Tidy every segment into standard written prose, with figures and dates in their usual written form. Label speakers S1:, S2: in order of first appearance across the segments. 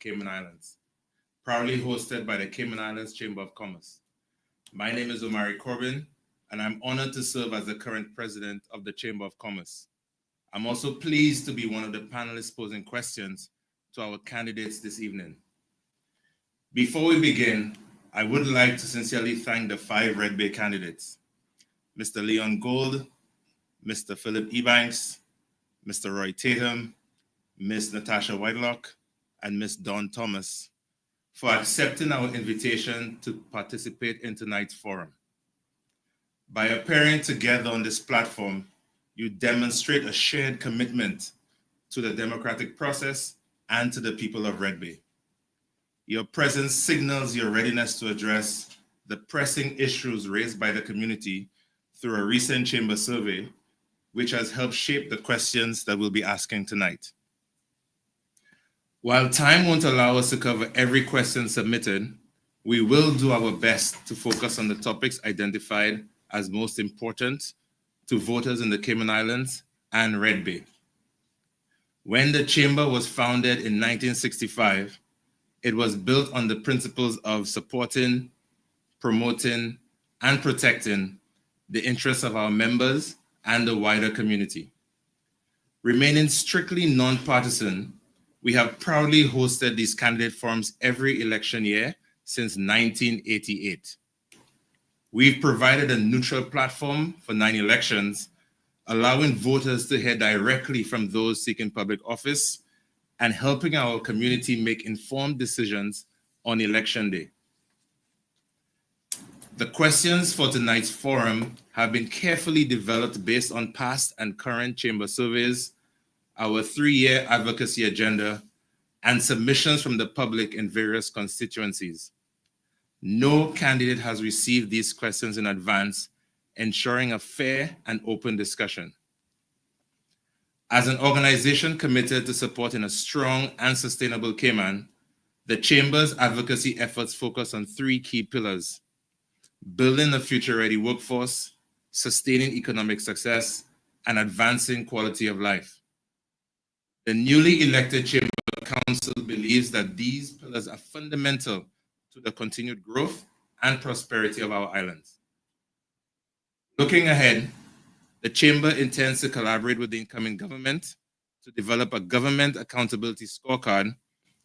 S1: Cayman Islands, proudly hosted by the Cayman Islands Chamber of Commerce. My name is Omari Corbin, and I'm honored to serve as the current president of the Chamber of Commerce. I'm also pleased to be one of the panelists posing questions to our candidates this evening. Before we begin, I would like to sincerely thank the 5 Red Bay candidates, Mr. Leon Gold, Mr. Philip Ebanks, Mr. Roy Tatum, Ms. Natasha Whitelock, and Ms. Dawn Thomas, for accepting our invitation to participate in tonight's forum. By appearing together on this platform, you demonstrate a shared commitment to the democratic process and to the people of Red Bay. Your presence signals your readiness to address the pressing issues raised by the community through a recent chamber survey, which has helped shape the questions that we'll be asking tonight. While time won't allow us to cover every question submitted, we will do our best to focus on the topics identified as most important to voters in the Cayman Islands and Red Bay. When the Chamber was founded in 1965, it was built on the principles of supporting, promoting, and protecting the interests of our members and the wider community. Remaining strictly nonpartisan, we have proudly hosted these candidate forums every election year since 1988. We've provided a neutral platform for 9 elections, allowing voters to hear directly from those seeking public office and helping our community make informed decisions on election day. The questions for tonight's forum have been carefully developed based on past and current chamber surveys, our 3-year advocacy agenda, and submissions from the public in various constituencies. No candidate has received these questions in advance, ensuring a fair and open discussion. As an organization committed to supporting a strong and sustainable Cayman, the Chamber's advocacy efforts focus on 3 key pillars: building a future-ready workforce, sustaining economic success, and advancing quality of life. The newly elected Chamber Council believes that these pillars are fundamental to the continued growth and prosperity of our islands. Looking ahead, the Chamber intends to collaborate with the incoming government to develop a government accountability scorecard,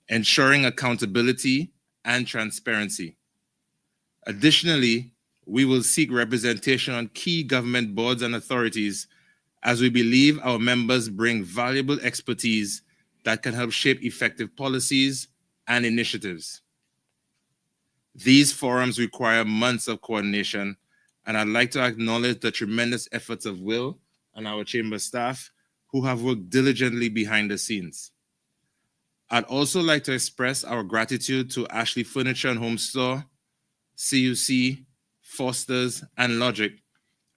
S1: ensuring accountability and transparency. Additionally, we will seek representation on key government boards and authorities, as we believe our members bring valuable expertise that can help shape effective policies and initiatives. These forums require months of coordination, and I'd like to acknowledge the tremendous efforts of Will and our chamber staff who have worked diligently behind the scenes. I'd also like to express our gratitude to Ashley Furniture and Home Store, CUC, Foster's, and Logic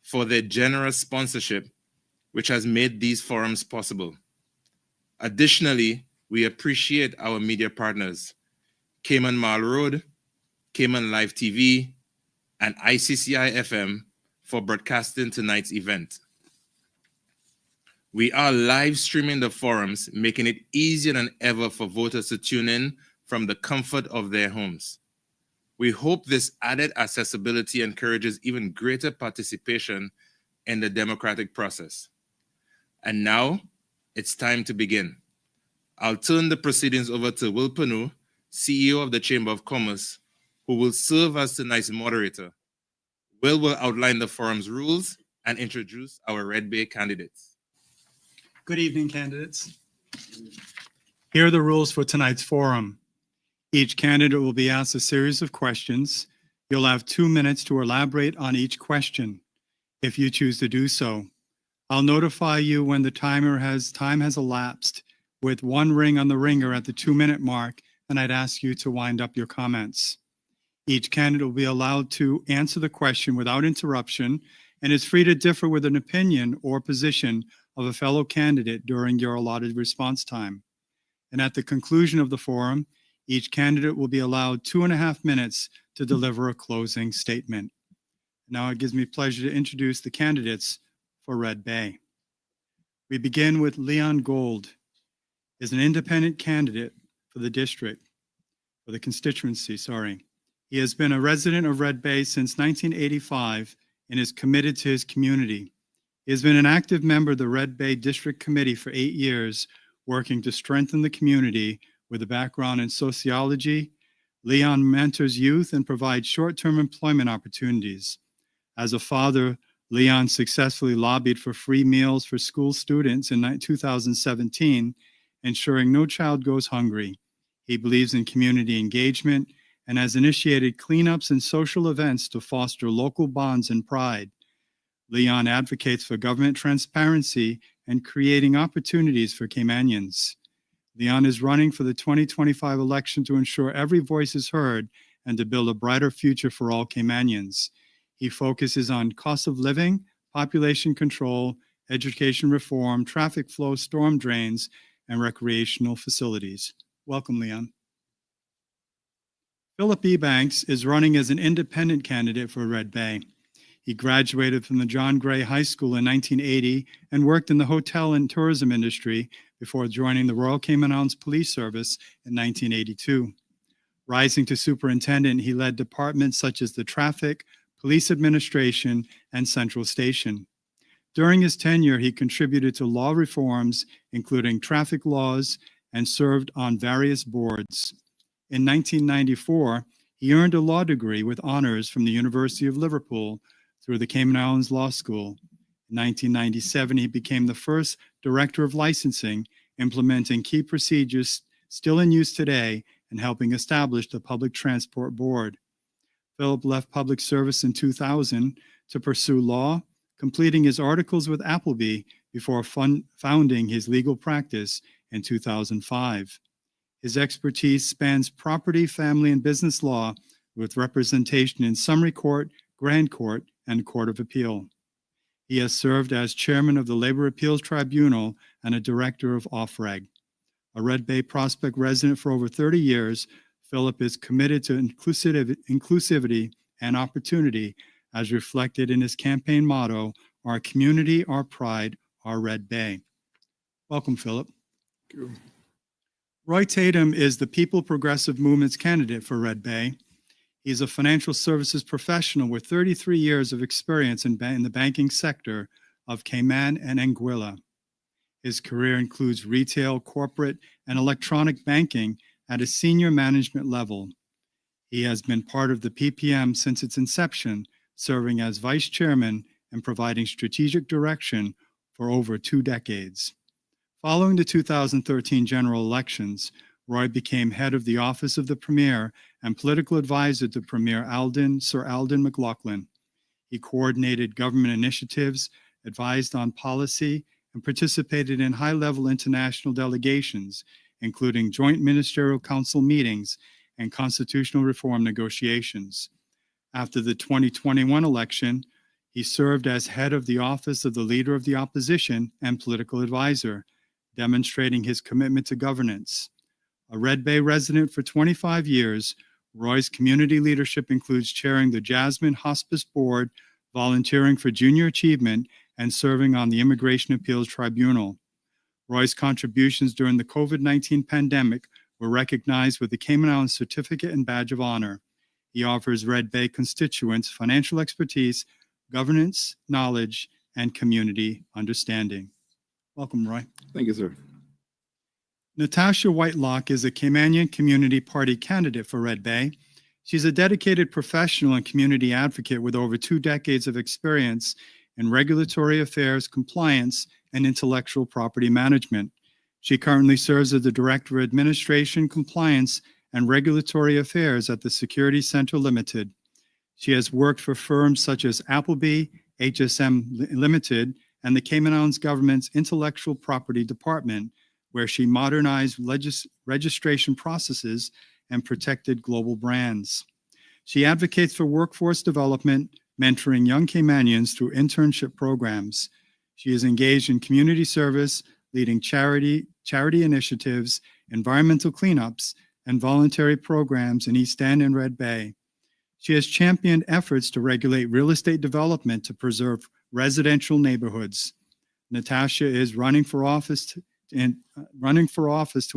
S1: for their generous sponsorship, which has made these forums possible. Additionally, we appreciate our media partners, Cayman Mall Road, Cayman Live TV, and ICCI FM for broadcasting tonight's event. We are live streaming the forums, making it easier than ever for voters to tune in from the comfort of their homes. We hope this added accessibility encourages even greater participation in the democratic process. And now, it's time to begin. I'll turn the proceedings over to Will Panu, CEO of the Chamber of Commerce, who will serve as tonight's moderator. Will outline the forum's rules and introduce our Red Bay candidates.
S2: Good evening, candidates. Here are the rules for tonight's forum. Each candidate will be asked a series of questions. You'll have 2 minutes to elaborate on each question, if you choose to do so. I'll notify you when the time has elapsed with 1 ring on the ringer at the 2-minute mark, and I'd ask you to wind up your comments. Each candidate will be allowed to answer the question without interruption and is free to differ with an opinion or position of a fellow candidate during your allotted response time. And at the conclusion of the forum, each candidate will be allowed 2.5 minutes to deliver a closing statement. Now it gives me pleasure to introduce the candidates for Red Bay. We begin with Leon Gold, is an independent candidate for the district. for the constituency, sorry. He has been a resident of Red Bay since 1985 and is committed to his community. He has been an active member of the Red Bay District Committee for 8 years, working to strengthen the community with a background in sociology. Leon mentors youth and provides short-term employment opportunities. As a father, Leon successfully lobbied for free meals for school students in 2017, ensuring no child goes hungry. He believes in community engagement and has initiated cleanups and social events to foster local bonds and pride. Leon advocates for government transparency and creating opportunities for Caymanians. Leon is running for the 2025 election to ensure every voice is heard and to build a brighter future for all Caymanians. He focuses on cost of living, population control, education reform, traffic flow, storm drains, and recreational facilities. Welcome, Leon. Philip Ebanks is running as an independent candidate for Red Bay. He graduated from the John Gray High School in 1980 and worked in the hotel and tourism industry before joining the Royal Cayman Islands Police Service in 1982. Rising to superintendent, he led departments such as the Traffic, Police Administration, and Central Station. During his tenure, he contributed to law reforms, including traffic laws, and served on various boards. In 1994, he earned a law degree with honors from the University of Liverpool through the Cayman Islands Law School. In 1997, he became the first director of licensing, implementing key procedures still in use today and helping establish the Public Transport Board. Philip left public service in 2000 to pursue law, completing his articles with Appleby before founding his legal practice in 2005. His expertise spans property, family, and business law with representation in summary court, grand court, and court of appeal. He has served as chairman of the Labor Appeals Tribunal and a director of OFREG. A Red Bay Prospect resident for over 30 years, Philip is committed to inclusivity and opportunity as reflected in his campaign motto, "Our community, our pride, our Red Bay." Welcome, Philip.
S3: Thank you.
S2: Roy Tatum is the People Progressive Movement's candidate for Red Bay. He's a financial services professional with 33 years of experience in the banking sector of Cayman and Anguilla. His career includes retail, corporate, and electronic banking at a senior management level. He has been part of the PPM since its inception, serving as vice chairman and providing strategic direction for over 2 decades. Following the 2013 general elections, Roy became head of the Office of the Premier and political advisor to Premier Sir Alden McLaughlin. He coordinated government initiatives, advised on policy, and participated in high-level international delegations, including joint ministerial council meetings and constitutional reform negotiations. After the 2021 election, he served as head of the Office of the Leader of the Opposition and political advisor, demonstrating his commitment to governance. A Red Bay resident for 25 years, Roy's community leadership includes chairing the Jasmine Hospice Board, volunteering for junior achievement, and serving on the Immigration Appeals Tribunal. Roy's contributions during the COVID-19 pandemic were recognized with the Cayman Islands Certificate and Badge of Honor. He offers Red Bay constituents financial expertise, governance, knowledge, and community understanding. Welcome, Roy.
S3: Thank you, sir.
S2: Natasha Whitelock is a Caymanian Community Party candidate for Red Bay. She's a dedicated professional and community advocate with over 2 decades of experience in regulatory affairs, compliance, and intellectual property management. She currently serves as the Director of Administration, Compliance, and Regulatory Affairs at the Security Center Limited. She has worked for firms such as Appleby, HSM Limited, and the Cayman Islands Government's Intellectual Property Department, where she modernized registration processes and protected global brands. She advocates for workforce development, mentoring young Caymanians through internship programs. She is engaged in community service, leading charity initiatives, environmental cleanups, and voluntary programs in East End and Red Bay. She has championed efforts to regulate real estate development to preserve residential neighborhoods. Natasha is running for office to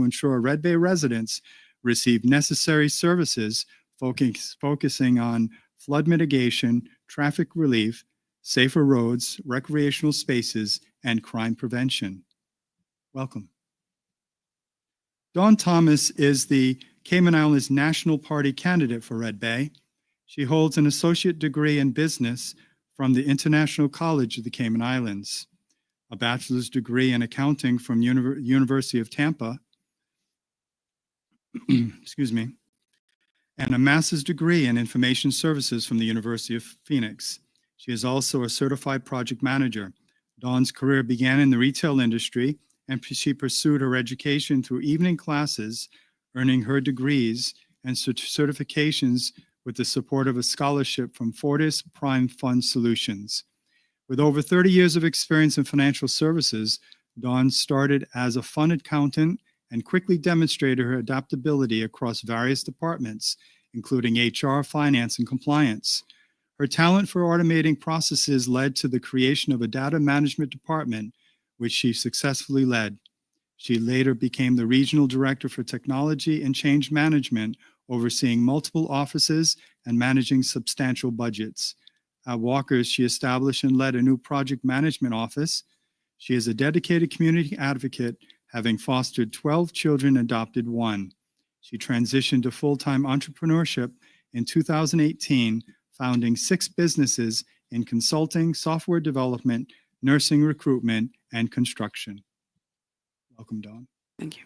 S2: ensure Red Bay residents receive necessary services focusing on flood mitigation, traffic relief, safer roads, recreational spaces, and crime prevention. Welcome. Dawn Thomas is the Cayman Islands National Party candidate for Red Bay. She holds an associate degree in business from the International College of the Cayman Islands, a bachelor's degree in accounting from University of Tampa, excuse me, and a master's degree in information services from the University of Phoenix. She is also a certified project manager. Dawn's career began in the retail industry, and she pursued her education through evening classes, earning her degrees and certifications with the support of a scholarship from Fortis Prime Fund Solutions. With over 30 years of experience in financial services, Dawn started as a fund accountant and quickly demonstrated her adaptability across various departments, including HR, finance, and compliance. Her talent for automating processes led to the creation of a data management department, which she successfully led. She later became the regional director for technology and change management, overseeing multiple offices and managing substantial budgets. At Walker's, she established and led a new project management office. She is a dedicated community advocate, having fostered 12 children, adopted one. She transitioned to full-time entrepreneurship in 2018, founding 6 businesses in consulting, software development, nursing recruitment, and construction. Welcome, Dawn.
S3: Thank you.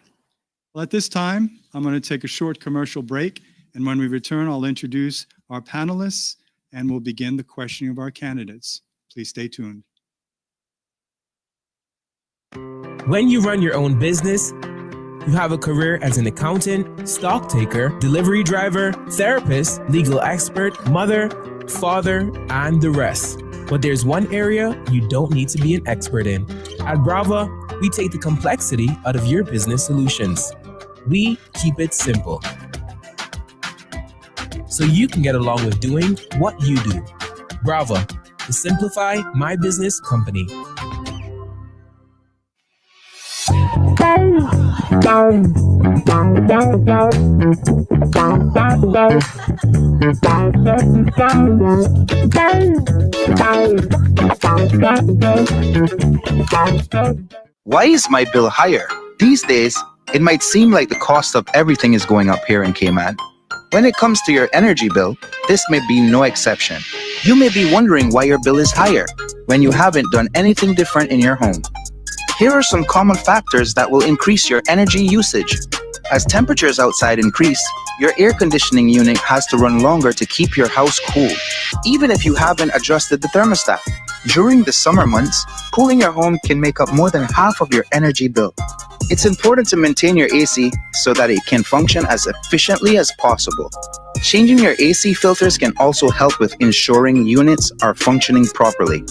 S2: Well, at this time, I'm going to take a short commercial break, and when we return, I'll introduce our panelists, and we'll begin the questioning of our candidates. Please stay tuned.
S4: When you run your own business, you have a career as an accountant, stock taker, delivery driver, therapist, legal expert, mother, father, and the rest. But there's one area you don't need to be an expert in. At Brava, we take the complexity out of your business solutions. We keep it simple, so you can get along with doing what you do. Brava, the Simplify My Business company.
S5: Why is my bill higher? These days, it might seem like the cost of everything is going up here in Cayman. When it comes to your energy bill, this may be no exception. You may be wondering why your bill is higher when you haven't done anything different in your home. Here are some common factors that will increase your energy usage. As temperatures outside increase, your air conditioning unit has to run longer to keep your house cool, even if you haven't adjusted the thermostat. During the summer months, cooling your home can make up more than half of your energy bill. It's important to maintain your AC so that it can function as efficiently as possible. Changing your AC filters can also help with ensuring units are functioning properly.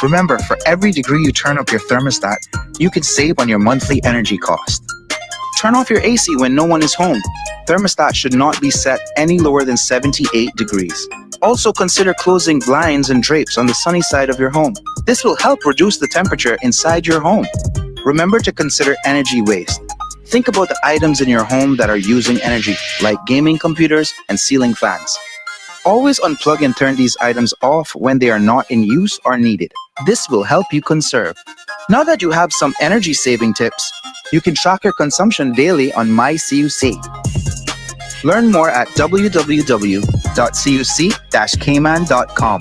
S5: Remember, for every degree you turn up your thermostat, you can save on your monthly energy cost. Turn off your AC when no one is home. Thermostat should not be set any lower than 78 degrees. Also consider closing blinds and drapes on the sunny side of your home. This will help reduce the temperature inside your home. Remember to consider energy waste. Think about the items in your home that are using energy, like gaming computers and ceiling fans. Always unplug and turn these items off when they are not in use or needed. This will help you conserve. Now that you have some energy saving tips, you can track your consumption daily on MyCUC. Learn more at www.cuc-cayman.com.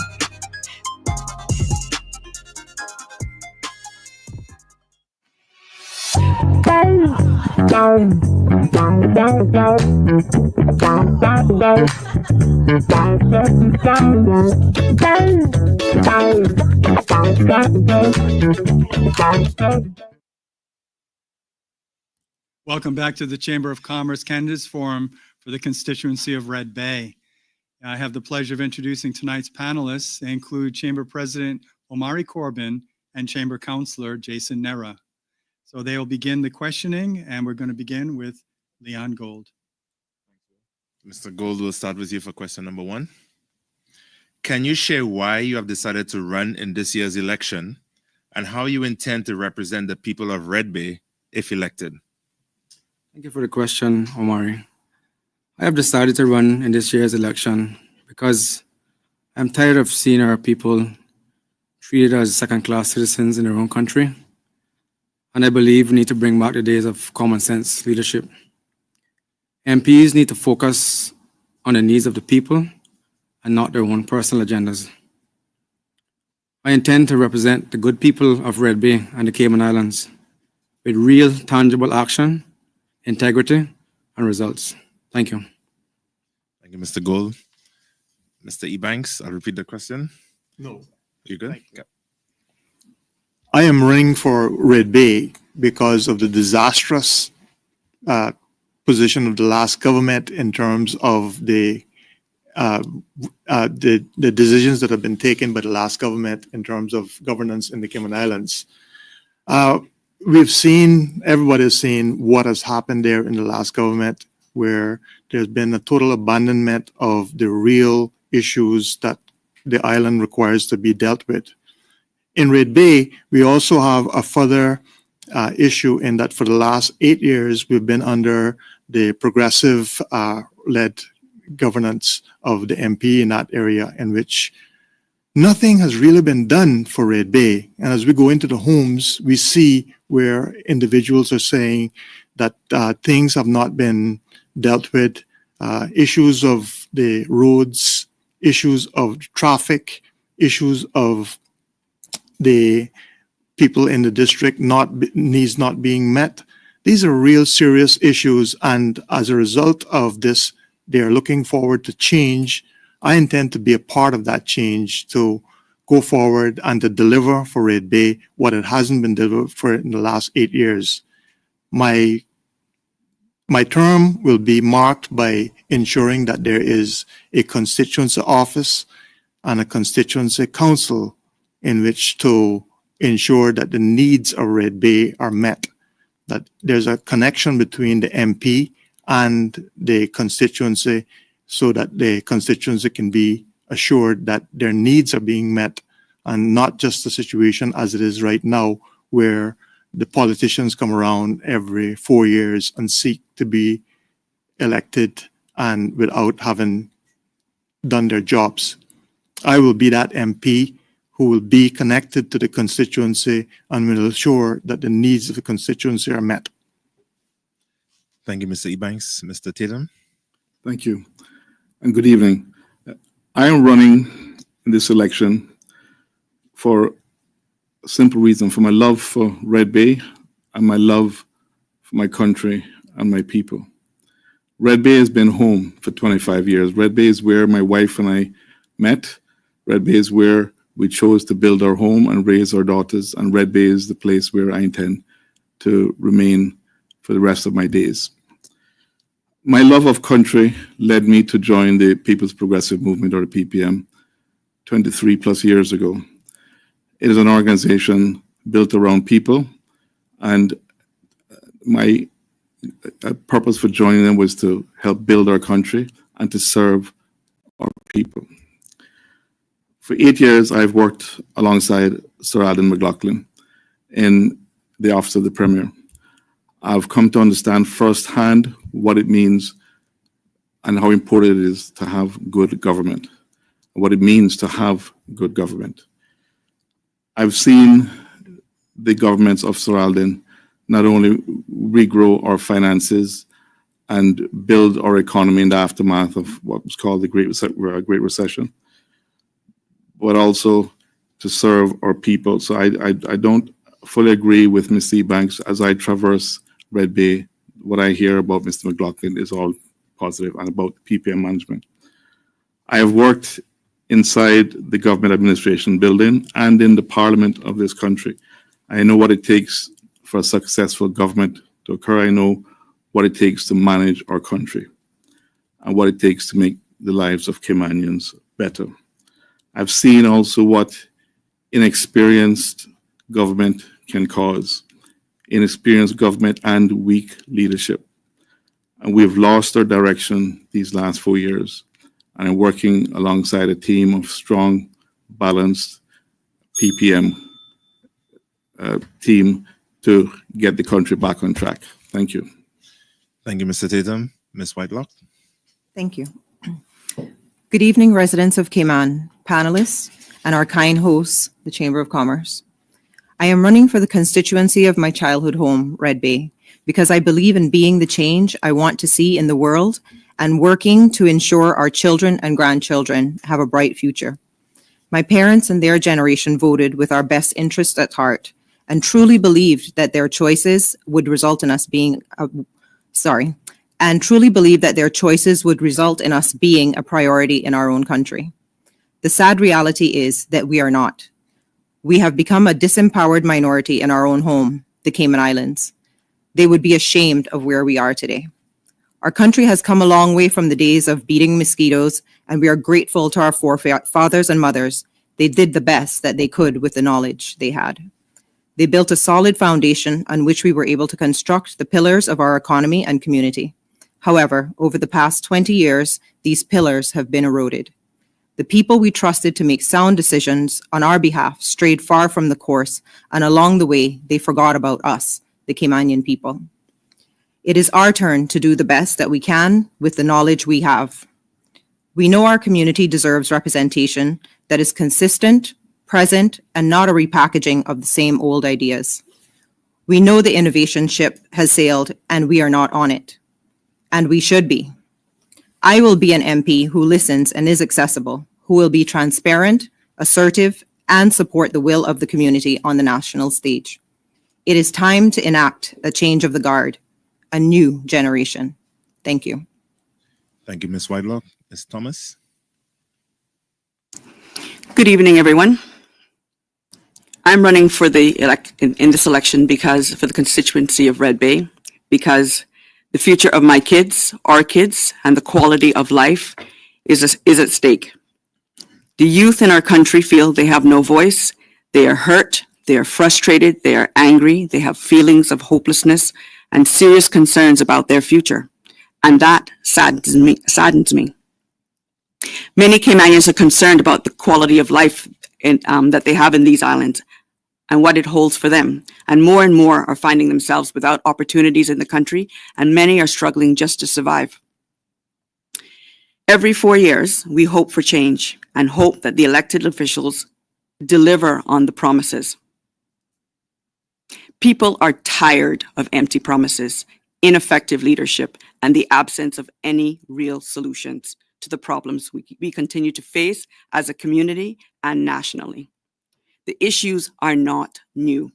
S2: Welcome back to the Chamber of Commerce Candidates Forum for the constituency of Red Bay. I have the pleasure of introducing tonight's panelists. They include Chamber President Omari Corbin and Chamber Councilor Jason Nera. So they will begin the questioning, and we're going to begin with Leon Gold.
S1: Mr. Gold, we'll start with you for question number 1. Can you share why you have decided to run in this year's election and how you intend to represent the people of Red Bay if elected?
S3: Thank you for the question, Omari. I have decided to run in this year's election because I'm tired of seeing our people treated as second-class citizens in their own country, and I believe we need to bring back the days of common sense leadership. MPs need to focus on the needs of the people and not their own personal agendas. I intend to represent the good people of Red Bay and the Cayman Islands with real, tangible action, integrity, and results. Thank you.
S1: Thank you, Mr. Gold. Mr. Ebanks, I'll repeat the question.
S6: No.
S1: You good?
S6: Thank you.
S1: Okay.
S6: I am running for Red Bay because of the disastrous position of the last government in terms of the decisions that have been taken by the last government in terms of governance in the Cayman Islands. Everybody has seen what has happened there in the last government, where there's been a total abandonment of the real issues that the island requires to be dealt with. In Red Bay, we also have a further issue in that for the last 8 years, we've been under the progressive led governance of the MP in that area, in which nothing has really been done for Red Bay. And as we go into the homes, we see where individuals are saying that things have not been dealt with, issues of the roads, issues of traffic, issues of the people in the district needs not being met. These are real serious issues, and as a result of this, they are looking forward to change. I intend to be a part of that change, to go forward and to deliver for Red Bay what it hasn't been delivered for in the last 8 years. My term will be marked by ensuring that there is a constituency office and a constituency council in which to ensure that the needs of Red Bay are met, that there's a connection between the MP and the constituency so that the constituency can be assured that their needs are being met, and not just the situation as it is right now, where the politicians come around every 4 years and seek to be elected and without having done their jobs. I will be that MP who will be connected to the constituency and will ensure that the needs of the constituency are met.
S1: Thank you, Mr. Ebanks. Mr. Tatum.
S7: Thank you, and good evening. I am running in this election for a simple reason, for my love for Red Bay and my love for my country and my people. Red Bay has been home for 25 years. Red Bay is where my wife and I met. Red Bay is where we chose to build our home and raise our daughters, and Red Bay is the place where I intend to remain for the rest of my days. My love of country led me to join the People's Progressive Movement, or the PPM, 23 plus years ago. It is an organization built around people, and my purpose for joining them was to help build our country and to serve our people. For 8 years, I've worked alongside Sir Alden McLaughlin in the Office of the Premier. I've come to understand firsthand what it means and how important it is to have good government, what it means to have good government. I've seen the governments of Sir Alden not only regrow our finances and build our economy in the aftermath of what was called the Great Recession, but also to serve our people. So I don't fully agree with Mr. Ebanks. As I traverse Red Bay, what I hear about Mr. McLaughlin is all positive and about PPM management. I have worked inside the government administration building and in the parliament of this country. I know what it takes for a successful government to occur. I know what it takes to manage our country and what it takes to make the lives of Caymanians better. I've seen also what inexperienced government can cause, inexperienced government and weak leadership. And we've lost our direction these last 4 years. And I'm working alongside a team of strong, balanced PPM team to get the country back on track. Thank you.
S1: Thank you, Mr. Tatum. Ms. Whitelock.
S8: Thank you. Good evening, residents of Cayman, panelists, and our kind hosts, the Chamber of Commerce. I am running for the constituency of my childhood home, Red Bay, because I believe in being the change I want to see in the world and working to ensure our children and grandchildren have a bright future. My parents and their generation voted with our best interests at heart and truly believed that their choices would result in us being a priority in our own country. The sad reality is that we are not. We have become a disempowered minority in our own home, the Cayman Islands. They would be ashamed of where we are today. Our country has come a long way from the days of beating mosquitoes, and we are grateful to our forefathers and mothers. They did the best that they could with the knowledge they had. They built a solid foundation on which we were able to construct the pillars of our economy and community. However, over the past 20 years, these pillars have been eroded. The people we trusted to make sound decisions on our behalf strayed far from the course, and along the way, they forgot about us, the Caymanian people. It is our turn to do the best that we can with the knowledge we have. We know our community deserves representation that is consistent, present, and not a repackaging of the same old ideas. We know the innovation ship has sailed and we are not on it. And we should be. I will be an MP who listens and is accessible, who will be transparent, assertive, and support the will of the community on the national stage. It is time to enact a change of the guard, a new generation. Thank you.
S9: Thank you, Ms. Whitelock. Ms. Thomas?
S10: Good evening, everyone. I'm running for in this election because for the constituency of Red Bay, because the future of my kids, our kids, and the quality of life is at stake. The youth in our country feel they have no voice. They are hurt. They are frustrated. They are angry. They have feelings of hopelessness and serious concerns about their future. And that saddens me. Many Caymanians are concerned about the quality of life that they have in these islands and what it holds for them. And more are finding themselves without opportunities in the country, and many are struggling just to survive. Every 4 years, we hope for change and hope that the elected officials deliver on the promises. People are tired of empty promises, ineffective leadership, and the absence of any real solutions to the problems we continue to face as a community and nationally. The issues are not new.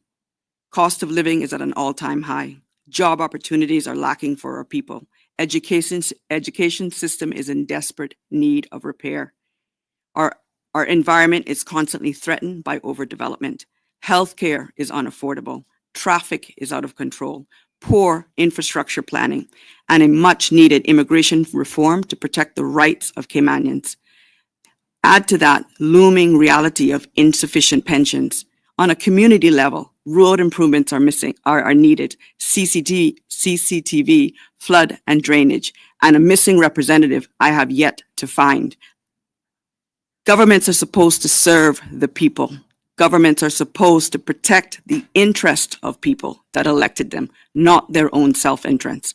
S10: Cost of living is at an all-time high. Job opportunities are lacking for our people. Education system is in desperate need of repair. Our environment is constantly threatened by overdevelopment. Healthcare is unaffordable. Traffic is out of control. Poor infrastructure planning, and a much-needed immigration reform to protect the rights of Caymanians. Add to that looming reality of insufficient pensions. On a community level, road improvements are needed, CCTV, flood and drainage, and a missing representative I have yet to find. Governments are supposed to serve the people. Governments are supposed to protect the interest of people that elected them, not their own self-interest.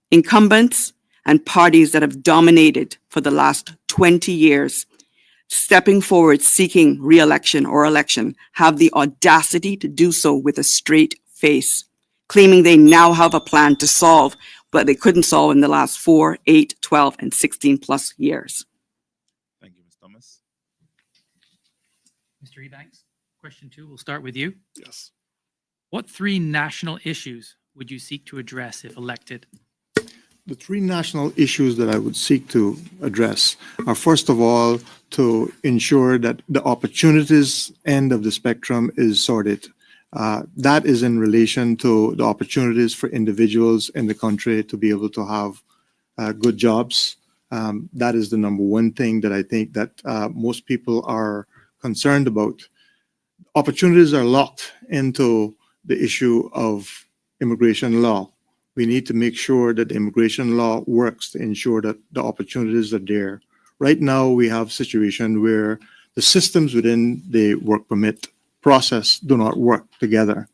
S10: Incumbents and parties that have dominated for the last 20 years, stepping forward seeking re-election or election, have the audacity to do so with a straight face, claiming they now have a plan to solve what they couldn't solve in the last 4, 8, 12, and 16 plus years.
S9: Thank you, Ms. Thomas.
S11: Mr. Ebanks, question 2, we'll start with you.
S6: Yes.
S11: What 3 national issues would you seek to address if elected?
S6: The 3 national issues that I would seek to address are, first of all, to ensure that the opportunities end of the spectrum is sorted. That is in relation to the opportunities for individuals in the country to be able to have good jobs. That is the number one thing that I think that most people are concerned about. Opportunities are locked into the issue of immigration law. We need to make sure that the immigration law works to ensure that the opportunities are there. Right now, we have a situation where the systems within the work permit process do not work together.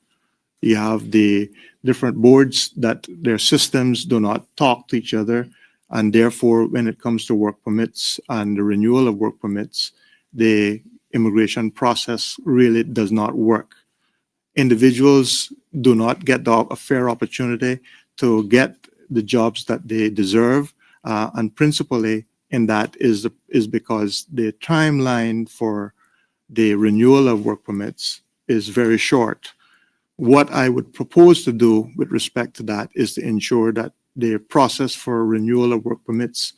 S6: You have the different boards that their systems do not talk to each other, And therefore, when it comes to work permits and the renewal of work permits, the immigration process really does not work. Individuals do not get a fair opportunity to get the jobs that they deserve, and principally in that is because the timeline for the renewal of work permits is very short. What I would propose to do with respect to that is to ensure that the process for renewal of work permits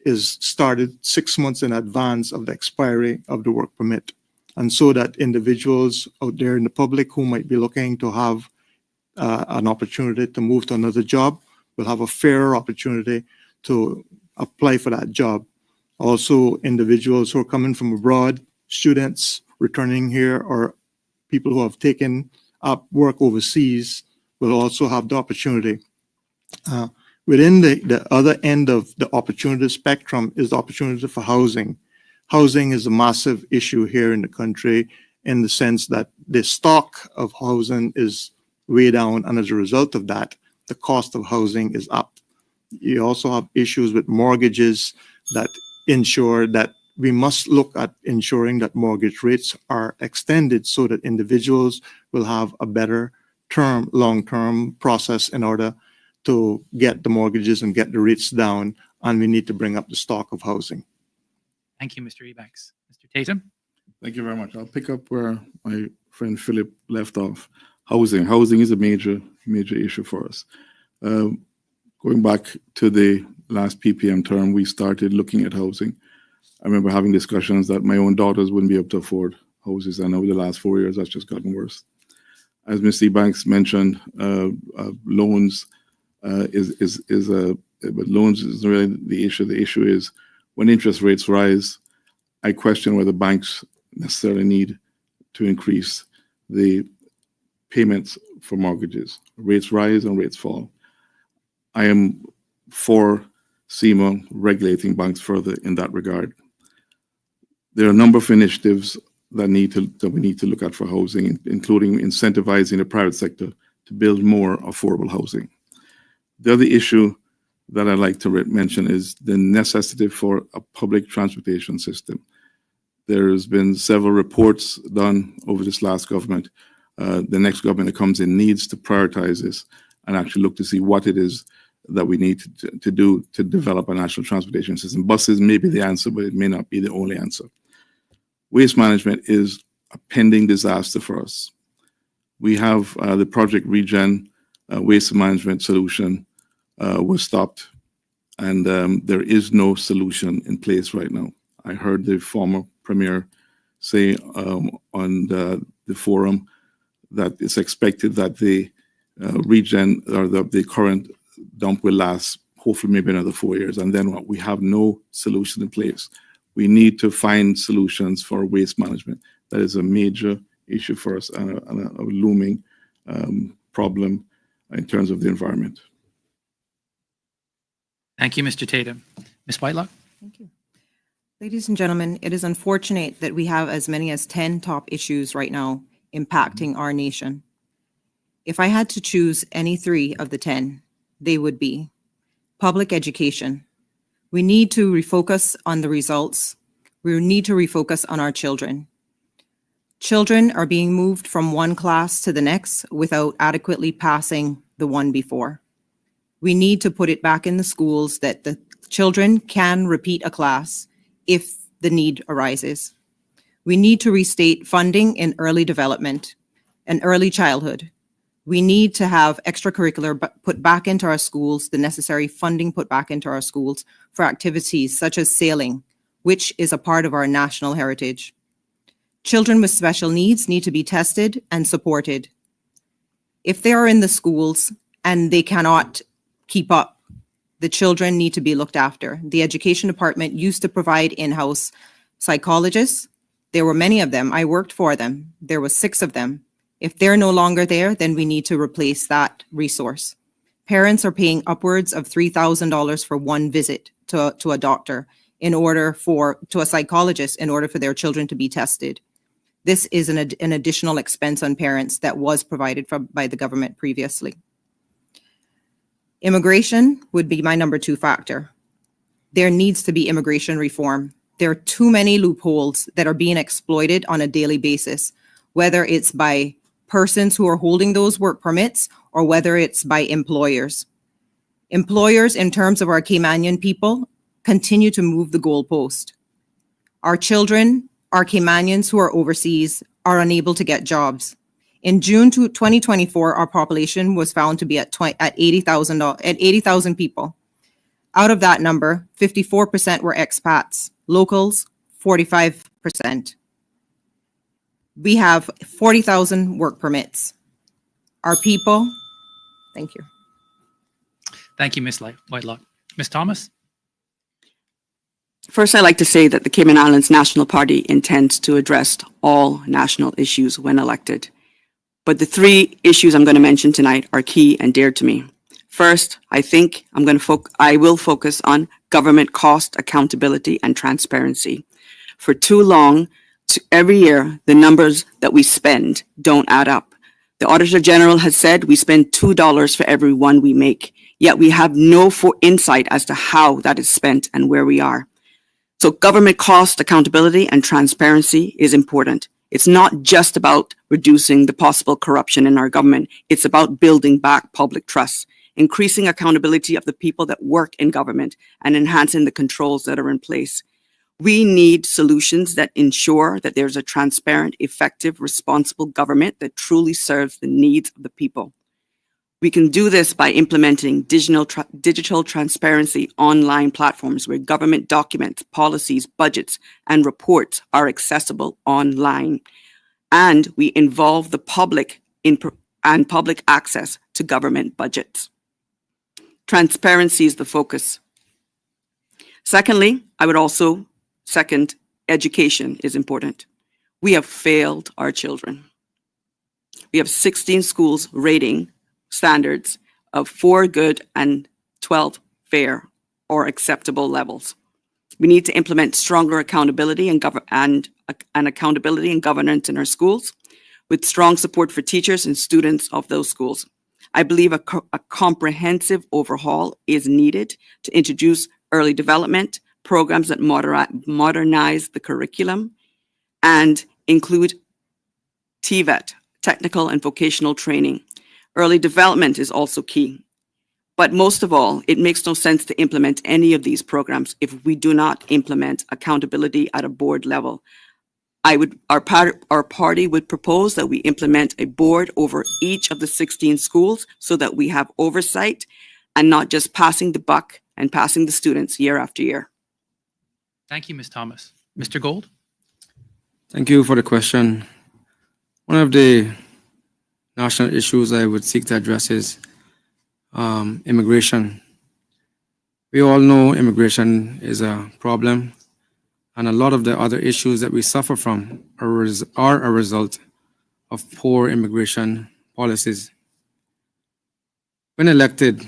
S6: is started 6 months in advance of the expiry of the work permit. And so that individuals out there in the public who might be looking to have an opportunity to move to another job will have a fairer opportunity to apply for that job. Also, individuals who are coming from abroad, students returning here, or people who have taken up work overseas will also have the opportunity. Within the other end of the opportunity spectrum is the opportunity for housing. Housing is a massive issue here in the country in the sense that the stock of housing is way down, and as a result of that, the cost of housing is up. You also have issues with mortgages that ensure that we must look at ensuring that mortgage rates are extended so that individuals will have a better long-term process in order to get the mortgages and get the rates down, and we need to bring up the stock of housing.
S11: Thank you, Mr. Ebanks. Mr. Tatum?
S7: Thank you very much. I'll pick up where my friend Philip left off. Housing. Housing is a major issue for us. Going back to the last PPM term, we started looking at housing. I remember having discussions that my own daughters wouldn't be able to afford houses, and over the last 4 years, that's just gotten worse. As Mr. Ebanks mentioned, loans but loans is really the issue. The issue is when interest rates rise, I question whether banks necessarily need to increase the payments for mortgages. Rates rise and rates fall. I am for SEMA regulating banks further in that regard. There are a number of initiatives that we need to look at for housing, including incentivizing the private sector to build more affordable housing. The other issue that I'd like to mention is the necessity for a public transportation system. There's been several reports done over this last government. The next government that comes in needs to prioritize this and actually look to see what it is that we need to do to develop a national transportation system. Buses may be the answer, but it may not be the only answer. Waste management is a pending disaster for us. We have the Project Regen waste management solution was stopped, and there is no solution in place right now. I heard the former premier say on the forum that it's expected that the regen or the current dump will last hopefully maybe another 4 years, and then what? We have no solution in place. We need to find solutions for waste management. That is a major issue for us and a looming problem in terms of the environment.
S11: Thank you, Mr. Tatum. Ms. Whitelock?
S8: Thank you. Ladies and gentlemen, it is unfortunate that we have as many as 10 top issues right now impacting our nation. If I had to choose any 3 of the 10, they would be public education. We need to refocus on the results. We need to refocus on our children. Children are being moved from one class to the next without adequately passing the one before. We need to put it back in the schools that the children can repeat a class if the need arises. We need to restate funding in early development and early childhood. We need to have extracurricular put back into our schools, the necessary funding put back into our schools for activities such as sailing, which is a part of our national heritage. Children with special needs need to be tested and supported. If they are in the schools and they cannot keep up, the children need to be looked after. The education department used to provide in-house psychologists. There were many of them. I worked for them. There were 6 of them. If they're no longer there, then we need to replace that resource. Parents are paying upwards of $3,000 for one visit to a doctor to a psychologist in order for their children to be tested. This is an additional expense on parents that was provided by the government previously. Immigration would be my number 2 factor. there needs to be immigration reform. There are too many loopholes that are being exploited on a daily basis, whether it's by persons who are holding those work permits or whether it's by employers. Employers, in terms of our Caymanian people, continue to move the goalpost. Our children, our Caymanians who are overseas, are unable to get jobs. In June 2024, our population was found to be at 80,000 people. Out of that number, 54% were expats, locals, 45%. We have 40,000 work permits. Our people, thank you.
S11: Thank you, Ms. Whitelock. Ms. Thomas?
S10: First, I'd like to say that the Cayman Islands National Party intends to address all national issues when elected. But the three issues I'm going to mention tonight are key and dear to me. First, I think I will focus on government cost accountability and transparency. For too long, every year, the numbers that we spend don't add up. The Auditor General has said we spend $2 for every one we make, yet we have no insight as to how that is spent and where we are. So government cost accountability and transparency is important. It's not just about reducing the possible corruption in our government. It's about building back public trust, increasing accountability of the people that work in government, and enhancing the controls that are in place. We need solutions that ensure that there's a transparent, effective, responsible government that truly serves the needs of the people. We can do this by implementing digital transparency online platforms where government documents, policies, budgets, and reports are accessible online. And we involve the public and public access to government budgets. Transparency is the focus. Secondly, I would also second, education is important. We have failed our children. We have 16 schools rating standards of 4 good and 12 fair or acceptable levels. We need to implement stronger accountability and accountability and governance in our schools with strong support for teachers and students of those schools. I believe a comprehensive overhaul is needed to introduce early development programs that modernize the curriculum and include TVET, technical and vocational training. Early development is also key. But most of all, it makes no sense to implement any of these programs if we do not implement accountability at a board level. Our party would propose that we implement a board over each of the 16 schools so that we have oversight and not just passing the buck and passing the students year after year.
S11: Thank you, Ms. Thomas. Mr. Gold?
S3: Thank you for the question. One of the national issues I would seek to address is immigration. We all know immigration is a problem, and a lot of the other issues that we suffer from are a result of poor immigration policies. When elected,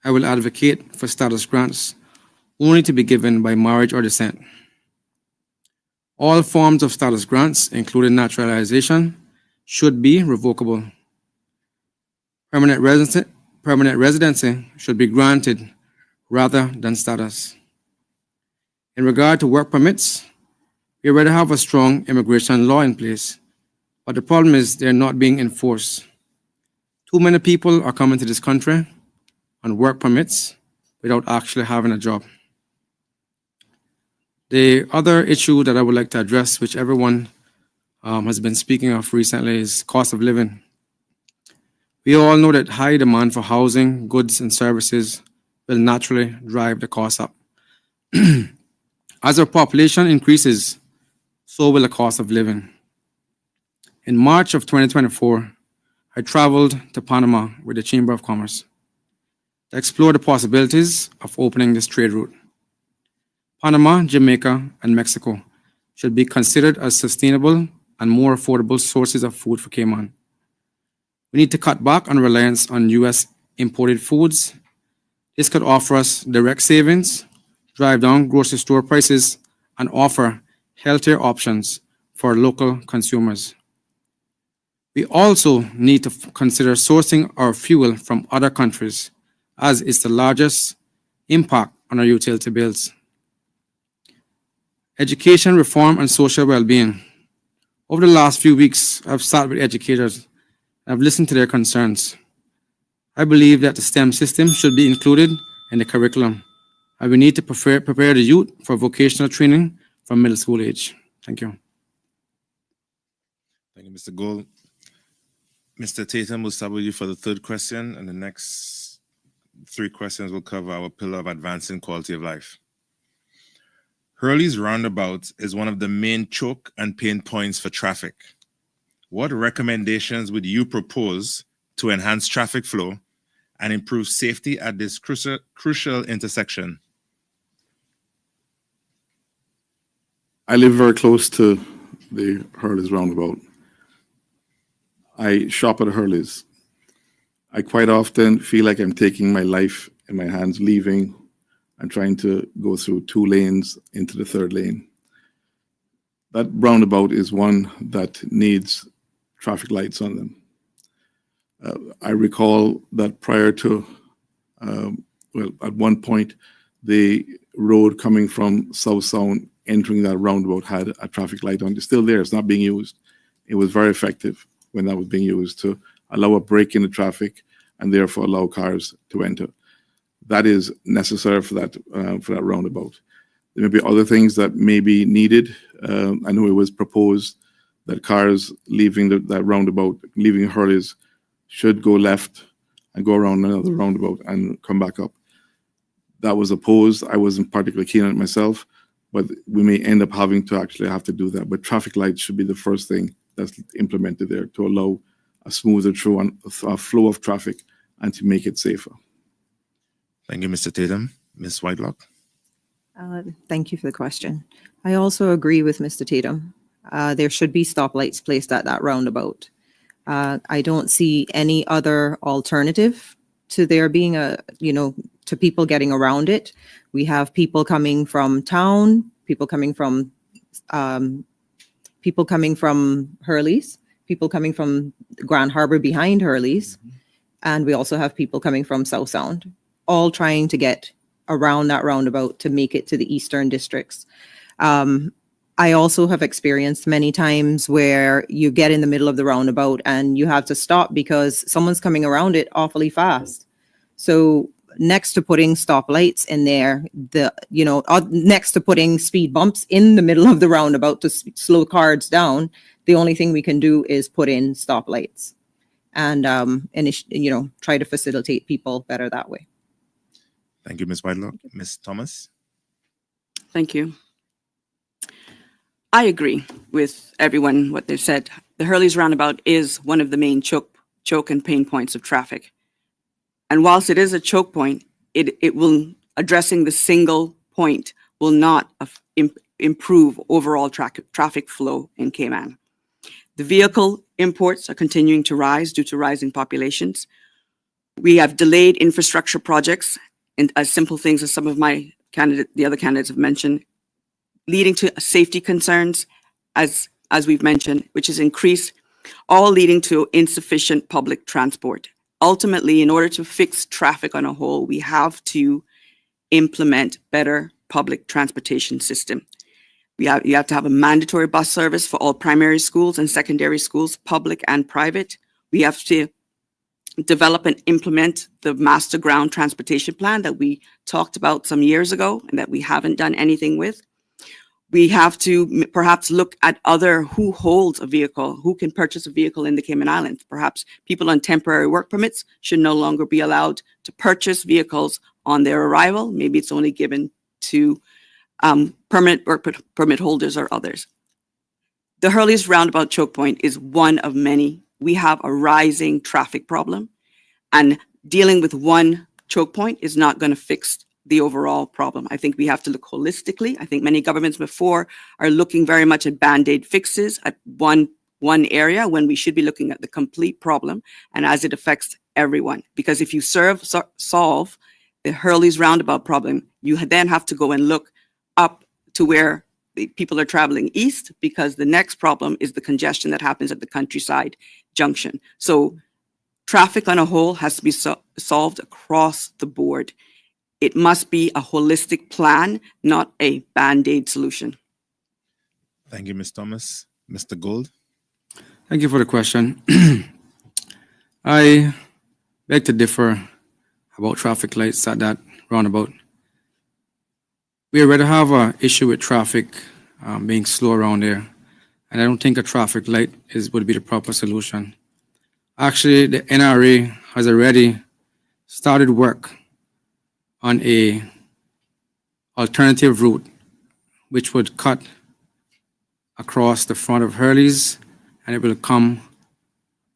S3: I will advocate for status grants only to be given by marriage or descent. All forms of status grants, including naturalization, should be revocable. Permanent residency should be granted rather than status. In regard to work permits, we already have a strong immigration law in place, but the problem is they're not being enforced. Too many people are coming to this country on work permits without actually having a job. The other issue that I would like to address, which everyone has been speaking of recently, is cost of living. We all know that high demand for housing, goods, and services will naturally drive the cost up. As our population increases, so will the cost of living. In March of 2024, I traveled to Panama with the Chamber of Commerce to explore the possibilities of opening this trade route. Panama, Jamaica, and Mexico should be considered as sustainable and more affordable sources of food for Cayman. We need to cut back on reliance on U.S. imported foods. This could offer us direct savings, drive down grocery store prices, and offer healthier options for local consumers. We also need to consider sourcing our fuel from other countries, as it's the largest impact on our utility bills. Education, reform, and social well-being. Over the last few weeks, I've sat with educators. I've listened to their concerns. I believe that the STEM system should be included in the curriculum, and we need to prepare the youth for vocational training from middle school age. Thank you.
S9: Thank you, Mr. Gold. Mr. Tatum, we'll start with you for the third question, and the next 3 questions will cover our pillar of advancing quality of life. Hurley's roundabout is one of the main choke and pain points for traffic. What recommendations would you propose to enhance traffic flow and improve safety at this crucial intersection?
S7: I live very close to the Hurley's roundabout. I shop at Hurley's. I quite often feel like I'm taking my life in my hands, leaving and trying to go through 2 lanes into the 3rd lane. That roundabout is one that needs traffic lights on them. I recall that prior to, at one point, the road coming from South Sound entering that roundabout had a traffic light on. It's still there, it's not being used. It was very effective when that was being used to allow a break in the traffic and therefore allow cars to enter. That is necessary for that roundabout. There may be other things that may be needed. I know it was proposed that cars leaving that roundabout, leaving Hurley's, should go left and go around another roundabout and come back up. That was opposed. I wasn't particularly keen on it myself, but we may end up having to actually have to do that. But traffic lights should be the first thing that's implemented there to allow a smoother flow of traffic and to make it safer.
S9: Thank you, Mr. Tatum. Ms. Whitelock.
S8: Thank you for the question. I also agree with Mr. Tatum. There should be stoplights placed at that roundabout. I don't see any other alternative to there being to people getting around it. We have people coming from town, people coming from Hurley's, people coming from Grand Harbor behind Hurley's, and we also have people coming from South Sound, all trying to get around that roundabout to make it to the eastern districts. I also have experienced many times where you get in the middle of the roundabout and you have to stop because someone's coming around it awfully fast. So next to putting stoplights in there, next to putting speed bumps in the middle of the roundabout to slow cars down, the only thing we can do is put in stoplights and try to facilitate people better that way.
S9: Thank you, Ms. Whitelock. Ms. Thomas.
S10: Thank you. I agree with everyone, what they've said. The Hurley's roundabout is one of the main choke and pain points of traffic. And whilst it is a choke point, addressing the single point will not improve overall traffic flow in Cayman. The vehicle imports are continuing to rise due to rising populations. We have delayed infrastructure projects, and as simple things as some of the other candidates have mentioned, leading to safety concerns, as we've mentioned, which is increased, all leading to insufficient public transport. Ultimately, in order to fix traffic on a whole, we have to implement better public transportation system. You have to have a mandatory bus service for all primary schools and secondary schools, public and private. We have to develop and implement the master ground transportation plan that we talked about some years ago and that we haven't done anything with. We have to perhaps look at who holds a vehicle, who can purchase a vehicle in the Cayman Islands. Perhaps people on temporary work permits should no longer be allowed to purchase vehicles on their arrival. Maybe it's only given to permanent work permit holders or others. The Hurley's roundabout choke point is one of many. We have a rising traffic problem, and dealing with one choke point is not going to fix the overall problem. I think we have to look holistically. I think many governments before are looking very much at band-aid fixes at one area when we should be looking at the complete problem and as it affects everyone. Because if you solve the Hurley's roundabout problem, you then have to go and look up to where the people are traveling east, because the next problem is the congestion that happens at the countryside junction. So traffic on a whole has to be solved across the board. It must be a holistic plan, not a band-aid solution.
S9: Thank you, Ms. Thomas. Mr. Gold.
S3: Thank you for the question. I beg to differ about traffic lights at that roundabout. We already have an issue with traffic being slow around there, and I don't think a traffic light would be the proper solution. Actually, the NRA has already started work on a alternative route which would cut across the front of Hurley's, and it will come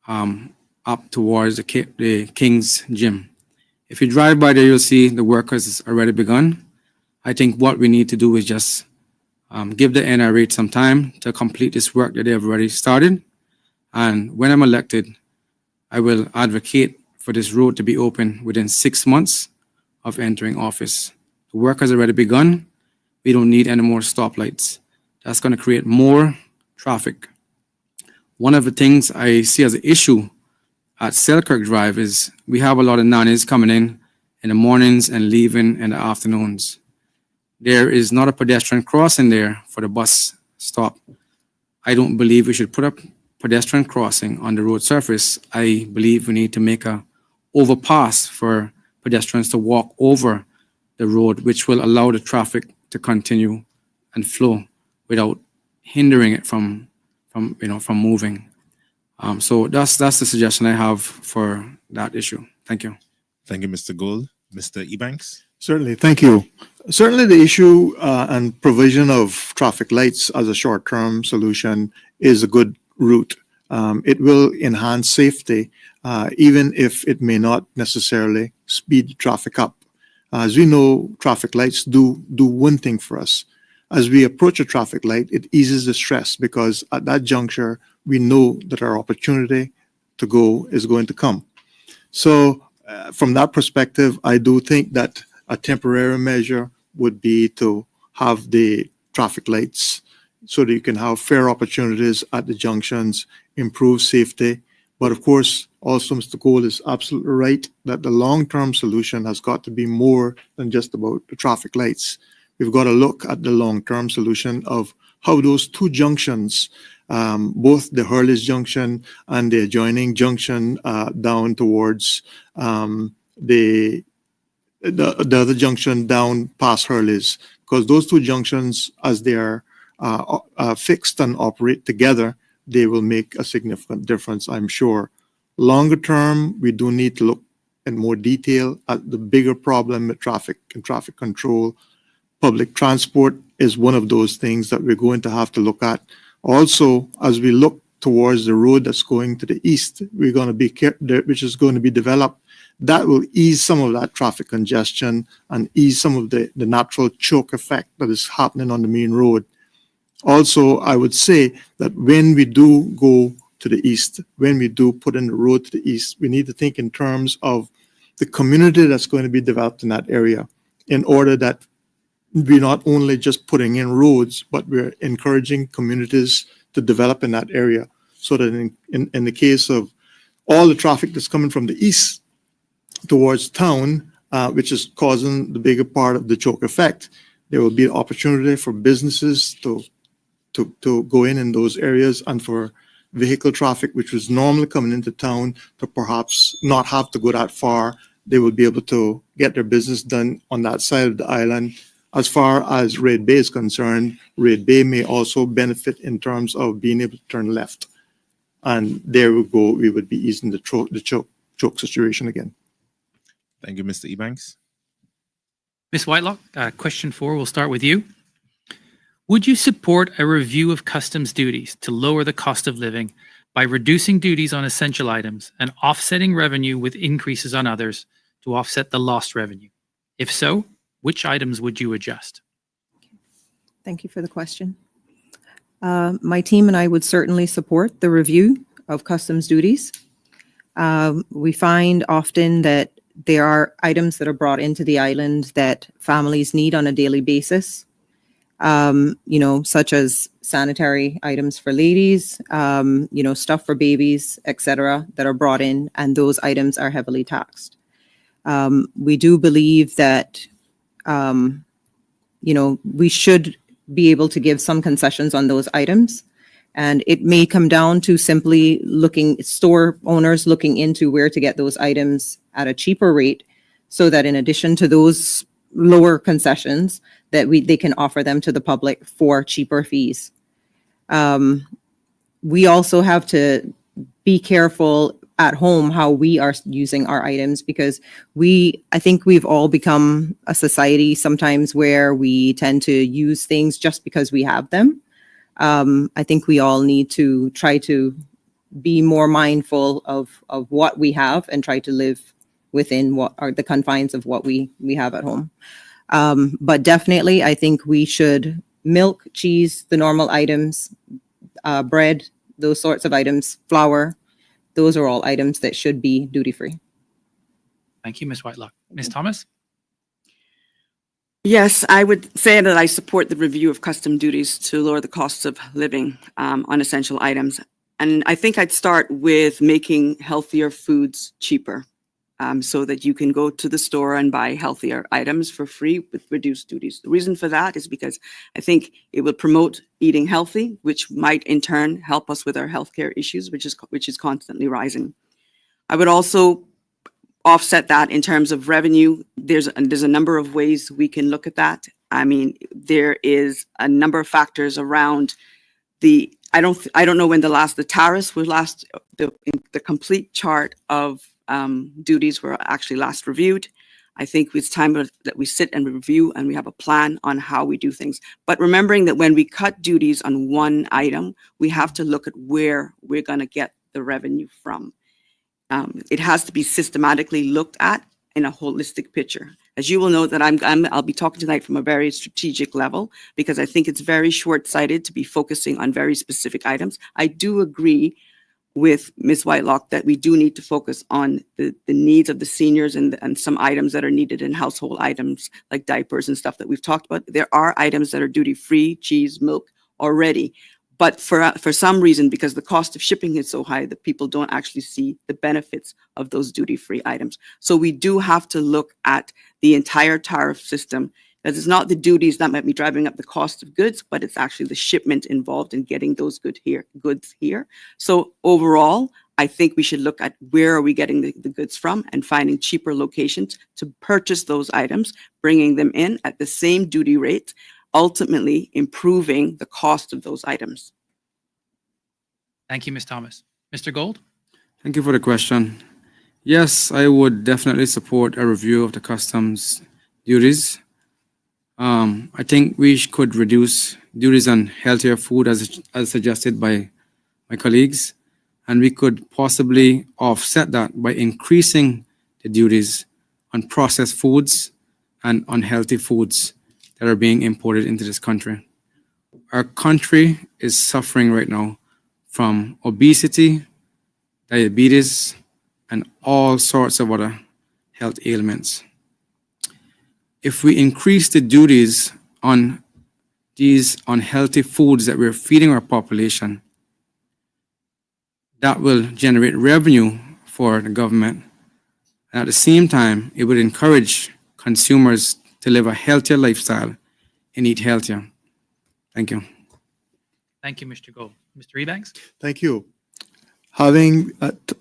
S3: up towards the King's Gym. If you drive by there, you'll see the work has already begun. I think what we need to do is just give the NRA some time to complete this work that they have already started. And when I'm elected, I will advocate for this road to be open within 6 months of entering office. The work has already begun. We don't need any more stoplights. That's going to create more traffic. One of the things I see as an issue at Selkirk Drive is we have a lot of nannies coming in the mornings and leaving in the afternoons. There is not a pedestrian crossing there for the bus stop. I don't believe we should put up pedestrian crossing on the road surface. I believe we need to make a overpass for pedestrians to walk over the road, which will allow the traffic to continue and flow without hindering it from moving. So that's the suggestion I have for that issue. Thank you.
S9: Thank you, Mr. Gold. Mr. Ebanks.
S6: Certainly, thank you. Certainly, the issue and provision of traffic lights as a short-term solution is a good route. It will enhance safety, even if it may not necessarily speed traffic up. As we know, traffic lights do one thing for us. As we approach a traffic light, it eases the stress because at that juncture, we know that our opportunity to go is going to come. So from that perspective, I do think that a temporary measure would be to have the traffic lights so that you can have fair opportunities at the junctions, improve safety. But of course, also Mr. Cole is absolutely right that the long-term solution has got to be more than just about the traffic lights. We've got to look at the long-term solution of how those two junctions, both the Hurley's junction and the adjoining junction down towards the other junction down past Hurley's, because those two junctions, as they are fixed and operate together, they will make a significant difference, I'm sure. Longer term, we do need to look in more detail at the bigger problem with traffic and traffic control. Public transport is one of those things that we're going to have to look at. Also, as we look towards the road that's going to the east, we're going to be which is going to be developed. That will ease some of that traffic congestion and ease some of the natural choke effect that is happening on the main road. Also, I would say that when we do go to the east, when we do put in the road to the east, we need to think in terms of the community that's going to be developed in that area, in order that we're not only just putting in roads, but we're encouraging communities to develop in that area, so that in the case of all the traffic that's coming from the east towards town, which is causing the bigger part of the choke effect, there will be an opportunity for businesses to go in those areas, and for vehicle traffic, which was normally coming into town, to perhaps not have to go that far. They will be able to get their business done on that side of the island. As far as Red Bay is concerned, Red Bay may also benefit in terms of being able to turn left. And there we go, we would be easing the choke situation again.
S9: Thank you, Mr. Ebanks.
S11: Ms. Whitelock, question 4, we'll start with you. Would you support a review of customs duties to lower the cost of living by reducing duties on essential items and offsetting revenue with increases on others to offset the lost revenue? If so, which items would you adjust?
S8: Thank you for the question. My team and I would certainly support the review of customs duties. We find often that there are items that are brought into the island that families need on a daily basis, such as sanitary items for ladies, stuff for babies, etc., that are brought in, and those items are heavily taxed. We do believe that we should be able to give some concessions on those items. And it may come down to simply store owners looking into where to get those items at a cheaper rate, so that in addition to those lower concessions, that they can offer them to the public for cheaper fees. We also have to be careful at home how we are using our items, because I think we've all become a society sometimes where we tend to use things just because we have them. I think we all need to try to be more mindful of what we have and try to live within what are the confines of what we have at home. But definitely, I think we should milk, cheese, the normal items, bread, those sorts of items, flour. Those are all items that should be duty-free.
S11: Thank you, Ms. Whitelock. Ms. Thomas?
S10: Yes, I would say that I support the review of custom duties to lower the costs of living on essential items. And I think I'd start with making healthier foods cheaper, so that you can go to the store and buy healthier items for free with reduced duties. The reason for that is because I think it will promote eating healthy, which might in turn help us with our healthcare issues, which is constantly rising. I would also offset that in terms of revenue. There's a number of ways we can look at that. I mean, there is a number of factors around I don't know when the tariffs were last, the complete chart of duties were actually last reviewed. I think it's time that we sit and review and we have a plan on how we do things. But remembering that when we cut duties on one item, we have to look at where we're going to get the revenue from. It has to be systematically looked at in a holistic picture. As you will know, that I'll be talking tonight from a very strategic level, because I think it's very short-sighted to be focusing on very specific items. I do agree with Ms. Whitelock that we do need to focus on the needs of the seniors and some items that are needed in household items like diapers and stuff that we've talked about. There are items that are duty-free, cheese, milk already. But for some reason, because the cost of shipping is so high, that people don't actually see the benefits of those duty-free items. So we do have to look at the entire tariff system, because it's not the duties that might be driving up the cost of goods, but it's actually the shipment involved in getting those goods here. So overall, I think we should look at where are we getting the goods from and finding cheaper locations to purchase those items, bringing them in at the same duty rate, ultimately improving the cost of those items.
S11: Thank you, Ms. Thomas. Mr. Gold?
S3: Thank you for the question. Yes, I would definitely support a review of the customs duties. I think we could reduce duties on healthier food as suggested by my colleagues, and we could possibly offset that by increasing the duties on processed foods and unhealthy foods that are being imported into this country. Our country is suffering right now from obesity, diabetes, and all sorts of other health ailments. If we increase the duties on these unhealthy foods that we're feeding our population, that will generate revenue for the government. And at the same time, it would encourage consumers to live a healthier lifestyle and eat healthier. Thank you.
S11: Thank you, Mr. Gold. Mr. Ebanks?
S6: Thank you. Having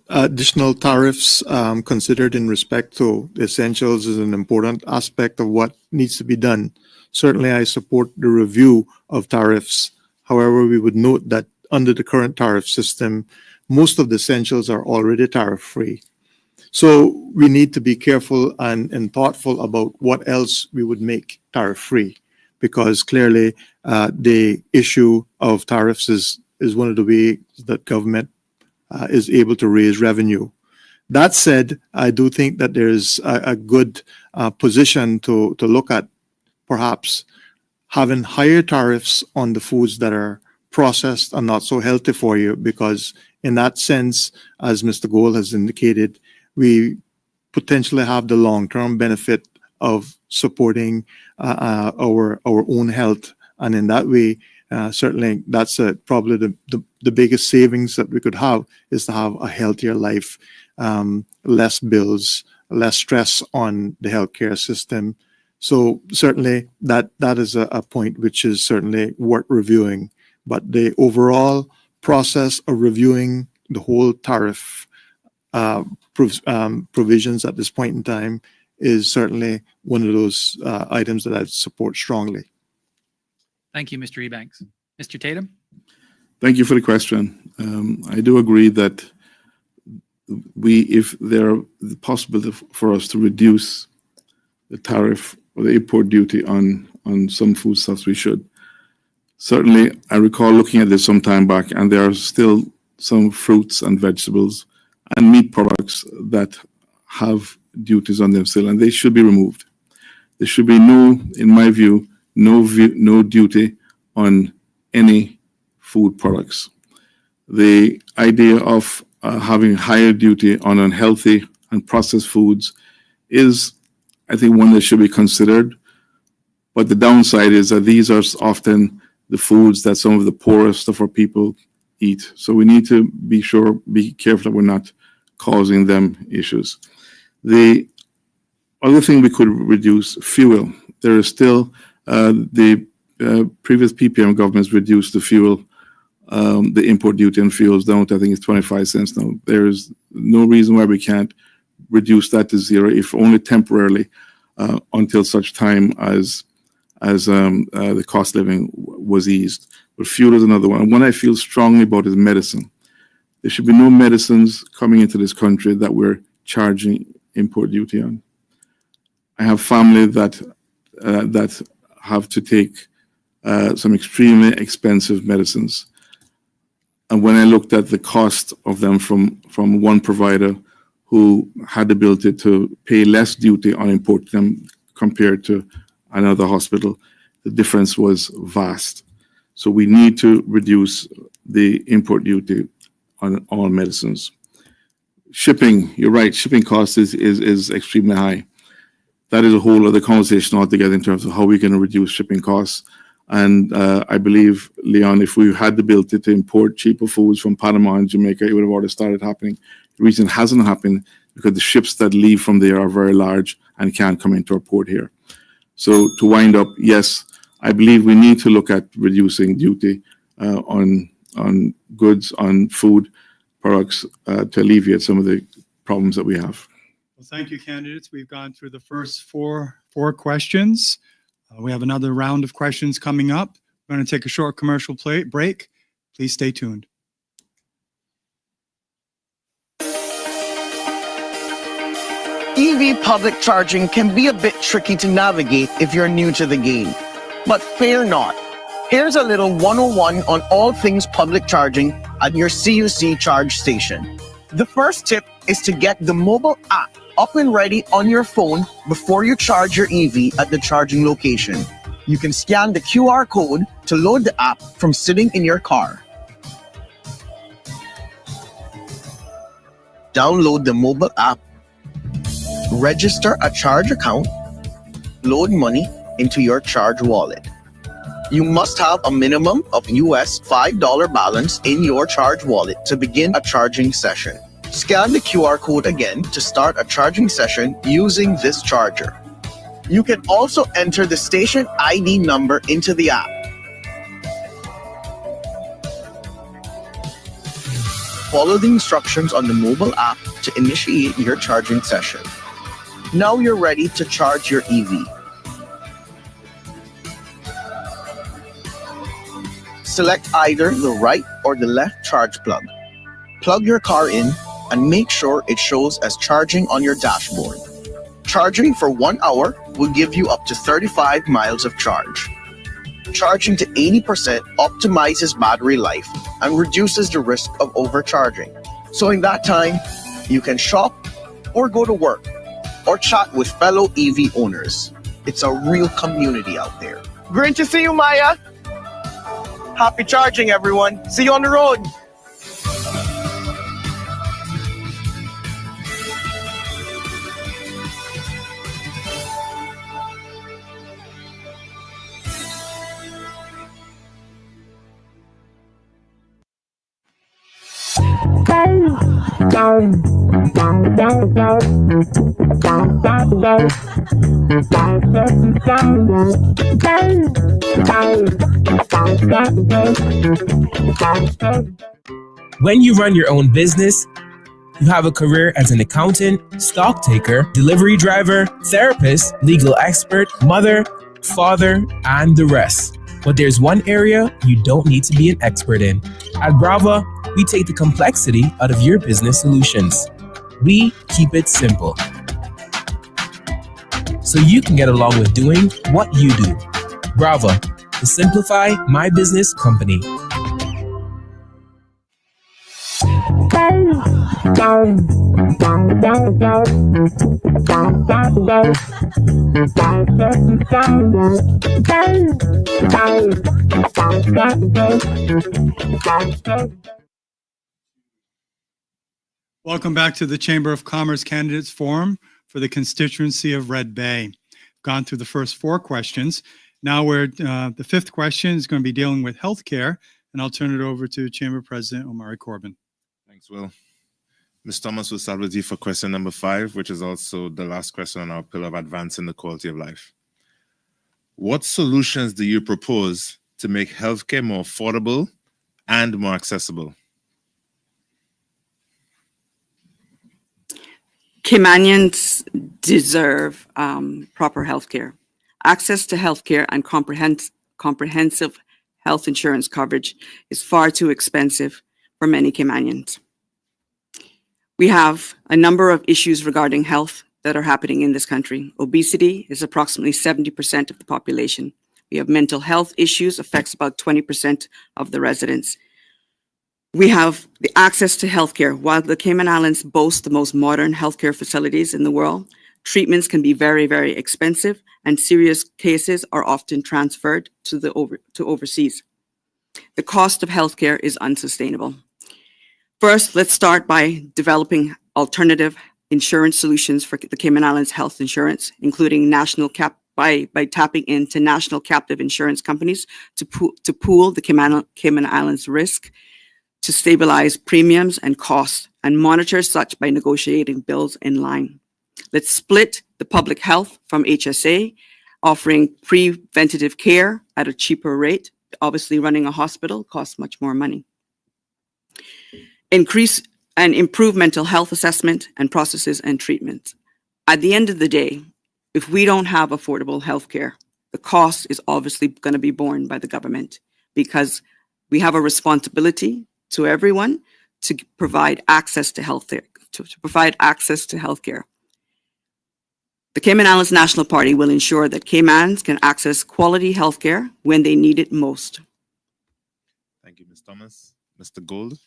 S6: additional tariffs considered in respect to the essentials is an important aspect of what needs to be done. Certainly, I support the review of tariffs. However, we would note that under the current tariff system, most of the essentials are already tariff-free. So we need to be careful and thoughtful about what else we would make tariff-free, because clearly the issue of tariffs is one of the ways that government is able to raise revenue. That said, I do think that there's a good position to look at perhaps having higher tariffs on the foods that are processed and not so healthy for you, because in that sense, as Mr. Gold has indicated, we potentially have the long-term benefit of supporting our own health. And in that way, certainly that's probably the biggest savings that we could have, is to have a healthier life, less bills, less stress on the healthcare system, So certainly that is a point which is certainly worth reviewing. But the overall process of reviewing the whole tariff provisions at this point in time is certainly one of those items that I support strongly.
S11: Thank you, Mr. Ebanks. Mr. Tatum?
S7: Thank you for the question. I do agree that if there are the possibility for us to reduce the tariff or the import duty on some foodstuffs, we should. Certainly, I recall looking at this some time back, and there are still some fruits and vegetables and meat products that have duties on them still, and they should be removed. There should be in my view, no duty on any food products. The idea of having higher duty on unhealthy and processed foods is, I think, one that should be considered. But the downside is that these are often the foods that some of the poorest of our people eat. So we need to be careful that we're not causing them issues. The other thing we could reduce, fuel. There is still, the previous PPM governments reduced the fuel, the import duty on fuels down to, I think it's 25 cents now. There is no reason why we can't reduce that to zero, if only temporarily, until such time as the cost of living was eased. But fuel is another one. And one I feel strongly about is medicine. There should be no medicines coming into this country that we're charging import duty on. I have family that have to take some extremely expensive medicines. And when I looked at the cost of them from one provider who had the ability to pay less duty on importing them compared to another hospital, the difference was vast. So we need to reduce the import duty on all medicines. Shipping, you're right, shipping costs is extremely high. That is a whole other conversation altogether in terms of how we're going to reduce shipping costs. And I believe, Leon, if we had the ability to import cheaper foods from Panama and Jamaica, it would have already started happening. The reason it hasn't happened because the ships that leave from there are very large and can't come into our port here. So to wind up, yes, I believe we need to look at reducing duty on goods, on food products to alleviate some of the problems that we have.
S2: Well, thank you, candidates. We've gone through the first four questions. We have another round of questions coming up. We're going to take a short commercial break. Please stay tuned.
S12: EV public charging can be a bit tricky to navigate if you're new to the game. But fear not. Here's a little 101 on all things public charging at your CUC charge station. The first tip is to get the mobile app up and ready on your phone before you charge your EV at the charging location. You can scan the QR code to load the app from sitting in your car. Download the mobile app, register a charge account, load money into your charge wallet. You must have a minimum of US $5 balance in your charge wallet to begin a charging session. Scan the QR code again to start a charging session using this charger. You can also enter the station ID number into the app. Follow the instructions on the mobile app to initiate your charging session. Now you're ready to charge your EV. Select either the right or the left charge plug. Plug your car in and make sure it shows as charging on your dashboard. Charging for 1 hour will give you up to 35 miles of charge. Charging to 80% optimizes battery life and reduces the risk of overcharging. So in that time, you can shop or go to work or chat with fellow EV owners. It's a real community out there. Great to see you, Maya. Happy charging, everyone. See you on the road.
S4: When you run your own business, you have a career as an accountant, stock taker, delivery driver, therapist, legal expert, mother, father, and the rest. But there's one area you don't need to be an expert in. At Brava, we take the complexity out of your business solutions. We keep it simple, so you can get along with doing what you do. Brava, the Simplify My Business company.
S2: Welcome back to the Chamber of Commerce Candidates Forum for the constituency of Red Bay. Gone through the first 4 questions. Now the 5th question is going to be dealing with healthcare, and I'll turn it over to Chamber President Omari Corbin.
S9: Thanks, Will. Ms. Thomas will start with you for question number 5, which is also the last question on our pillar of advancing the quality of life. What solutions do you propose to make healthcare more affordable and more accessible?
S10: Caymanians deserve proper health care. Access to health care and comprehensive health insurance coverage is far too expensive for many Caymanians. We have a number of issues regarding health that are happening in this country. Obesity is approximately 70% of the population. We have mental health issues, affects about 20% of the residents. We have the access to healthcare. While the Cayman Islands boast the most modern healthcare facilities in the world, treatments can be very, very expensive, and serious cases are often transferred to overseas. The cost of healthcare is unsustainable. First, let's start by developing alternative insurance solutions for the Cayman Islands health insurance, including by tapping into national captive insurance companies to pool the Cayman Islands risk, to stabilize premiums and costs, and monitor such by negotiating bills in line. Let's split the public health from HSA, offering preventative care at a cheaper rate. Obviously, running a hospital costs much more money. Increase and improve mental health assessment and processes and treatment. At the end of the day, if we don't have affordable health care, the cost is obviously going to be borne by the government, because we have a responsibility to everyone to provide access to health care. The Cayman Islands National Party will ensure that Caymans can access quality health care when they need it most.
S9: Thank you, Ms. Thomas. Mr. Gold.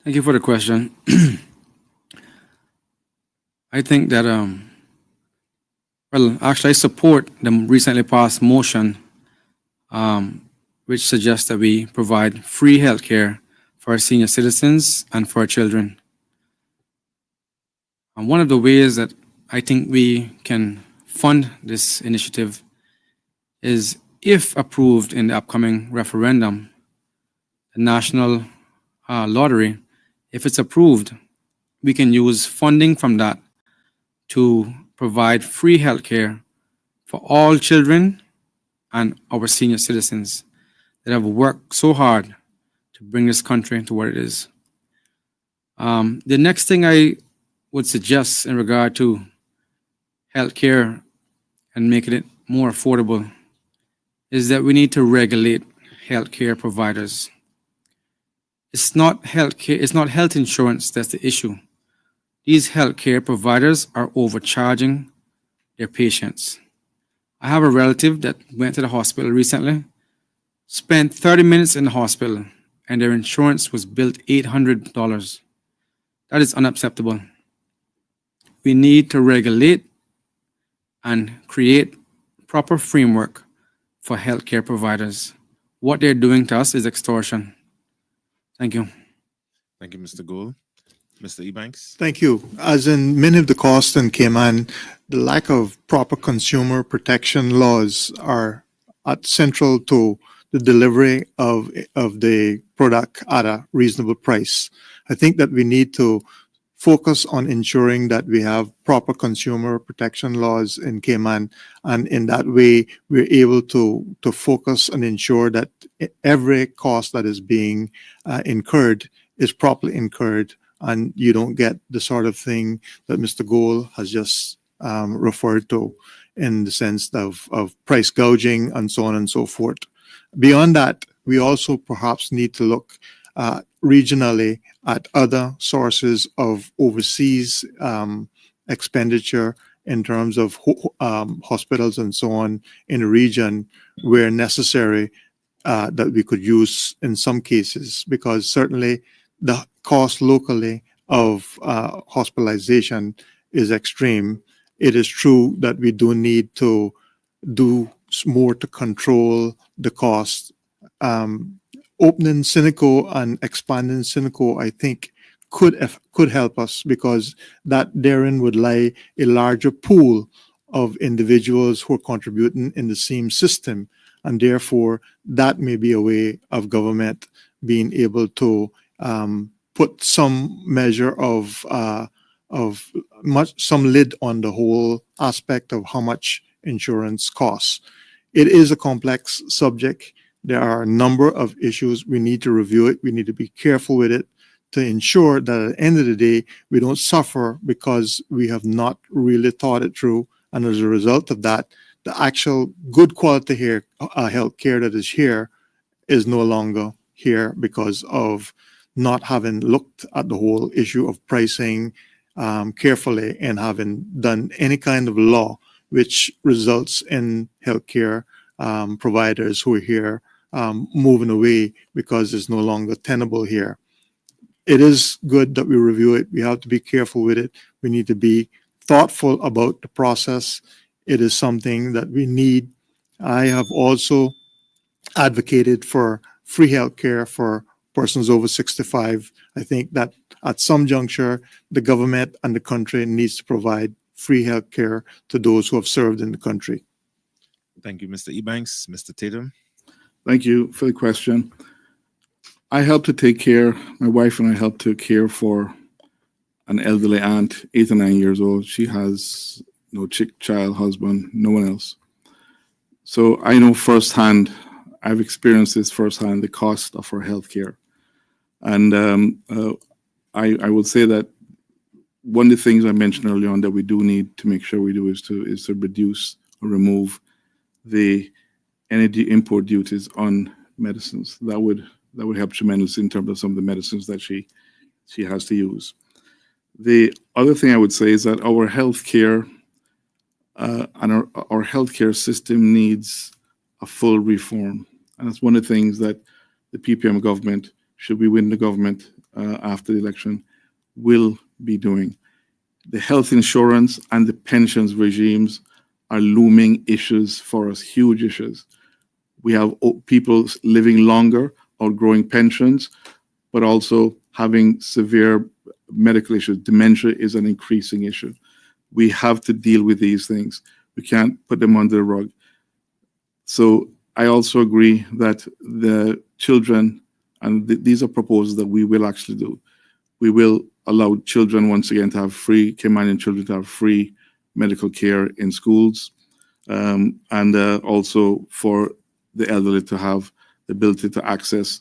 S3: Thank you for the question. I think that, I support the recently passed motion, which suggests that we provide free health care for our senior citizens and for our children. And one of the ways that I think we can fund this initiative is, if approved in the upcoming referendum, the national lottery, if it's approved, we can use funding from that to provide free health care for all children and our senior citizens that have worked so hard to bring this country to where it is. The next thing I would suggest in regard to healthcare and making it more affordable is that we need to regulate healthcare providers. It's not health insurance that's the issue. These healthcare providers are overcharging their patients. I have a relative that went to the hospital recently, spent 30 minutes in the hospital, and their insurance was billed $800. That is unacceptable. We need to regulate and create proper framework for healthcare providers. What they're doing to us is extortion. Thank you.
S9: Thank you, Mr. Gould. Mr. Ebanks.
S6: Thank you. As in many of the costs in Cayman, the lack of proper consumer protection laws are central to the delivery of the product at a reasonable price. I think that we need to focus on ensuring that we have proper consumer protection laws in Cayman, and in that way we're able to focus and ensure that every cost that is being incurred is properly incurred, and you don't get the sort of thing that Mr. Gold has just referred to, in the sense of price gouging and so on and so forth. Beyond that, we also perhaps need to look regionally at other sources of overseas expenditure in terms of hospitals and so on in the region where necessary, that we could use in some cases, because certainly the cost locally of hospitalization is extreme. It is true that we do need to do more to control the cost. Opening Cineco and expanding Cineco, I think, could help us, because that therein would lie a larger pool of individuals who are contributing in the same system, and therefore that may be a way of government being able to put some measure of some lid on the whole aspect of how much insurance costs. It is a complex subject. There are a number of issues. We need to review it. We need to be careful with it to ensure that at the end of the day, we don't suffer because we have not really thought it through. And as a result of that, the actual good quality health care that is here is no longer here because of not having looked at the whole issue of pricing carefully, and having done any kind of law which results in healthcare providers who are here moving away because it's no longer tenable here. It is good that we review it. We have to be careful with it. We need to be thoughtful about the process. It is something that we need. I have also advocated for free healthcare for persons over 65. I think that at some juncture, the government and the country needs to provide free healthcare to those who have served in the country.
S9: Thank you, Mr. Ebanks. Mr. Tatum.
S7: Thank you for the question. I help to take care, my wife and I help to care for an elderly aunt, 8 or 9 years old. She has no child, husband, no one else. So I know firsthand, I've experienced this firsthand, the cost of her health care. And I would say that one of the things I mentioned earlier on that we do need to make sure we do is to reduce or remove the energy import duties on medicines. That would help tremendously in terms of some of the medicines that she has to use. The other thing I would say is that our healthcare and our healthcare system needs a full reform, and that's one of the things that the PPM government, should we win the government after the election, will be doing. The health insurance and the pensions regimes are looming issues for us, huge issues. We have people living longer, outgrowing pensions, but also having severe medical issues. Dementia is an increasing issue. We have to deal with these things. We can't put them under the rug. So I also agree that the children, and these are proposals that we will actually do. We will allow children once again to have free, Caymanian children to have free medical care in schools, and also for the elderly to have the ability to access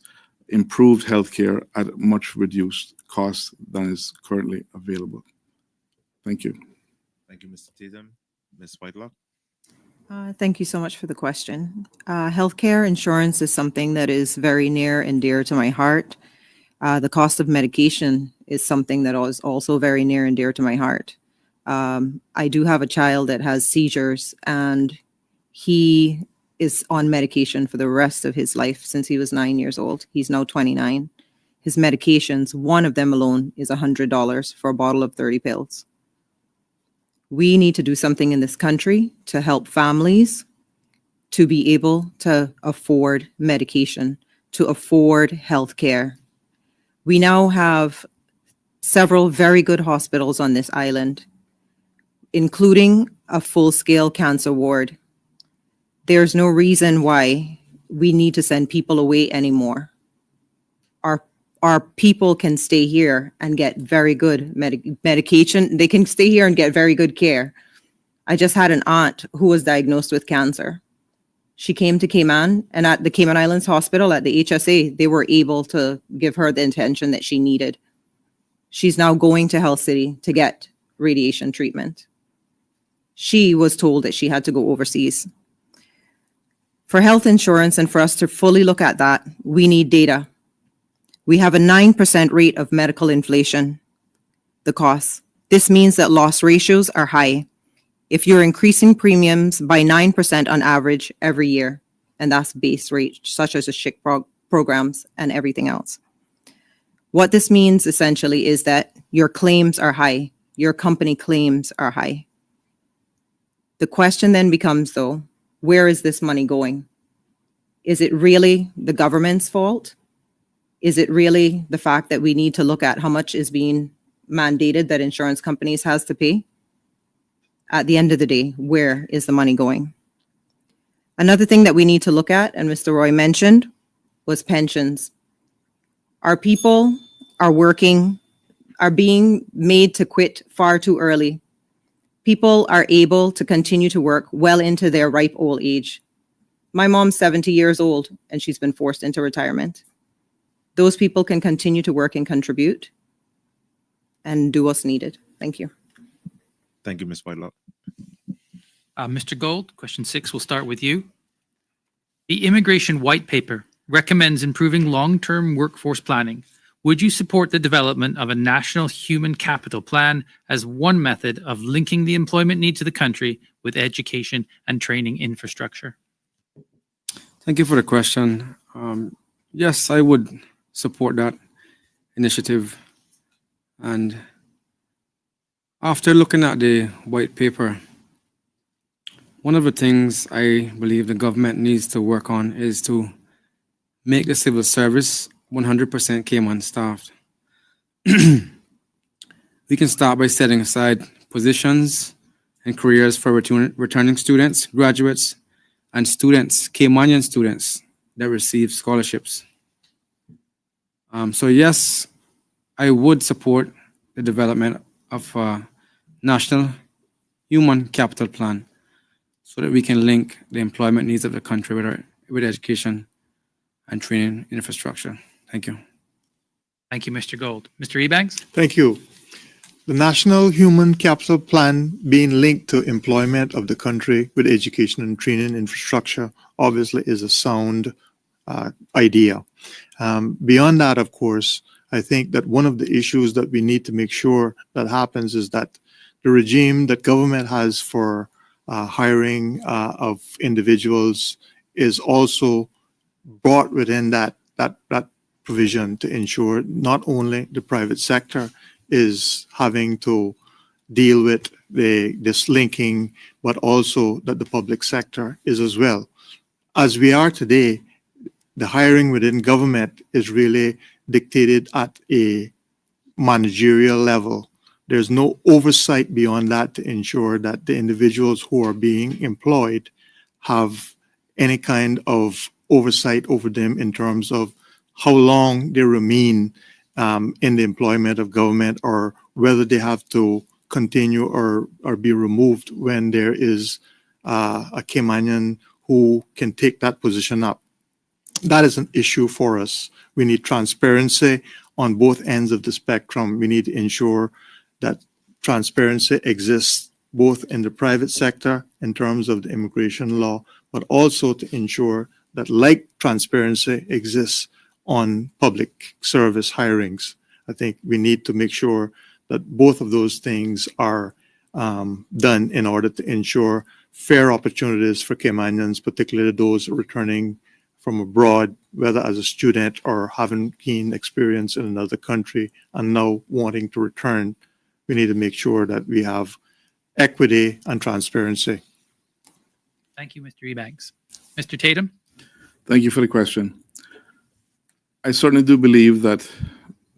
S7: improved healthcare at much reduced cost than is currently available. Thank you.
S9: Thank you, Mr. Tatum. Ms. Whitelock.
S8: Thank you so much for the question. Healthcare insurance is something that is very near and dear to my heart. The cost of medication is something that is also very near and dear to my heart. I do have a child that has seizures, and he is on medication for the rest of his life since he was 9 years old. He's now 29. His medications, one of them alone, is $100 for a bottle of 30 pills. We need to do something in this country to help families to be able to afford medication, to afford health care. We now have several very good hospitals on this island, including a full-scale cancer ward. There's no reason why we need to send people away anymore. Our our people can stay here and get very good medication. They can stay here and get very good care. I just had an aunt who was diagnosed with cancer. She came to Cayman, and at the Cayman Islands Hospital at the HSA, they were able to give her the attention that she needed. She's now going to Health City to get radiation treatment. She was told that she had to go overseas. For health insurance and for us to fully look at that, we need data. We have a 9% rate of medical inflation, the costs. This means that loss ratios are high. If you're increasing premiums by 9% on average every year, and that's base rate, such as the SHIC programs and everything else. What this means essentially is that your claims are high, your company claims are high. The question then becomes, though, where is this money going? Is it really the government's fault? Is it really the fact that we need to look at how much is being mandated that insurance companies has to pay? At the end of the day, where is the money going? Another thing that we need to look at, and Mr. Roy mentioned, was pensions. Our people are being made to quit far too early. People are able to continue to work well into their ripe old age. My mom's 70 years old, and she's been forced into retirement. Those people can continue to work and contribute and do what's needed. Thank you.
S9: Thank you, Ms. Whitelock.
S11: Mr. Gold, question 6 will start with you. The Immigration White Paper recommends improving long-term workforce planning. Would you support the development of a national human capital plan as one method of linking the employment needs of the country with education and training infrastructure?
S3: Thank you for the question. Yes, I would support that initiative. And after looking at the white paper, one of the things I believe the government needs to work on is to make the civil service 100% Cayman staffed. We can start by setting aside positions and careers for returning students, graduates, and students, Caymanian students that receive scholarships. So yes, I would support the development of a national human capital plan so that we can link the employment needs of the country with education and training infrastructure. Thank you.
S11: Thank you, Mr. Gold. Mr. Ebanks?
S6: Thank you. The National Human Capital Plan being linked to employment of the country with education and training infrastructure obviously is a sound idea. Beyond that, of course, I think that one of the issues that we need to make sure that happens is that the regime that government has for hiring of individuals is also brought within that provision to ensure not only the private sector is having to deal with this linking, but also that the public sector is as well. As we are today, the hiring within government is really dictated at a managerial level. There's no oversight beyond that to ensure that the individuals who are being employed have any kind of oversight over them in terms of how long they remain in the employment of government, or whether they have to continue or be removed when there is a Caymanian who can take that position up. That is an issue for us. We need transparency on both ends of the spectrum. We need to ensure that transparency exists both in the private sector in terms of the immigration law, but also to ensure that like transparency exists on public service hirings. I think we need to make sure that both of those things are done in order to ensure fair opportunities for Caymanians, particularly those returning from abroad, whether as a student or having keen experience in another country and now wanting to return. We need to make sure that we have equity and transparency.
S11: Thank you, Mr. Ebanks. Mr. Tatum?
S7: Thank you for the question. I certainly do believe that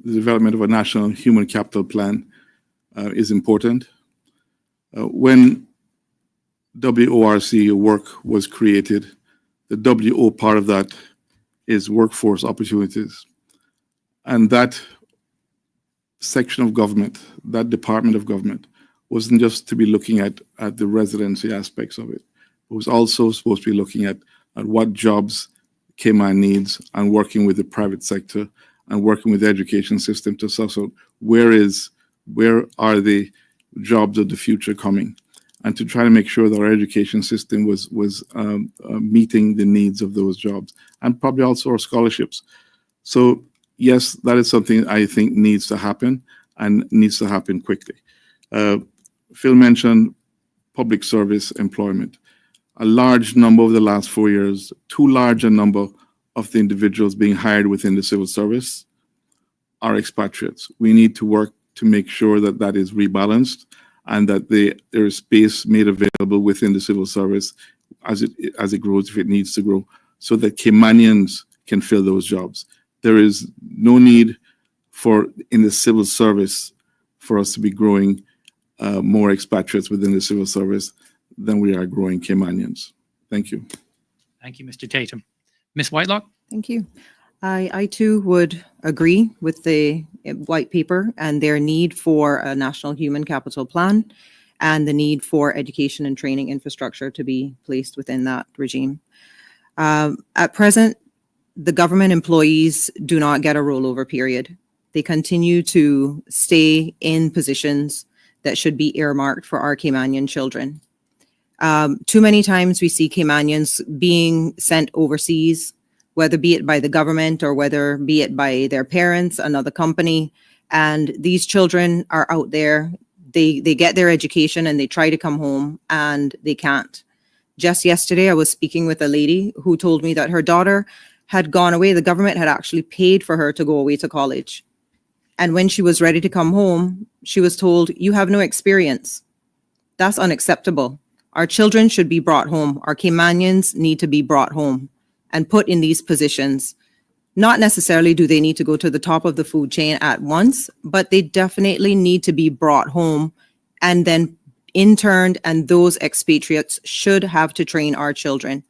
S7: the development of a national human capital plan is important. When WORC work was created, the WO part of that is workforce opportunities. And that section of government, that department of government, wasn't just to be looking at the residency aspects of it. It was also supposed to be looking at what jobs Cayman needs and working with the private sector and working with the education system to suss out where are the jobs of the future coming, and to try to make sure that our education system was meeting the needs of those jobs, and probably also our scholarships. So yes, that is something I think needs to happen and needs to happen quickly. Phil mentioned public service employment. A large number over the last 4 years, too large a number of the individuals being hired within the civil service are expatriates. We need to work to make sure that that is rebalanced and that there is space made available within the civil service as it grows, if it needs to grow, so that Caymanians can fill those jobs. There is no need in the civil service for us to be growing more expatriates within the civil service than we are growing Caymanians. Thank you.
S11: Thank you, Mr. Tatum. Ms. Whitelock?
S8: Thank you. I too would agree with the white paper and their need for a national human capital plan and the need for education and training infrastructure to be placed within that regime. At present, the government employees do not get a rollover period. They continue to stay in positions that should be earmarked for our Caymanian children. Too many times we see Caymanians being sent overseas, whether be it by the government or whether be it by their parents, another company, and these children are out there. They get their education and they try to come home and they can't. Just yesterday, I was speaking with a lady who told me that her daughter had gone away. The government had actually paid for her to go away to college. And when she was ready to come home, she was told, "You have no experience." That's unacceptable. Our children should be brought home. Our Caymanians need to be brought home and put in these positions. Not necessarily do they need to go to the top of the food chain at once, but they definitely need to be brought home and then interned, and those expatriates should have to train our children.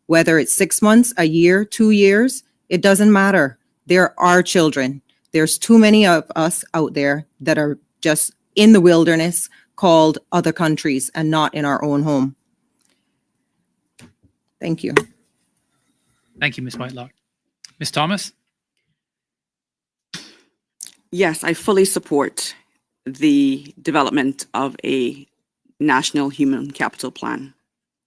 S8: Whether it's 6 months, a year, 2 years, it doesn't matter. They're our children. There's too many of us out there that are just in the wilderness called other countries and not in our own home. Thank you.
S11: Thank you, Ms. Whitelock. Ms. Thomas?
S10: Yes, I fully support the development of a national human capital plan,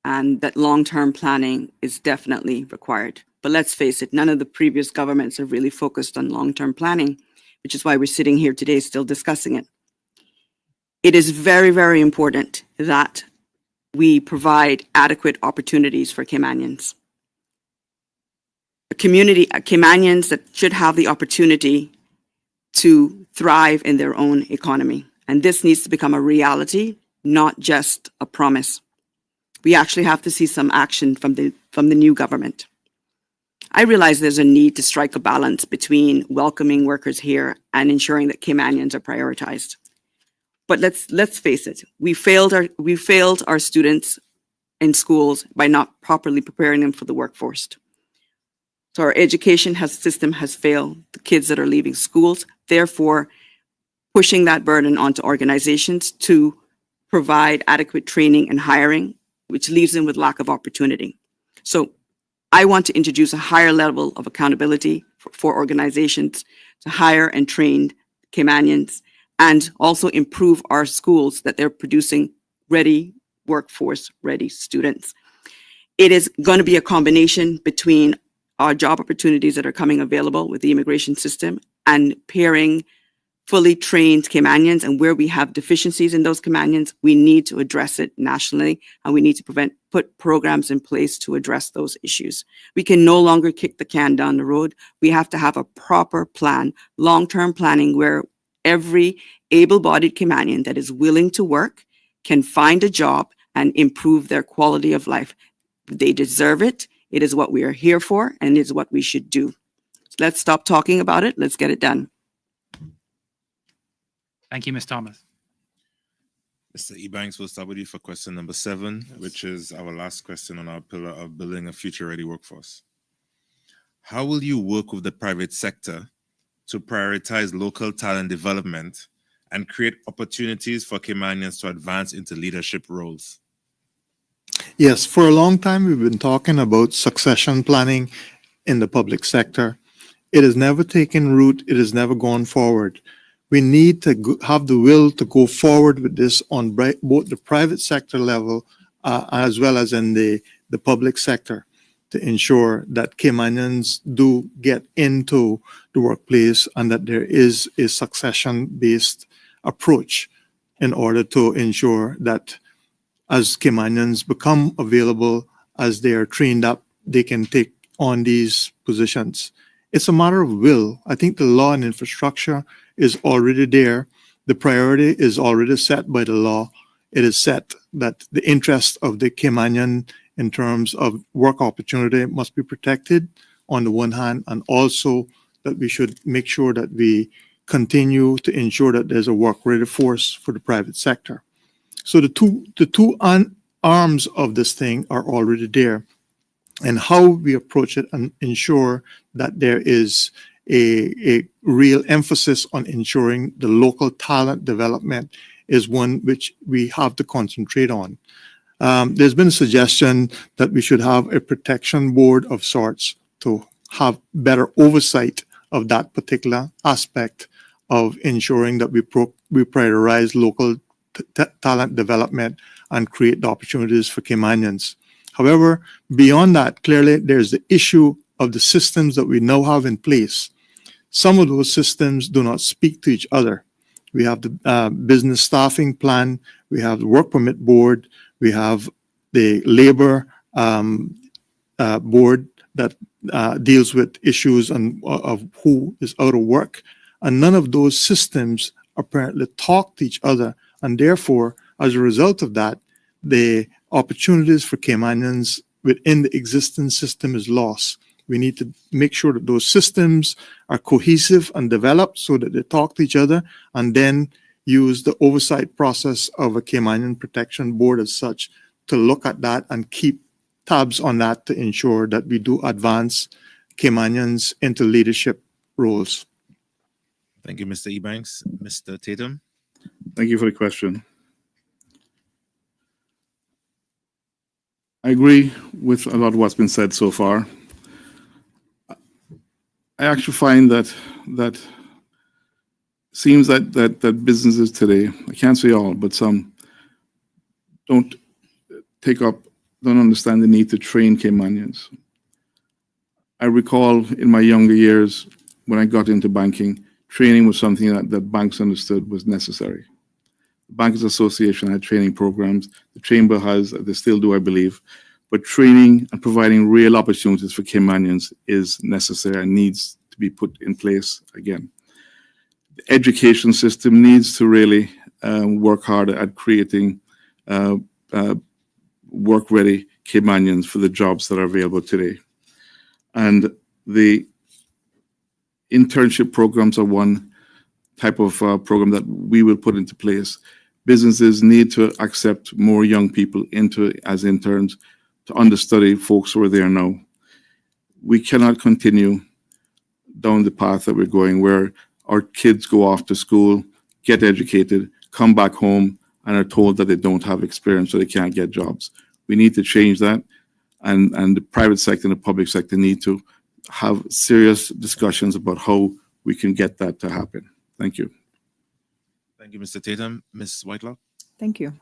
S10: and that long-term planning is definitely required. But let's face it, none of the previous governments have really focused on long-term planning, which is why we're sitting here today still discussing it. It is very, very important that we provide adequate opportunities for Caymanians. Caymanians that should have the opportunity to thrive in their own economy. And this needs to become a reality, not just a promise. We actually have to see some action from the new government. I realize there's a need to strike a balance between welcoming workers here and ensuring that Caymanians are prioritized. But let's face it, we failed our students in schools by not properly preparing them for the workforce. So our education system has failed the kids that are leaving schools, therefore pushing that burden onto organizations to provide adequate training and hiring, which leaves them with lack of opportunity. So I want to introduce a higher level of accountability for organizations to hire and train Caymanians, and also improve our schools that they're producing ready workforce, ready students. It is going to be a combination between our job opportunities that are coming available with the immigration system and pairing fully trained Caymanians, and where we have deficiencies in those Caymanians, we need to address it nationally, and we need to put programs in place to address those issues. We can no longer kick the can down the road. We have to have a proper plan, long-term planning, where every able-bodied Caymanian that is willing to work can find a job and improve their quality of life. They deserve it. It is what we are here for, and it is what we should do. Let's stop talking about it. Let's get it done.
S11: Thank you, Ms. Thomas.
S9: Mr. Ebanks, we'll start with you for question number 7, which is our last question on our pillar of building a future-ready workforce. How will you work with the private sector to prioritize local talent development and create opportunities for Caymanians to advance into leadership roles?
S6: Yes, for a long time, we've been talking about succession planning in the public sector. It has never taken root. It has never gone forward. We need to have the will to go forward with this on both the private sector level as well as in the public sector to ensure that Caymanians do get into the workplace and that there is a succession-based approach in order to ensure that as Caymanians become available, as they are trained up, they can take on these positions. It's a matter of will. I think the law and infrastructure is already there. The priority is already set by the law. It is set that the interest of the Caymanian in terms of work opportunity must be protected on the one hand, and also that we should make sure that we continue to ensure that there's a work-ready force for the private sector. So the two arms of this thing are already there. And how we approach it and ensure that there is a real emphasis on ensuring the local talent development is one which we have to concentrate on. There's been a suggestion that we should have a protection board of sorts to have better oversight of that particular aspect of ensuring that we prioritize local talent development and create the opportunities for Caymanians. However, beyond that, clearly there's the issue of the systems that we now have in place. Some of those systems do not speak to each other. We have the business staffing plan, we have the work permit board, we have the labor board that deals with issues of who is out of work. And none of those systems apparently talk to each other. And therefore, as a result of that, the opportunities for Caymanians within the existing system is lost. We need to make sure that those systems are cohesive and developed so that they talk to each other, and then use the oversight process of a Caymanian Protection Board as such to look at that and keep tabs on that to ensure that we do advance Caymanians into leadership roles.
S9: Thank you, Mr. Ebanks. Mr. Tatum?
S7: Thank you for the question. I agree with a lot of what's been said so far. I actually find that seems that businesses today, I can't say all, but some don't understand the need to train Caymanians. I recall in my younger years when I got into banking, training was something that banks understood was necessary. The Bankers Association had training programs. The Chamber has, they still do, I believe. But training and providing real opportunities for Caymanians is necessary and needs to be put in place again. The education system needs to really work harder at creating work-ready Caymanians for the jobs that are available today. And the internship programs are one type of program that we will put into place. Businesses need to accept more young people as interns to understudy folks who are there now. We cannot continue down the path that we're going, where our kids go off to school, get educated, come back home, and are told that they don't have experience, so they can't get jobs. We need to change that, and the private sector and the public sector need to have serious discussions about how we can get that to happen. Thank you.
S9: Thank you, Mr. Tatum. Ms. Whitelock?
S8: Thank you.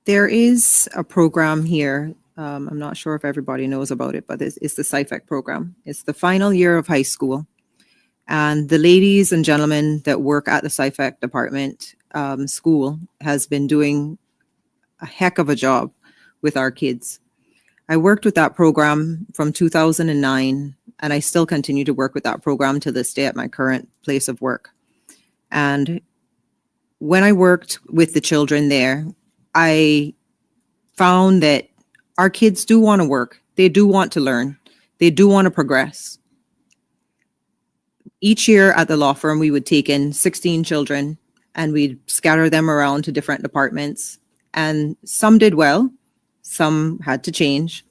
S8: There is a program here. I'm not sure if everybody knows about it, but it's the CIFEC program. It's the final year of high school. And the ladies and gentlemen that work at the CIFEC department school has been doing a heck of a job with our kids. I worked with that program from 2009, and I still continue to work with that program to this day at my current place of work. And when I worked with the children there, I found that our kids do want to work. They do want to learn. They do want to progress. Each year at the law firm, we would take in 16 children and we'd scatter them around to different departments. And some did well, some had to change.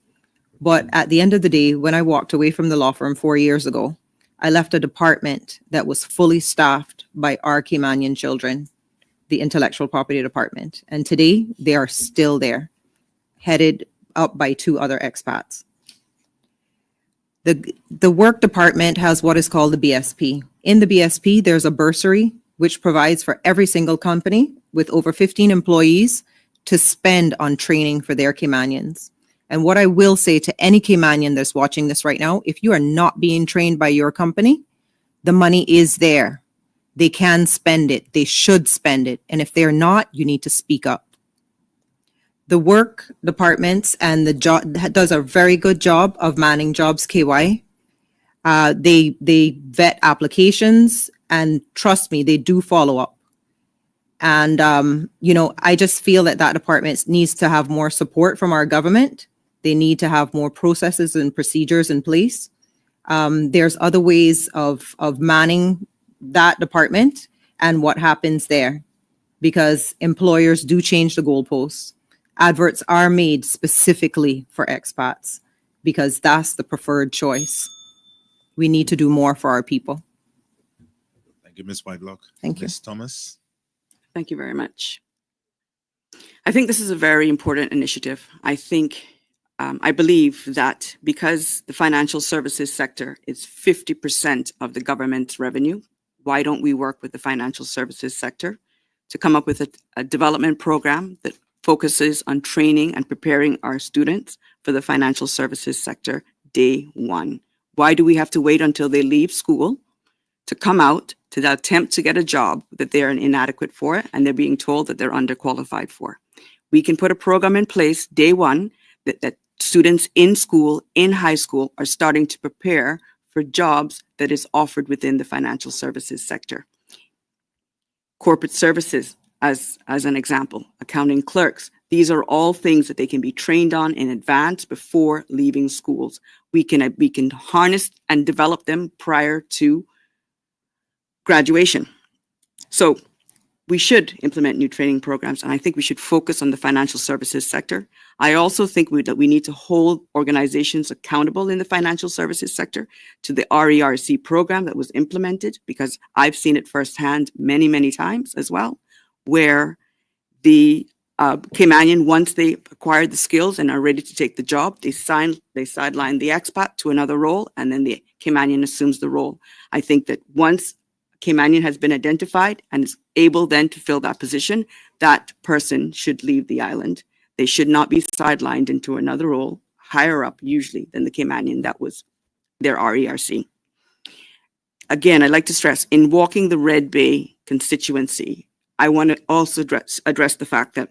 S8: But at the end of the day, when I walked away from the law firm 4 years ago, I left a department that was fully staffed by our Caymanian children, the intellectual property department. And today they are still there, headed up by 2 other expats. The work department has what is called the BSP. In the BSP, there's a bursary which provides for every single company with over 15 employees to spend on training for their Caymanians. And what I will say to any Caymanian that's watching this right now, if you are not being trained by your company, the money is there. They can spend it. They should spend it. And if they're not, you need to speak up. The work departments and the job does a very good job of manning jobs KY. They vet applications, and trust me, they do follow up. And, I just feel that department needs to have more support from our government. They need to have more processes and procedures in place. There's other ways of manning that department and what happens there, because employers do change the goalposts. Adverts are made specifically for expats because that's the preferred choice. We need to do more for our people.
S9: Thank you, Ms. Whitelock.
S8: Thank you.
S9: Ms. Thomas.
S10: Thank you very much. I think this is a very important initiative. I believe that because the financial services sector is 50% of the government's revenue, why don't we work with the financial services sector to come up with a development program that focuses on training and preparing our students for the financial services sector day one? Why do we have to wait until they leave school to come out to attempt to get a job that they're inadequate for and they're being told that they're underqualified for? We can put a program in place day one that students in school, in high school, are starting to prepare for jobs that is offered within the financial services sector. Corporate services, as an example, accounting clerks, these are all things that they can be trained on in advance before leaving schools. We can harness and develop them prior to graduation. So we should implement new training programs, and I think we should focus on the financial services sector. I also think that we need to hold organizations accountable in the financial services sector to the RERC program that was implemented, because I've seen it firsthand many, many times as well, where the Caymanian, once they acquired the skills and are ready to take the job, they sideline the expat to another role, and then the Caymanian assumes the role. I think that once Caymanian has been identified and is able then to fill that position, that person should leave the island. They should not be sidelined into another role, higher up usually than the Caymanian that was their RERC. Again, I'd like to stress, in walking the Red Bay constituency, I want to also address the fact that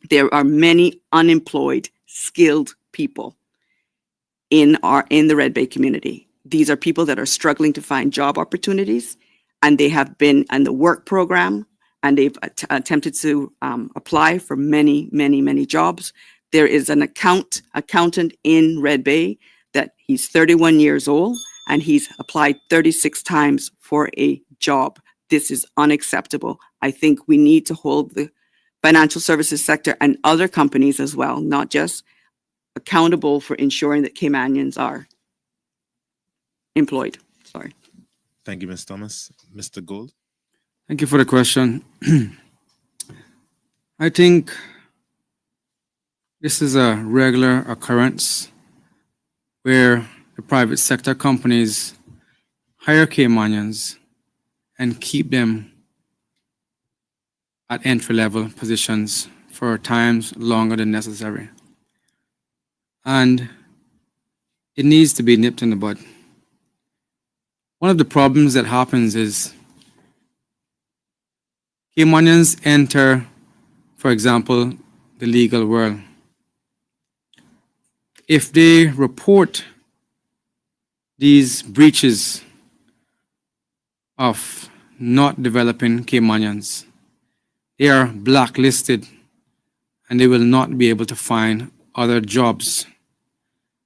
S10: there are many unemployed, skilled people in the Red Bay community. These are people that are struggling to find job opportunities, and they have been in the work program, and they've attempted to apply for many, many, many jobs. There is an accountant in Red Bay that he's 31 years old, and he's applied 36 times for a job. This is unacceptable. I think we need to hold the financial services sector and other companies as well, not just accountable for ensuring that Caymanians are employed. Sorry.
S9: Thank you, Ms. Thomas. Mr. Gold.
S3: Thank you for the question. I think this is a regular occurrence where the private sector companies hire Caymanians and keep them at entry-level positions for times longer than necessary. And it needs to be nipped in the bud. One of the problems that happens is Caymanians enter, for example, the legal world. If they report these breaches of not developing Caymanians, they are blacklisted and they will not be able to find other jobs.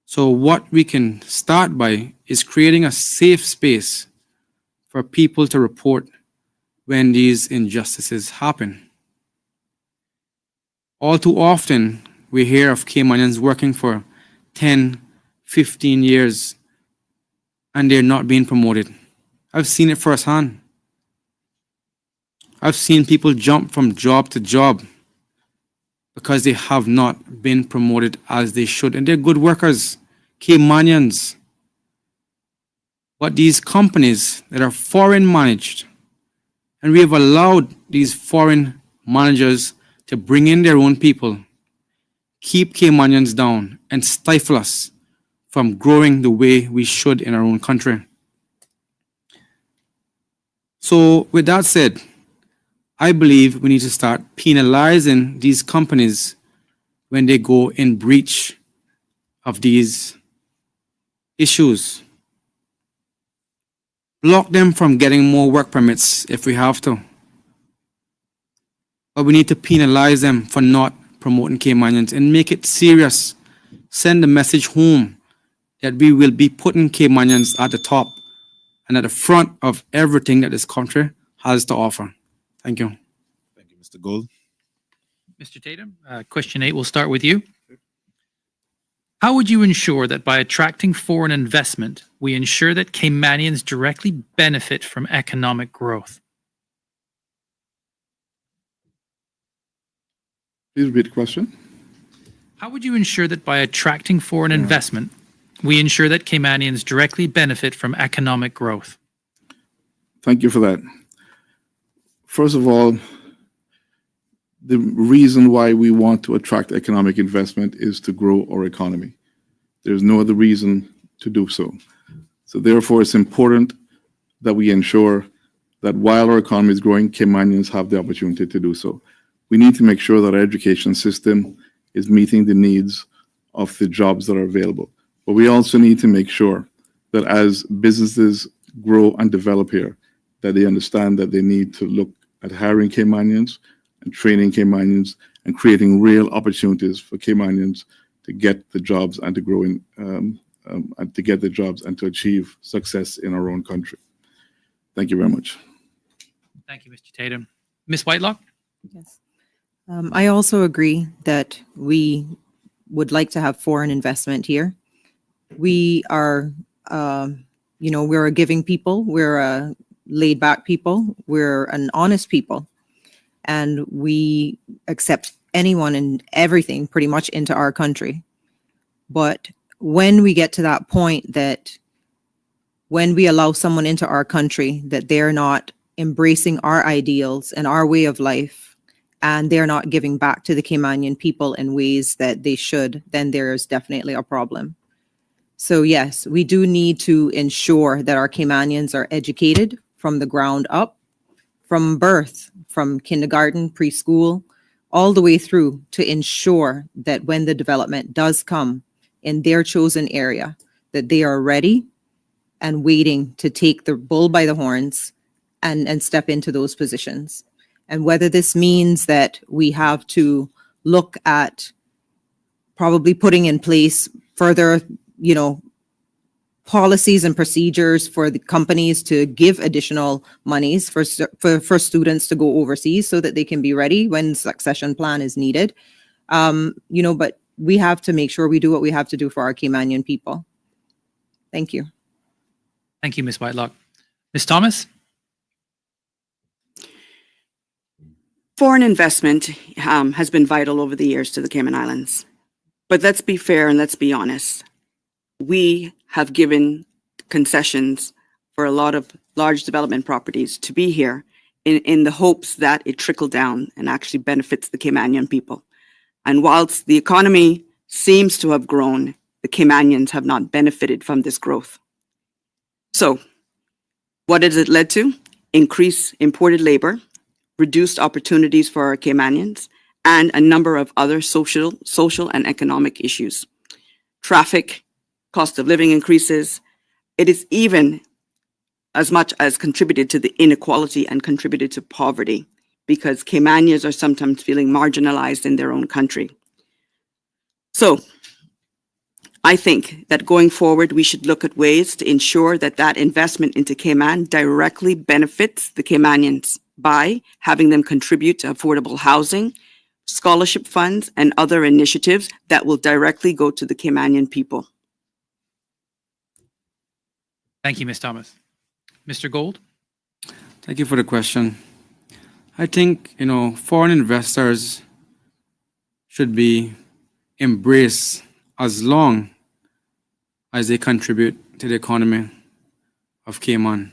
S3: So what we can start by is creating a safe space for people to report when these injustices happen. All too often, we hear of Caymanians working for 10, 15 years and they're not being promoted. I've seen it firsthand. I've seen people jump from job to job because they have not been promoted as they should. And they're good workers, Caymanians. But these companies that are foreign managed, and we have allowed these foreign managers to bring in their own people, keep Caymanians down and stifle us from growing the way we should in our own country. So with that said, I believe we need to start penalizing these companies when they go in breach of these issues. Block them from getting more work permits if we have to. But we need to penalize them for not promoting Caymanians and make it serious. Send the message home that we will be putting Caymanians at the top and at the front of everything that this country has to offer. Thank you.
S9: Thank you, Mr. Gold.
S11: Mr. Tatum, question 8 will start with you. How would you ensure that by attracting foreign investment, we ensure that Caymanians directly benefit from economic growth?
S7: Please repeat the question.
S11: How would you ensure that by attracting foreign investment, we ensure that Caymanians directly benefit from economic growth?
S7: Thank you for that. First of all, the reason why we want to attract economic investment is to grow our economy. There's no other reason to do so. So therefore, it's important that we ensure that while our economy is growing, Caymanians have the opportunity to do so. We need to make sure that our education system is meeting the needs of the jobs that are available. But we also need to make sure that as businesses grow and develop here, that they understand that they need to look at hiring Caymanians and training Caymanians and creating real opportunities for Caymanians to get the jobs and to grow in, and to get the jobs and to achieve success in our own country. Thank you very much.
S11: Thank you, Mr. Tatum. Ms. Whitelock?
S8: Yes. I also agree that we would like to have foreign investment here. We are, we're a giving people. We're a laid back people. We're an honest people. And we accept anyone and everything pretty much into our country. But when we get to that point that when we allow someone into our country that they're not embracing our ideals and our way of life, and they're not giving back to the Caymanian people in ways that they should, then there's definitely a problem. So yes, we do need to ensure that our Caymanians are educated from the ground up, from birth, from kindergarten, preschool, all the way through, to ensure that when the development does come in their chosen area, that they are ready and waiting to take the bull by the horns and step into those positions. And whether this means that we have to look at probably putting in place further, policies and procedures for the companies to give additional monies for students to go overseas so that they can be ready when succession plan is needed. But we have to make sure we do what we have to do for our Caymanian people. Thank you.
S11: Thank you, Ms. Whitelock. Ms. Thomas?
S10: Foreign investment has been vital over the years to the Cayman Islands. But let's be fair and let's be honest. We have given concessions for a lot of large development properties to be here in the hopes that it trickle down and actually benefits the Caymanian people. And whilst the economy seems to have grown, the Caymanians have not benefited from this growth. So what has it led to? Increased imported labor, reduced opportunities for our Caymanians, and a number of other social and economic issues. Traffic, cost of living increases. It is even as much as contributed to the inequality and contributed to poverty, because Caymanians are sometimes feeling marginalized in their own country. So I think that going forward, we should look at ways to ensure that that investment into Cayman directly benefits the Caymanians by having them contribute to affordable housing, scholarship funds, and other initiatives that will directly go to the Caymanian people.
S11: Thank you, Ms. Thomas. Mr. Gold?
S3: Thank you for the question. I think, foreign investors should be embraced as long as they contribute to the economy of Cayman.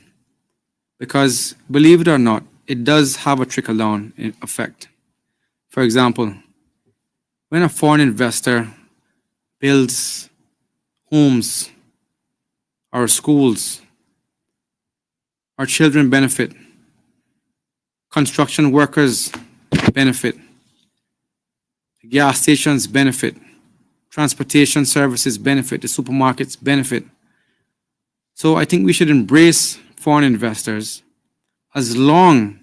S3: Because believe it or not, it does have a trickle-down effect. For example, when a foreign investor builds homes or schools, our children benefit, construction workers benefit, gas stations benefit, transportation services benefit, the supermarkets benefit. So I think we should embrace foreign investors as long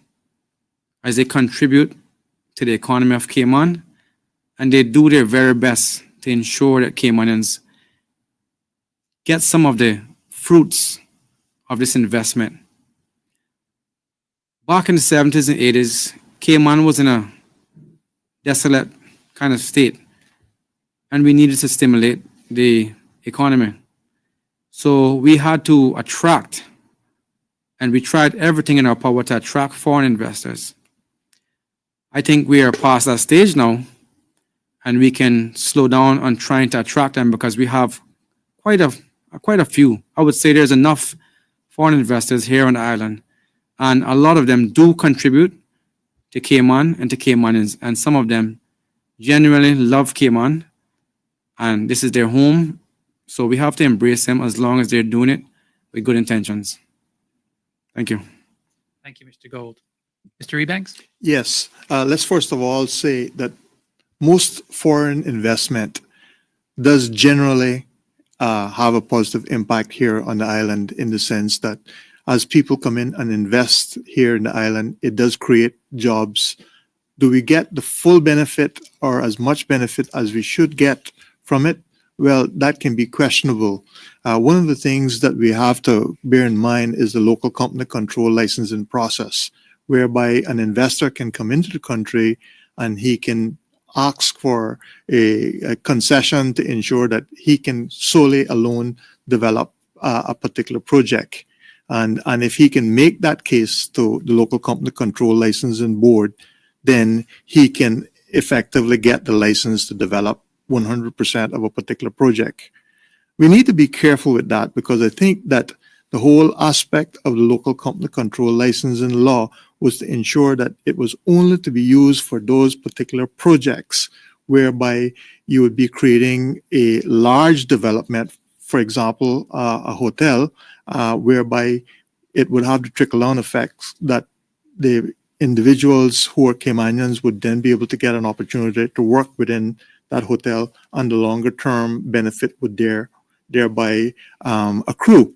S3: as they contribute to the economy of Cayman and they do their very best to ensure that Caymanians get some of the fruits of this investment. Back in the 70s and 80s, Cayman was in a desolate kind of state, and we needed to stimulate the economy. So we had to attract, and we tried everything in our power to attract foreign investors. I think we are past that stage now, and we can slow down on trying to attract them because we have quite a few. I would say there's enough foreign investors here on the island, and a lot of them do contribute to Cayman and to Caymanians, and some of them genuinely love Cayman, and this is their home. So we have to embrace them as long as they're doing it with good intentions. Thank you.
S11: Thank you, Mr. Gold. Mr. Ebanks?
S6: Yes, let's first of all say that most foreign investment does generally have a positive impact here on the island, in the sense that as people come in and invest here in the island, it does create jobs. Do we get the full benefit or as much benefit as we should get from it? Well, that can be questionable. One of the things that we have to bear in mind is the local company control licensing process, whereby an investor can come into the country and he can ask for a concession to ensure that he can solely alone develop a particular project. And if he can make that case to the local company control licensing board, then he can effectively get the license to develop 100% of a particular project. We need to be careful with that, because I think that the whole aspect of the local company control licensing law was to ensure that it was only to be used for those particular projects whereby you would be creating a large development, for example, a hotel, whereby it would have the trickle-down effects that the individuals who are Caymanians would then be able to get an opportunity to work within that hotel, and the longer-term benefit would thereby accrue.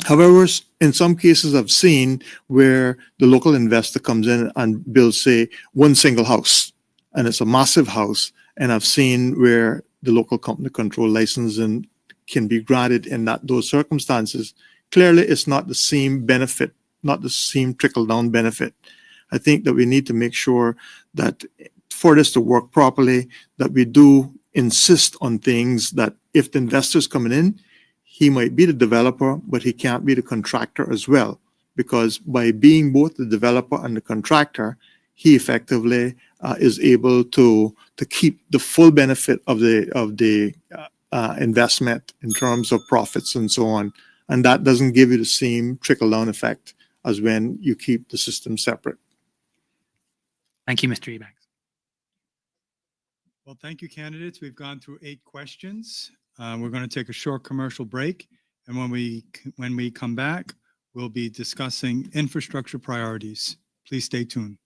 S6: However, in some cases I've seen where the local investor comes in and builds, say, one single house, and it's a massive house, and I've seen where the local company control licensing can be granted in those circumstances. Clearly, it's not the same benefit, not the same trickle-down benefit. I think that we need to make sure that for this to work properly, that we do insist on things that if the investor's coming in, he might be the developer, but he can't be the contractor as well, because by being both the developer and the contractor, he effectively is able to keep the full benefit of the investment in terms of profits and so on. And that doesn't give you the same trickle-down effect as when you keep the system separate.
S11: Thank you, Mr. Ebanks.
S2: Well, thank you, candidates. We've gone through 8 questions. We're going to take a short commercial break. And when we come back, we'll be discussing infrastructure priorities. Please stay tuned.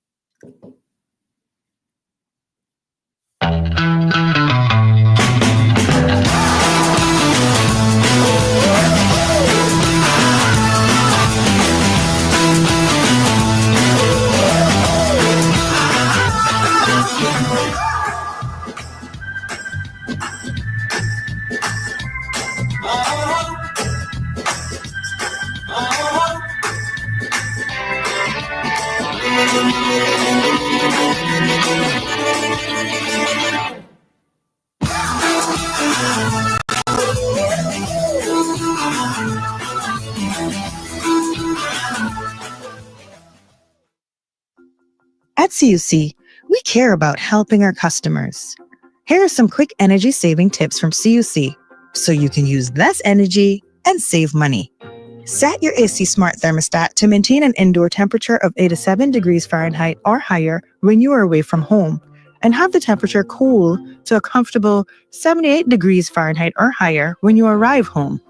S13: At CUC, we care about helping our customers. Here are some quick energy saving tips from CUC so you can use less energy and save money. Set your AC Smart thermostat to maintain an indoor temperature of 87 degrees Fahrenheit or higher when you are away from home, and have the temperature cool to a comfortable 78 degrees Fahrenheit or higher when you arrive home.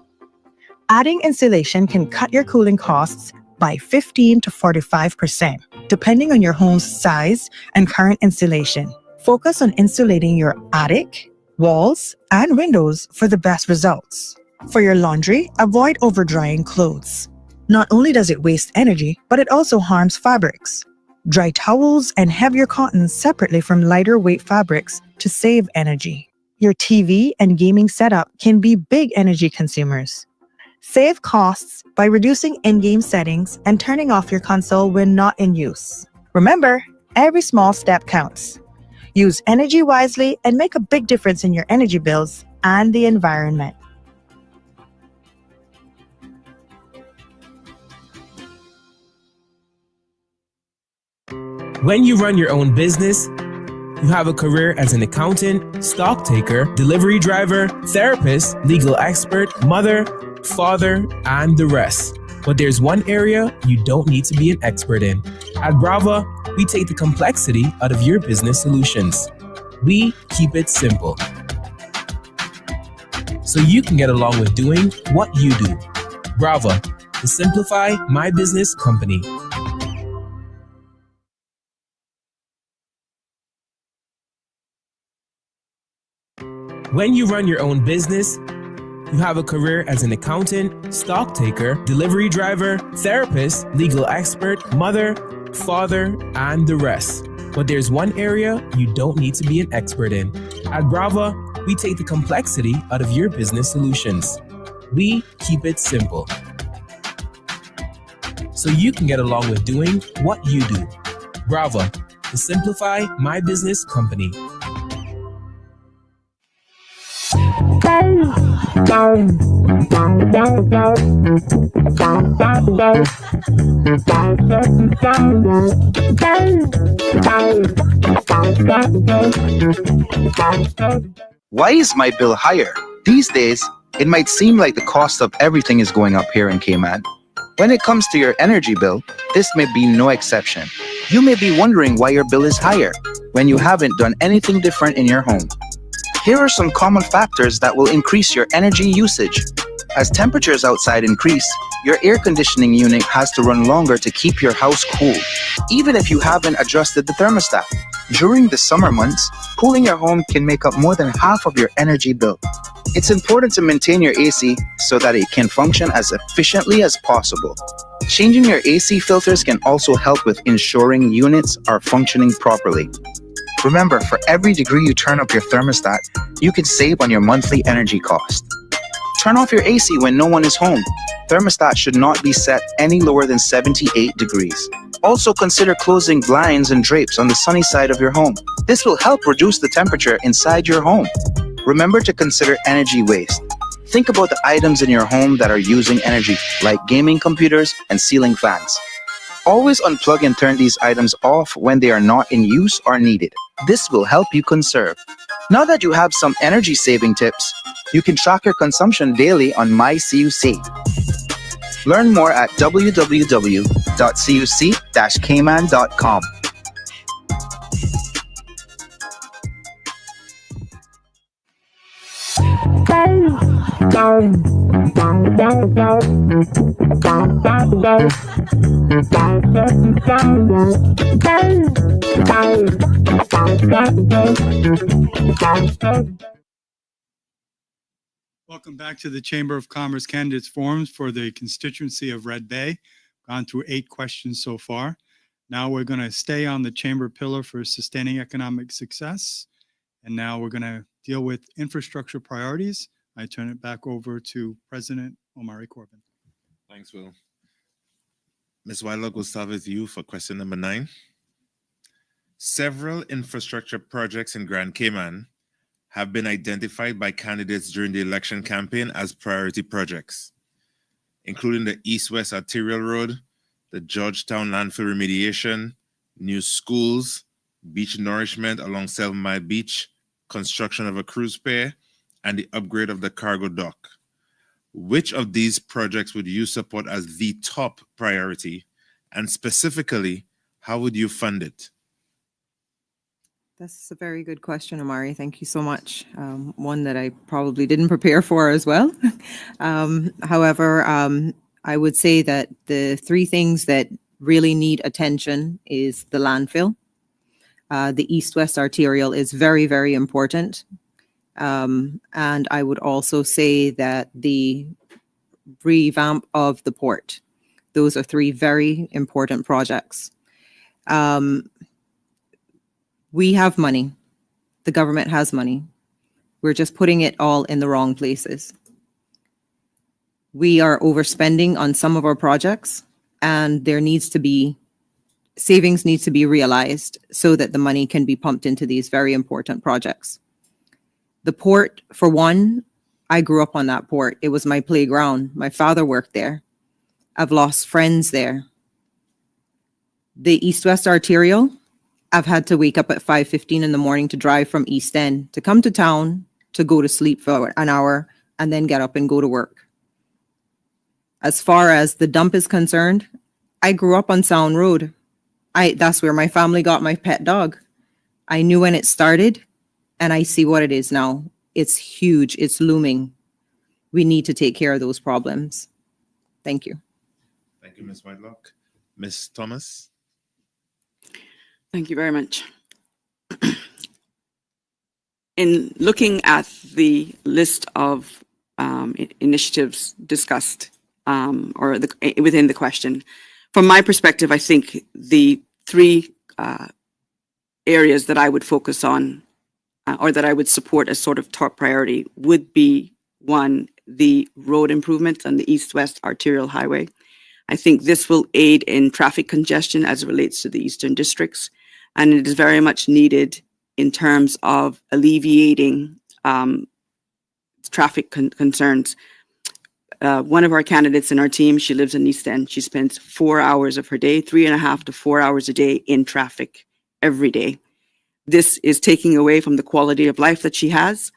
S13: Adding insulation can cut your cooling costs by 15 to 45%, depending on your home's size and current insulation. Focus on insulating your attic, walls, and windows for the best results. For your laundry, avoid over-drying clothes. Not only does it waste energy, but it also harms fabrics. Dry towels and heavier cottons separately from lighter weight fabrics to save energy. Your TV and gaming setup can be big energy consumers. Save costs by reducing in-game settings and turning off your console when not in use. Remember, every small step counts. Use energy wisely and make a big difference in your energy bills and the environment.
S4: When you run your own business, you have a career as an accountant, stock taker, delivery driver, therapist, legal expert, mother, father, and the rest. But there's one area you don't need to be an expert in. At Brava, we take the complexity out of your business solutions. We keep it simple, so you can get along with doing what you do. Brava, the Simplify My Business company. When you run your own business, you have a career as an accountant, stock taker, delivery driver, therapist, legal expert, mother, father, and the rest. But there's one area you don't need to be an expert in. At Brava, we take the complexity out of your business solutions. We keep it simple, so you can get along with doing what you do. Brava, the Simplify My Business company.
S5: Why is my bill higher? These days, it might seem like the cost of everything is going up here in Cayman. When it comes to your energy bill, this may be no exception. You may be wondering why your bill is higher when you haven't done anything different in your home. Here are some common factors that will increase your energy usage. As temperatures outside increase, your air conditioning unit has to run longer to keep your house cool, even if you haven't adjusted the thermostat. During the summer months, cooling your home can make up more than half of your energy bill. It's important to maintain your AC so that it can function as efficiently as possible. Changing your AC filters can also help with ensuring units are functioning properly. Remember, for every degree you turn up your thermostat, you can save on your monthly energy cost. Turn off your AC when no one is home. Thermostat should not be set any lower than 78 degrees. Also consider closing blinds and drapes on the sunny side of your home. This will help reduce the temperature inside your home. Remember to consider energy waste. Think about the items in your home that are using energy, like gaming computers and ceiling fans. Always unplug and turn these items off when they are not in use or needed. This will help you conserve. Now that you have some energy saving tips, you can track your consumption daily on MyCUC. Learn more at www.cuc-cayman.com.
S2: Welcome back to the Chamber of Commerce Candidates Forums for the constituency of Red Bay. Gone through 8 questions so far. Now we're going to stay on the Chamber pillar for sustaining economic success. And now we're going to deal with infrastructure priorities. I turn it back over to President Omari Corbin.
S9: Thanks, Will. Ms. Whitelock, we'll start with you for question number 9. Several infrastructure projects in Grand Cayman have been identified by candidates during the election campaign as priority projects. including the East-West Arterial Road, the Georgetown landfill remediation, new schools, beach nourishment along 7 Mile Beach, construction of a cruise pier, and the upgrade of the cargo dock. Which of these projects would you support as the top priority? And specifically, how would you fund it?
S8: That's a very good question, Amari. Thank you so much. One that I probably didn't prepare for as well. However, I would say that the three things that really need attention is the landfill. The East-West Arterial is very, very important. And I would also say that the revamp of the port. Those are three very important projects. We have money. The government has money. We're just putting it all in the wrong places. We are overspending on some of our projects, and there needs to be savings needs to be realized so that the money can be pumped into these very important projects. The port, for one, I grew up on that port. It was my playground. My father worked there. I've lost friends there. The East-West Arterial, I've had to wake up at 5:15 in the morning to drive from East End to come to town, to go to sleep for an hour, and then get up and go to work. As far as the dump is concerned, I grew up on Sound Road. That's where my family got my pet dog. I knew when it started, and I see what it is now. It's huge. It's looming. We need to take care of those problems. Thank you.
S9: Thank you, Ms. Whitelock. Ms. Thomas?
S10: Thank you very much. In looking at the list of initiatives discussed within the question, from my perspective, I think the three areas that I would focus on or that I would support as sort of top priority would be, one, the road improvements on the East-West Arterial Highway. I think this will aid in traffic congestion as it relates to the eastern districts, and it is very much needed in terms of alleviating traffic concerns. One of our candidates in our team, she lives in East End. She spends 4 hours of her day, 3.5 to 4 hours a day in traffic every day. This is taking away from the quality of life that she has,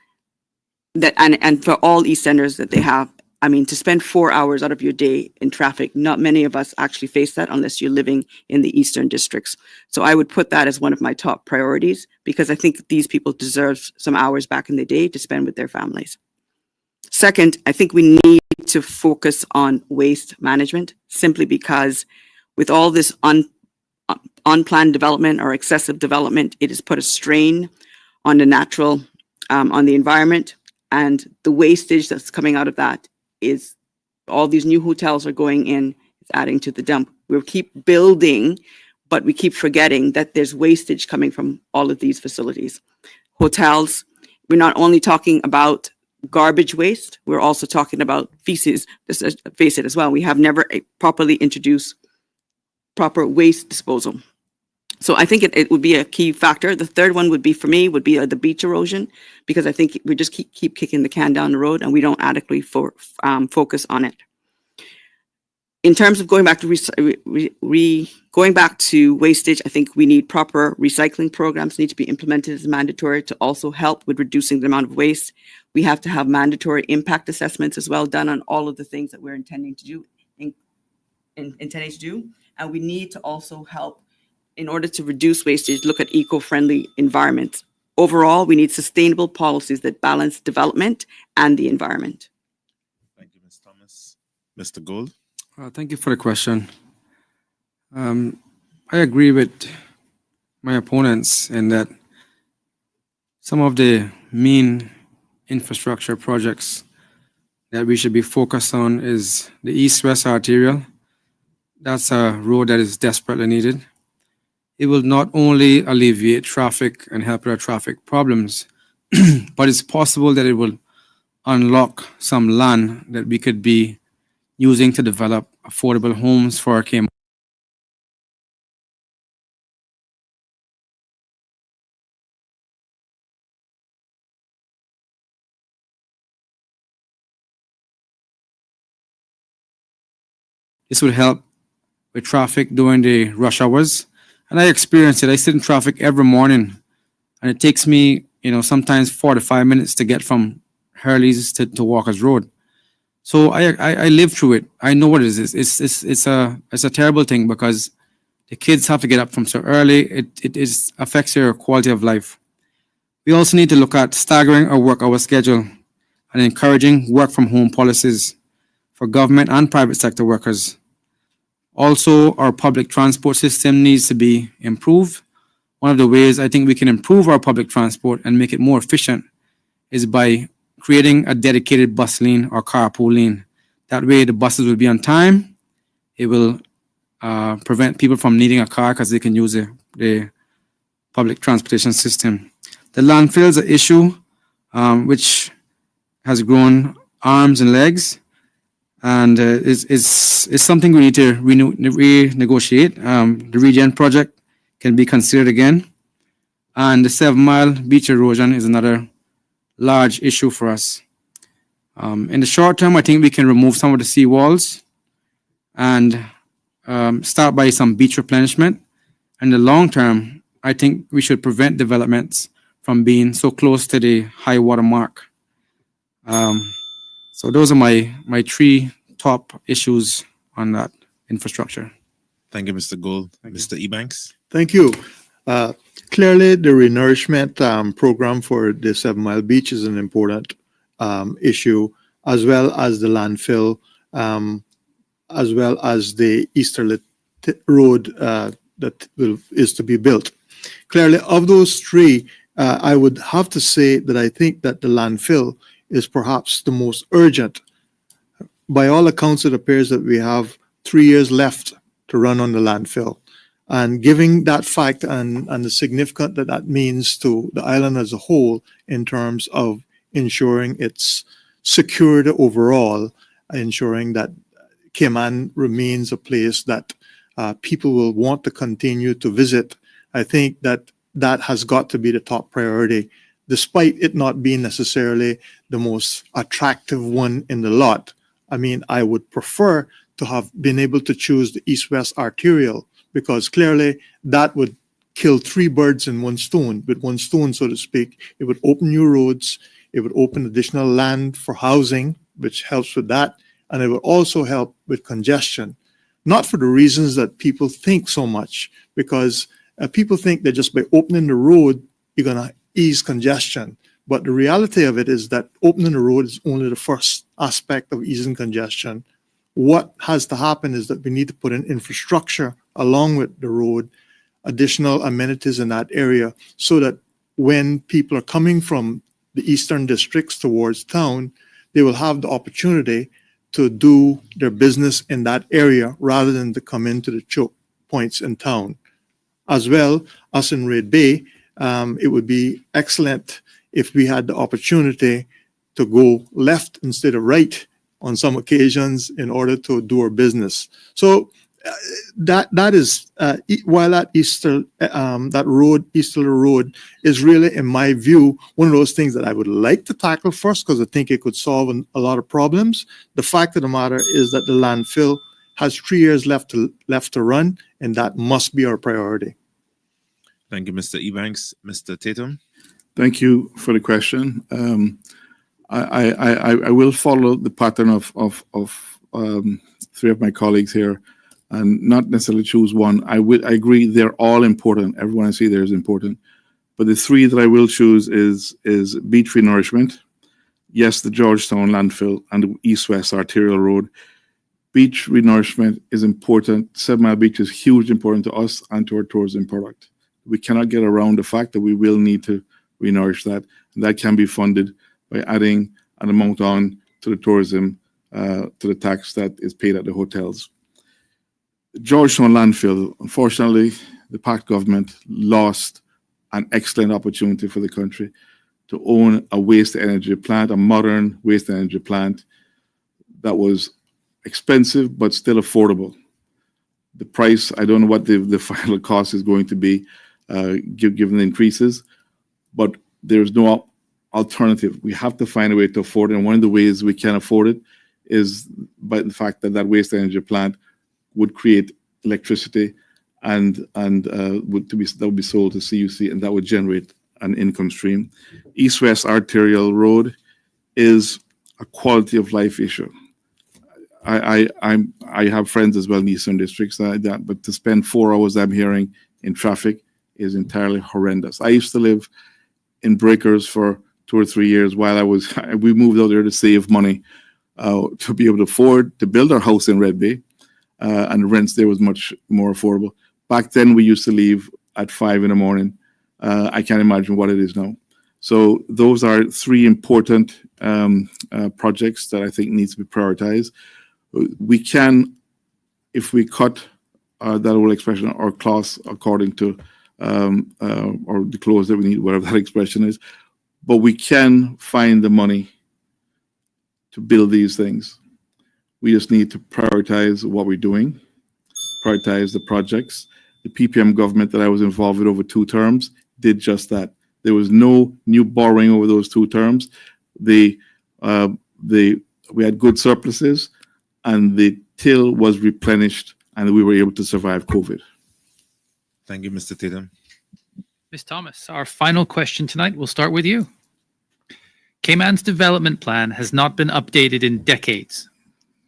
S10: and for all East Enders that they have. I mean, to spend 4 hours out of your day in traffic, not many of us actually face that unless you're living in the eastern districts. So I would put that as one of my top priorities, because I think these people deserve some hours back in the day to spend with their families. Second, I think we need to focus on waste management, simply because with all this unplanned development or excessive development, it has put a strain on the natural, on the environment, and the wastage that's coming out of that is all these new hotels are going in, it's adding to the dump. We'll keep building, but we keep forgetting that there's wastage coming from all of these facilities. Hotels, we're not only talking about garbage waste, we're also talking about feces, let's face it as well. We have never properly introduced proper waste disposal. So I think it would be a key factor. The third one would be, for me, would be the beach erosion, because I think we just keep kicking the can down the road and we don't adequately focus on it. In terms of going back to wastage, I think we need proper recycling programs need to be implemented as mandatory to also help with reducing the amount of waste. We have to have mandatory impact assessments as well done on all of the things that we're intending to do. And we need to also help, in order to reduce wastage, look at eco-friendly environments. Overall, we need sustainable policies that balance development and the environment.
S9: Thank you, Ms. Thomas. Mr. Gold?
S3: Thank you for the question. I agree with my opponents in that some of the main infrastructure projects that we should be focused on is the East-West Arterial. That's a road that is desperately needed. It will not only alleviate traffic and help with our traffic problems, but it's possible that it will unlock some land that we could be using to develop affordable homes for our Cayman This would help with traffic during the rush hours. And I experience it. I sit in traffic every morning, and it takes me, sometimes 45 minutes to get from Hurley's to Walker's Road. So I live through it. I know what it is. It's a terrible thing because the kids have to get up from so early. It affects your quality of life. We also need to look at staggering our work hour schedule and encouraging work from home policies for government and private sector workers. Also, our public transport system needs to be improved. One of the ways I think we can improve our public transport and make it more efficient is by creating a dedicated bus lane or carpool lane. That way the buses will be on time. It will prevent people from needing a car because they can use the public transportation system. The landfill is an issue which has grown arms and legs, and is something we need to renegotiate. The regen project can be considered again, and the 7 Mile beach erosion is another large issue for us. In the short term, I think we can remove some of the seawalls and start by some beach replenishment. In the long term, I think we should prevent developments from being so close to the high water mark. So those are my 3 top issues on that infrastructure.
S9: Thank you, Mr. Gold. Mr. Ebanks.
S6: Thank you. Clearly, the renourishment program for the 7 Mile Beach is an important issue, as well as the landfill, as well as the Easterly Road that is to be built. Clearly, of those 3, I would have to say that I think that the landfill is perhaps the most urgent. By all accounts, it appears that we have 3 years left to run on the landfill. And given that fact and the significance that means to the island as a whole in terms of ensuring its security overall, ensuring that Cayman remains a place that people will want to continue to visit, I think that has got to be the top priority, despite it not being necessarily the most attractive one in the lot. I mean, I would prefer to have been able to choose the east-west arterial, because clearly that would kill 3 birds in one stone, with one stone, so to speak. It would open new roads, it would open additional land for housing, which helps with that, and it would also help with congestion. Not for the reasons that people think so much, because people think that just by opening the road, you're going to ease congestion. But the reality of it is that opening the road is only the first aspect of easing congestion. What has to happen is that we need to put in infrastructure along with the road, additional amenities in that area, so that when people are coming from the eastern districts towards town, they will have the opportunity to do their business in that area rather than to come into the choke points in town. As well, us in Red Bay, it would be excellent if we had the opportunity to go left instead of right on some occasions in order to do our business. So that is while that Easterly Road is really, in my view, one of those things that I would like to tackle first, because I think it could solve a lot of problems. The fact of the matter is that the landfill has 3 years left to run, and that must be our priority.
S9: Thank you, Mr. Ebanks. Mr. Tatum.
S7: Thank you for the question. I will follow the pattern of 3 of my colleagues here, and not necessarily choose one. I agree they're all important. Everyone I see there is important. But the 3 that I will choose is beach renourishment. Yes, the Georgetown landfill and the east-west arterial road. Beach renourishment is important. 7 Mile Beach is hugely important to us and to our tourism product. We cannot get around the fact that we will need to renourish that. And that can be funded by adding an amount on to the tourism, to the tax that is paid at the hotels. Georgetown landfill, unfortunately, the PAC government lost an excellent opportunity for the country to own a waste energy plant, a modern waste energy plant that was expensive but still affordable. The price, I don't know what the final cost is going to be, given the increases, but there's no alternative. We have to find a way to afford it, and one of the ways we can afford it is by the fact that that waste energy plant would create electricity and that would be sold to CUC, and that would generate an income stream. East-West Arterial Road is a quality of life issue. I have friends as well in eastern districts, but to spend 4 hours, I'm hearing, in traffic is entirely horrendous. I used to live in Breakers for 2 or 3 years while we moved out there to save money to be able to afford to build our house in Red Bay, and the rents there was much more affordable. Back then, we used to leave at 5 in the morning. I can't imagine what it is now. So those are 3 important projects that I think needs to be prioritized. We can, if we cut that old expression or clause according to or the clothes that we need, whatever that expression is, but we can find the money to build these things. We just need to prioritize what we're doing, prioritize the projects. The PPM government that I was involved with over 2 terms did just that. There was no new borrowing over those 2 terms. We had good surpluses, and the till was replenished, and we were able to survive COVID.
S9: Thank you, Mr. Tatum.
S11: Ms. Thomas, our final question tonight will start with you. Cayman's development plan has not been updated in decades.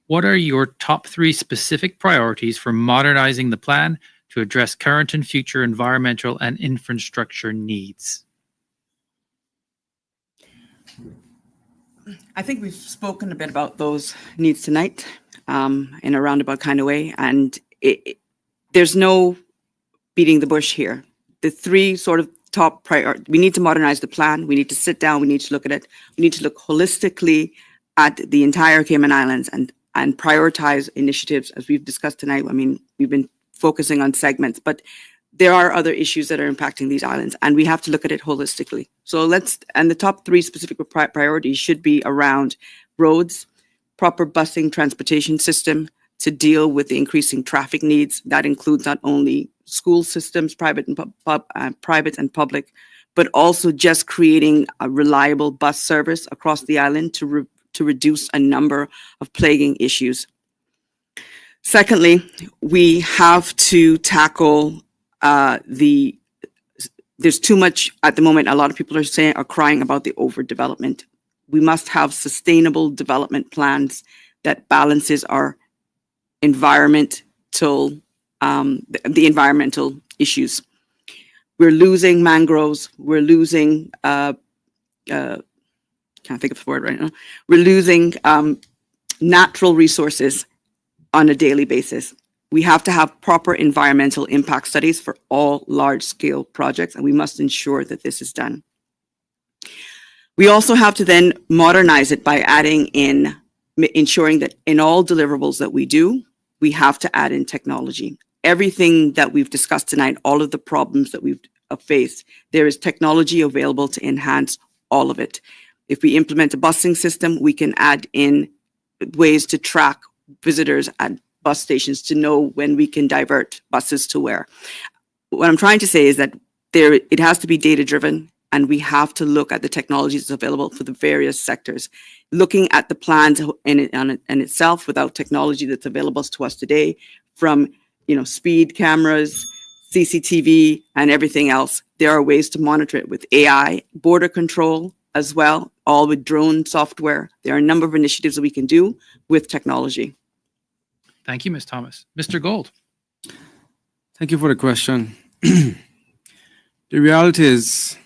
S11: What are your top 3 specific priorities for modernizing the plan to address current and future environmental and infrastructure needs?
S10: I think we've spoken a bit about those needs tonight in a roundabout kind of way, and there's no beating the bush here. The 3 sort of top priority: we need to modernize the plan, we need to sit down, we need to look at it, we need to look holistically at the entire Cayman Islands and prioritize initiatives, as we've discussed tonight. I mean, we've been focusing on segments, but there are other issues that are impacting these islands, and we have to look at it holistically. So and the top 3 specific priorities should be around roads, proper busing transportation system to deal with the increasing traffic needs. That includes not only school systems, private and public, but also just creating a reliable bus service across the island to reduce a number of plaguing issues. Secondly, we have to tackle there's too much at the moment. A lot of people are crying about the overdevelopment. We must have sustainable development plans that balances our the environmental issues. We're losing mangroves. We're losing, can't think of the word right now. We're losing natural resources on a daily basis. We have to have proper environmental impact studies for all large-scale projects, and we must ensure that this is done. We also have to then modernize it by ensuring that in all deliverables that we do, we have to add in technology. Everything that we've discussed tonight, all of the problems that we've faced, there is technology available to enhance all of it. If we implement a busing system, we can add in ways to track visitors at bus stations to know when we can divert buses to where. What I'm trying to say is that it has to be data driven, and we have to look at the technologies available for the various sectors. Looking at the plans in itself without technology that's available to us today, from speed cameras, CCTV, and everything else, there are ways to monitor it with AI, border control as well, all with drone software. There are a number of initiatives that we can do with technology.
S11: Thank you, Ms. Thomas. Mr. Gold.
S3: Thank you for the question. The reality is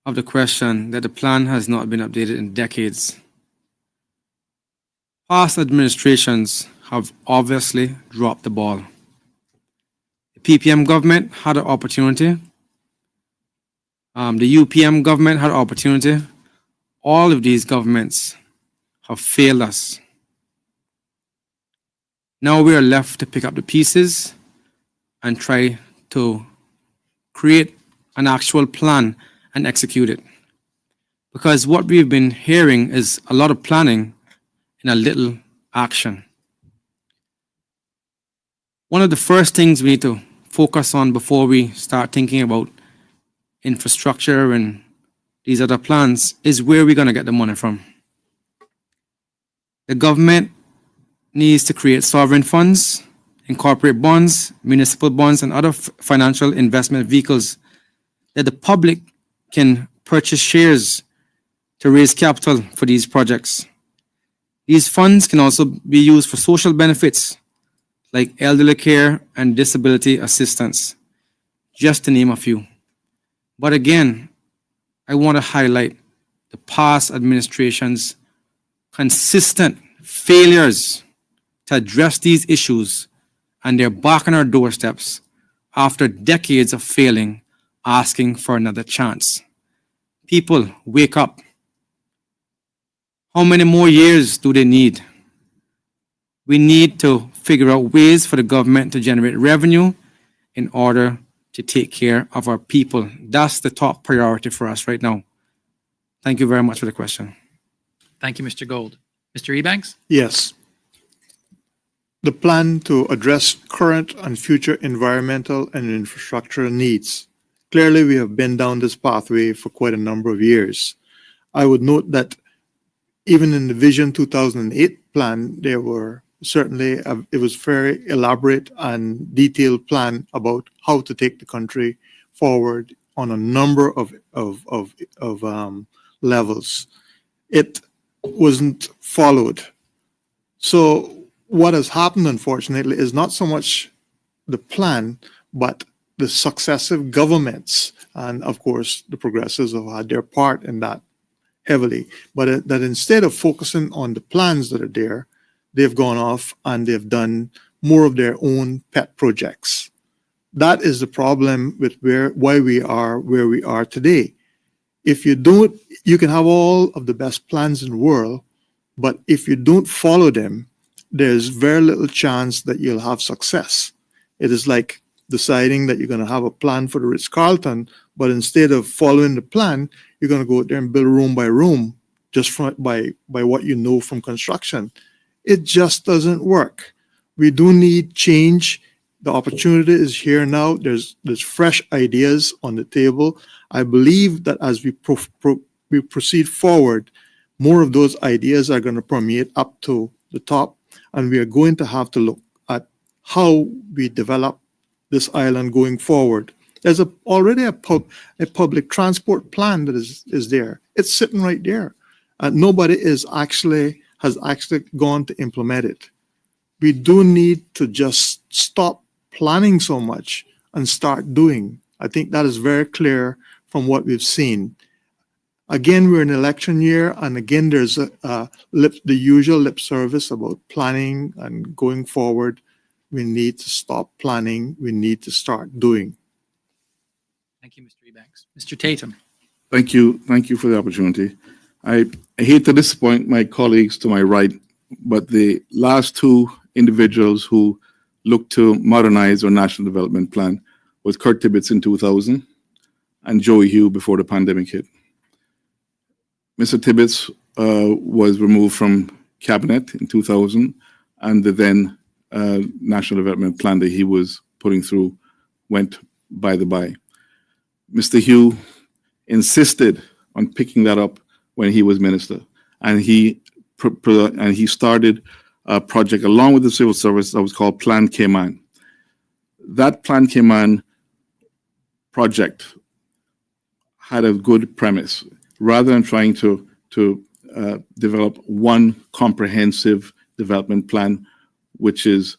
S3: of the question that the plan has not been updated in decades. Past administrations have obviously dropped the ball. The PPM government had an opportunity. The UPM government had an opportunity. All of these governments have failed us. Now we are left to pick up the pieces and try to create an actual plan and execute it. Because what we've been hearing is a lot of planning and a little action. One of the first things we need to focus on before we start thinking about infrastructure and these other plans is where we're going to get the money from. The government needs to create sovereign funds, incorporate bonds, municipal bonds, and other financial investment vehicles that the public can purchase shares to raise capital for these projects. These funds can also be used for social benefits like elderly care and disability assistance, just to name a few. But again, I want to highlight the past administration's consistent failures to address these issues, and they're back on our doorsteps after decades of failing, asking for another chance. People, wake up. How many more years do they need? We need to figure out ways for the government to generate revenue in order to take care of our people. That's the top priority for us right now. Thank you very much for the question.
S11: Thank you, Mr. Gold. Mr. Ebanks?
S6: Yes. The plan to address current and future environmental and infrastructure needs. Clearly, we have been down this pathway for quite a number of years. I would note that even in the Vision 2008 plan, there were certainly, it was very elaborate and detailed plan about how to take the country forward on a number of levels. It wasn't followed. So what has happened, unfortunately, is not so much the plan, but the successive governments, and of course, the progressives have had their part in that heavily, but that instead of focusing on the plans that are there, they've gone off and they've done more of their own pet projects. That is the problem with why we are where we are today. If you don't, you can have all of the best plans in the world, but if you don't follow them, there's very little chance that you'll have success. It is like deciding that you're going to have a plan for the Ritz-Carlton, but instead of following the plan, you're going to go out there and build room by room just by what you know from construction. It just doesn't work. We do need change. The opportunity is here now. There's fresh ideas on the table. I believe that as we proceed forward, more of those ideas are going to permeate up to the top, and we are going to have to look at how we develop this island going forward. There's already a public transport plan that is there. It's sitting right there. Nobody has actually gone to implement it. We do need to just stop planning so much and start doing. I think that is very clear from what we've seen. Again, we're in election year, and again, there's the usual lip service about planning and going forward. We need to stop planning. We need to start doing.
S11: Thank you, Mr. Ebanks. Mr. Tatum?
S7: Thank you. Thank you for the opportunity. I hate to disappoint my colleagues to my right, but the last two individuals who looked to modernize our national development plan was Kurt Tibbetts in 2000 and Joey Hugh before the pandemic hit. Mr. Tibbetts was removed from cabinet in 2000, and the then national development plan that he was putting through went by the by. Mr. Hugh insisted on picking that up when he was minister, and he started a project along with the civil service that was called Plan Cayman. That Plan Cayman project had a good premise. Rather than trying to develop one comprehensive development plan, which is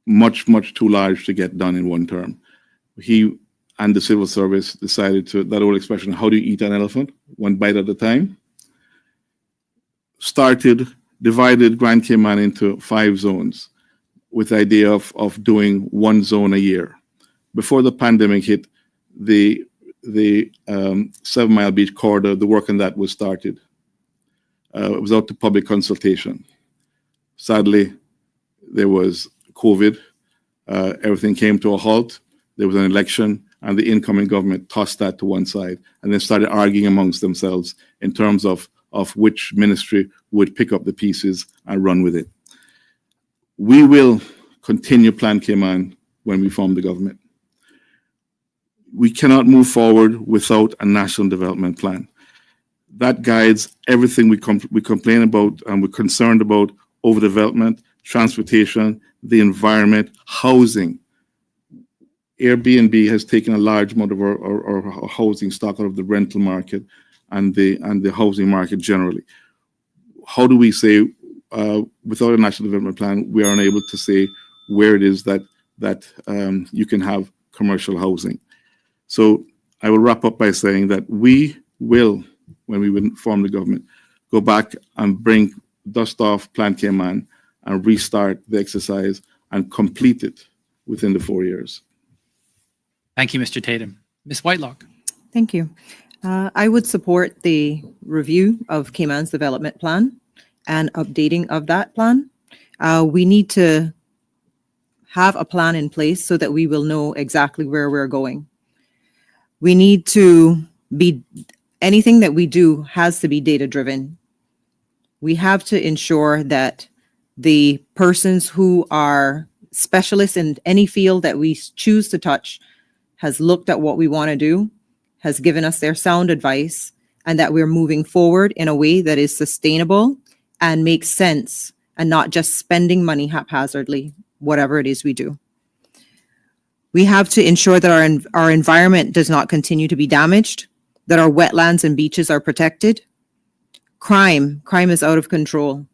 S7: much too large to get done in one term, he and the civil service decided to, that old expression, how do you eat an elephant? One bite at a time. Divided Grand Cayman into 5 zones with the idea of doing 1 zone a year. Before the pandemic hit, the 7 Mile Beach corridor, the work on that was started. It was out to public consultation. Sadly, there was COVID. Everything came to a halt. There was an election, and the incoming government tossed that to one side and then started arguing amongst themselves in terms of which ministry would pick up the pieces and run with it. We will continue Plan Cayman when we form the government. We cannot move forward without a national development plan. That guides everything we complain about and we're concerned about overdevelopment, transportation, the environment, housing. Airbnb has taken a large amount of our housing stock out of the rental market and the housing market generally. How do we say, without a national development plan, we are unable to say where it is that you can have commercial housing? So I will wrap up by saying that we will, when we form the government, go back and dust off Plan Cayman and restart the exercise and complete it within the 4 years.
S11: Thank you, Mr. Tatum. Ms. Whitelock.
S8: Thank you. I would support the review of Cayman's development plan and updating of that plan. We need to have a plan in place so that we will know exactly where we're going. We need to anything that we do has to be data driven. We have to ensure that the persons who are specialists in any field that we choose to touch has looked at what we want to do, has given us their sound advice, and that we're moving forward in a way that is sustainable and makes sense and not just spending money haphazardly, whatever it is we do. We have to ensure that our environment does not continue to be damaged, that our wetlands and beaches are protected. Crime is out of control.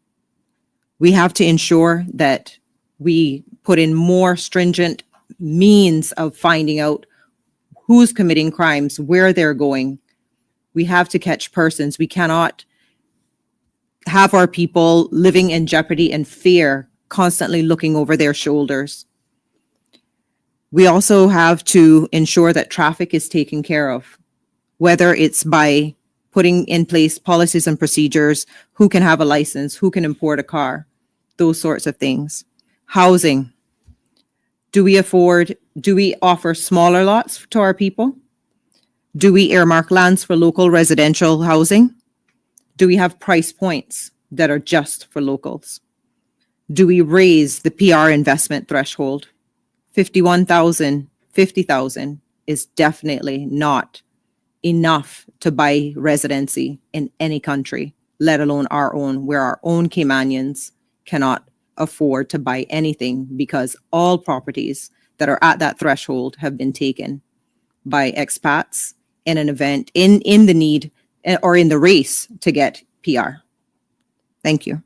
S8: We have to ensure that we put in more stringent means of finding out who's committing crimes, where they're going. We have to catch persons. We cannot have our people living in jeopardy and fear, constantly looking over their shoulders. We also have to ensure that traffic is taken care of, whether it's by putting in place policies and procedures, who can have a license, who can import a car, those sorts of things. Housing. Do we offer smaller lots to our people? Do we earmark lands for local residential housing? Do we have price points that are just for locals? Do we raise the PR investment threshold? 51,000, 50,000 is definitely not enough to buy residency in any country, let alone our own, where our own Caymanians cannot afford to buy anything because all properties that are at that threshold have been taken by expats in an event, in the need or in the race to get PR. Thank you.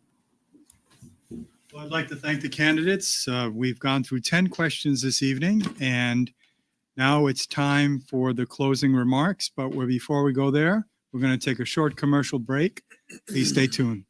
S2: Well, I'd like to thank the candidates. We've gone through 10 questions this evening, and now it's time for the closing remarks. But before we go there, we're going to take a short commercial break. Please stay tuned.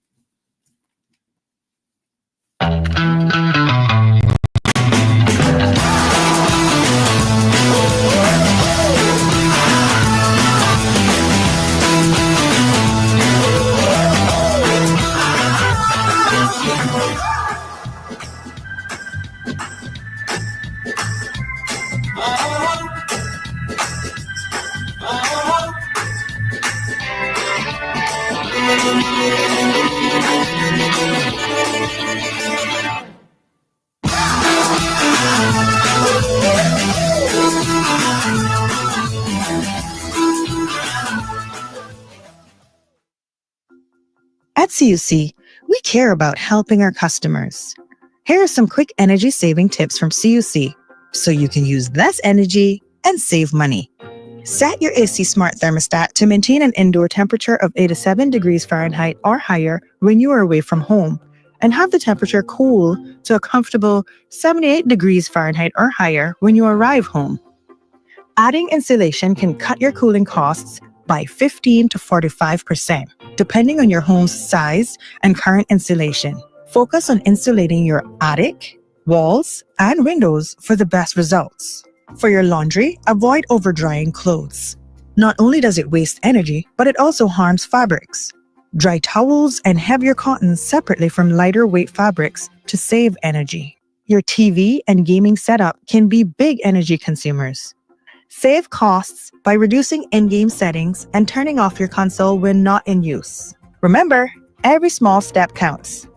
S13: At CUC, we care about helping our customers. Here are some quick energy saving tips from CUC so you can use less energy and save money. Set your AC Smart thermostat to maintain an indoor temperature of 87 degrees Fahrenheit or higher when you are away from home, and have the temperature cool to a comfortable 78 degrees Fahrenheit or higher when you arrive home. Adding insulation can cut your cooling costs by 15 to 45%, depending on your home's size and current insulation. Focus on insulating your attic, walls, and windows for the best results. For your laundry, avoid over-drying clothes. Not only does it waste energy, but it also harms fabrics. Dry towels and heavier cottons separately from lighter weight fabrics to save energy. Your TV and gaming setup can be big energy consumers. Save costs by reducing in-game settings and turning off your console when not in use. Remember, every small step counts.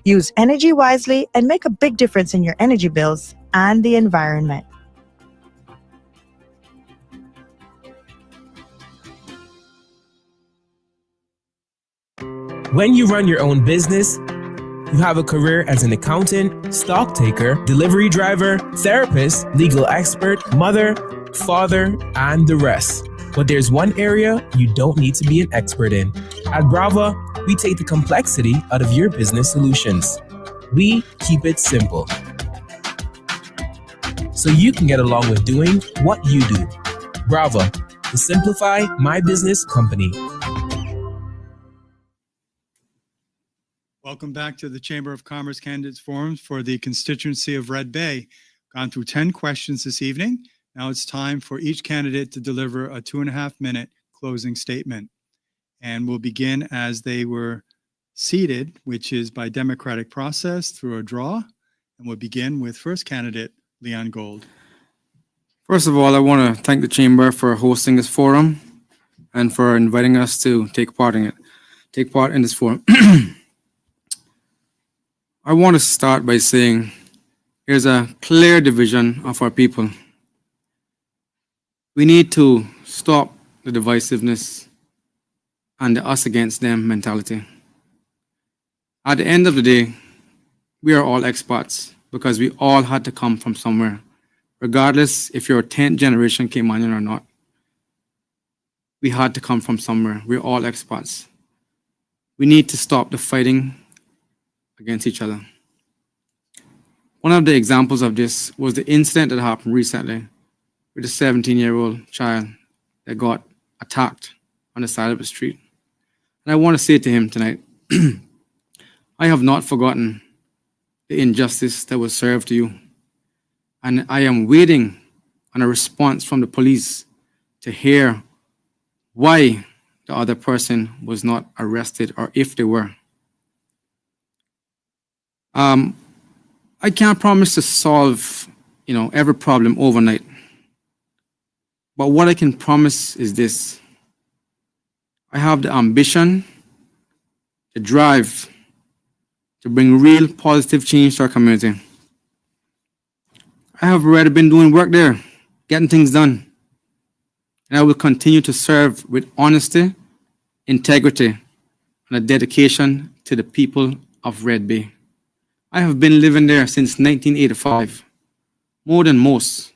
S13: Use energy wisely and make a big difference in your energy bills and the environment.
S4: When you run your own business, You have a career as an accountant, stock taker, delivery driver, therapist, legal expert, mother, father, and the rest. But there's one area you don't need to be an expert in. At Brava, we take the complexity out of your business solutions. We keep it simple, so you can get along with doing what you do. Brava, the Simplify My Business company.
S2: Welcome back to the Chamber of Commerce Candidates Forum for the constituency of Red Bay. Gone through 10 questions this evening. Now it's time for each candidate to deliver a 2.5-minute closing statement. And we'll begin as they were seated, which is by democratic process through a draw. And we'll begin with first candidate, Leon Gold.
S3: First of all, I want to thank the Chamber for hosting this forum and for inviting us to take part in this forum. I want to start by saying there's a clear division of our people. We need to stop the divisiveness and the us against them mentality. At the end of the day, we are all expats because we all had to come from somewhere, regardless if you're a 10th generation Caymanian or not. We had to come from somewhere. We're all expats. We need to stop the fighting against each other. One of the examples of this was the incident that happened recently with a 17-year-old child that got attacked on the side of the street. And I want to say to him tonight, I have not forgotten the injustice that was served to you. And I am waiting on a response from the police to hear why the other person was not arrested or if they were. I can't promise to solve, every problem overnight. But what I can promise is this. I have the ambition, the drive to bring real positive change to our community. I have already been doing work there, getting things done. And I will continue to serve with honesty, integrity, and a dedication to the people of Red Bay. I have been living there since 1985, more than most.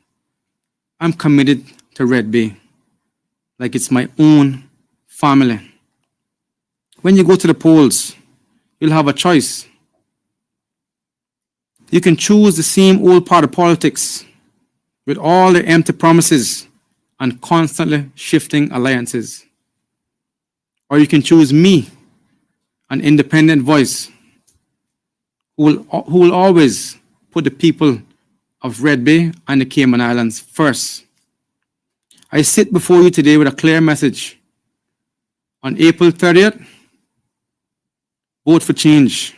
S3: I'm committed to Red Bay, like it's my own family. When you go to the polls, you'll have a choice. You can choose the same old party politics with all the empty promises and constantly shifting alliances. Or you can choose me, an independent voice who will always put the people of Red Bay and the Cayman Islands first. I sit before you today with a clear message. On April 30th, vote for change.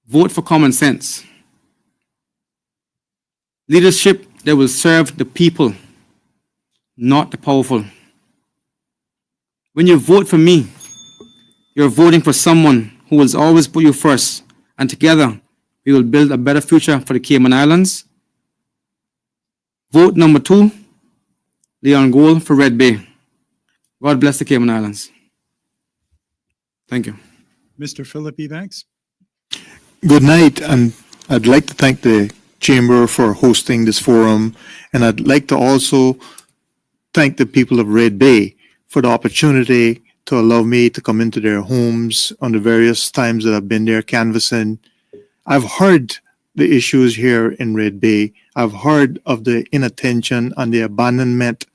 S3: Vote for common sense. Leadership that will serve the people, not the powerful. When you vote for me, you're voting for someone who will always put you first, and together we will build a better future for the Cayman Islands. Vote number 2, Leon Gold for Red Bay. God bless the Cayman Islands. Thank you.
S2: Mr. Philip Ebanks.
S6: Good night, and I'd like to thank the Chamber for hosting this forum, and I'd like to also thank the people of Red Bay for the opportunity to allow me to come into their homes on the various times that I've been there canvassing. I've heard the issues here in Red Bay. I've heard of the inattention and the abandonment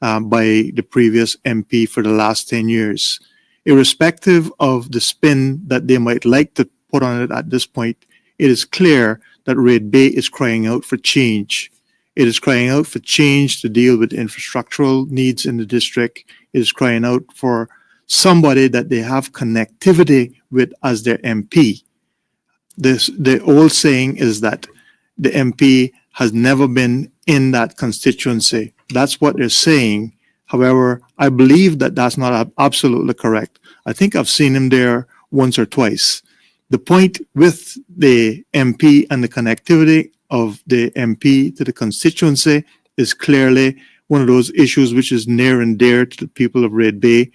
S6: by the previous MP for the last 10 years. Irrespective of the spin that they might like to put on it at this point, it is clear that Red Bay is crying out for change. It is crying out for change to deal with infrastructural needs in the district. It is crying out for somebody that they have connectivity with as their MP. The old saying is that the MP has never been in that constituency. That's what they're saying. However, I believe that that's not absolutely correct. I think I've seen him there once or twice. The point with the MP and the connectivity of the MP to the constituency is clearly one of those issues which is near and dear to the people of Red Bay.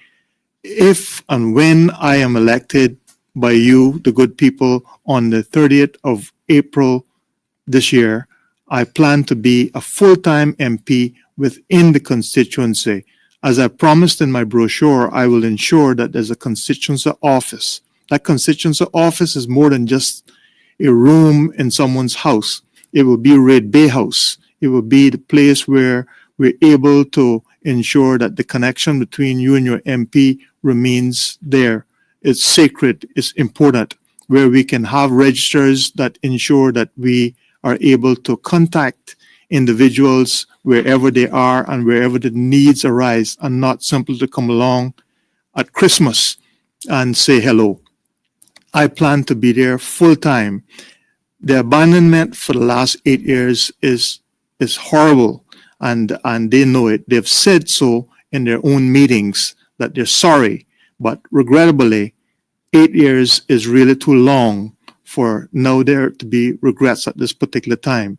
S6: If and when I am elected by you, the good people, on the 30th of April this year. I plan to be a full-time MP within the constituency. As I promised in my brochure, I will ensure that there's a constituency office. That constituency office is more than just a room in someone's house. It will be Red Bay House. It will be the place where we're able to ensure that the connection between you and your MP remains there. It's sacred, it's important, where we can have registers that ensure that we are able to contact individuals wherever they are and wherever the needs arise, and not simply to come along at Christmas and say hello. I plan to be there full time. The abandonment for the last 8 years is horrible, and they know it. They've said so in their own meetings that they're sorry, but regrettably, 8 years is really too long for now there to be regrets at this particular time.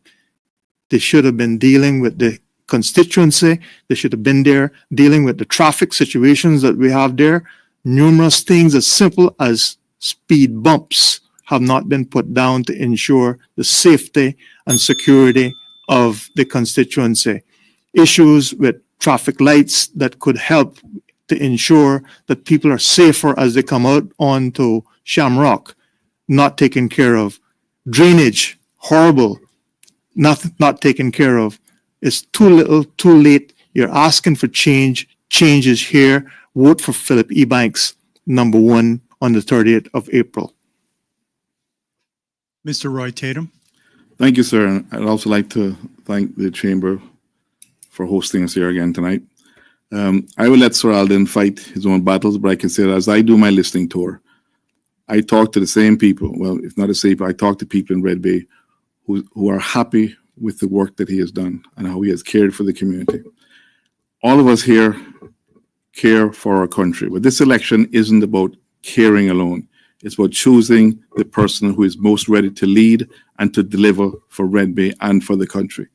S6: They should have been dealing with the constituency. They should have been there dealing with the traffic situations that we have there. Numerous things as simple as speed bumps have not been put down to ensure the safety and security of the constituency. Issues with traffic lights that could help to ensure that people are safer as they come out onto Shamrock, not taken care of. Drainage, horrible, not taken care of. It's too little, too late. You're asking for change. Change is here. Vote for Philip Ebanks, number 1 on the 30th of April.
S2: Mr. Roy Tatum.
S7: Thank you, sir. And I'd also like to thank the Chamber for hosting us here again tonight. I will let Sir Alden fight his own battles, but I can say that as I do my listening tour, I talk to the same people, well, if not the same, I talk to people in Red Bay who are happy with the work that he has done and how he has cared for the community. All of us here care for our country, but this election isn't about caring alone. It's about choosing the person who is most ready to lead and to deliver for Red Bay and for the country.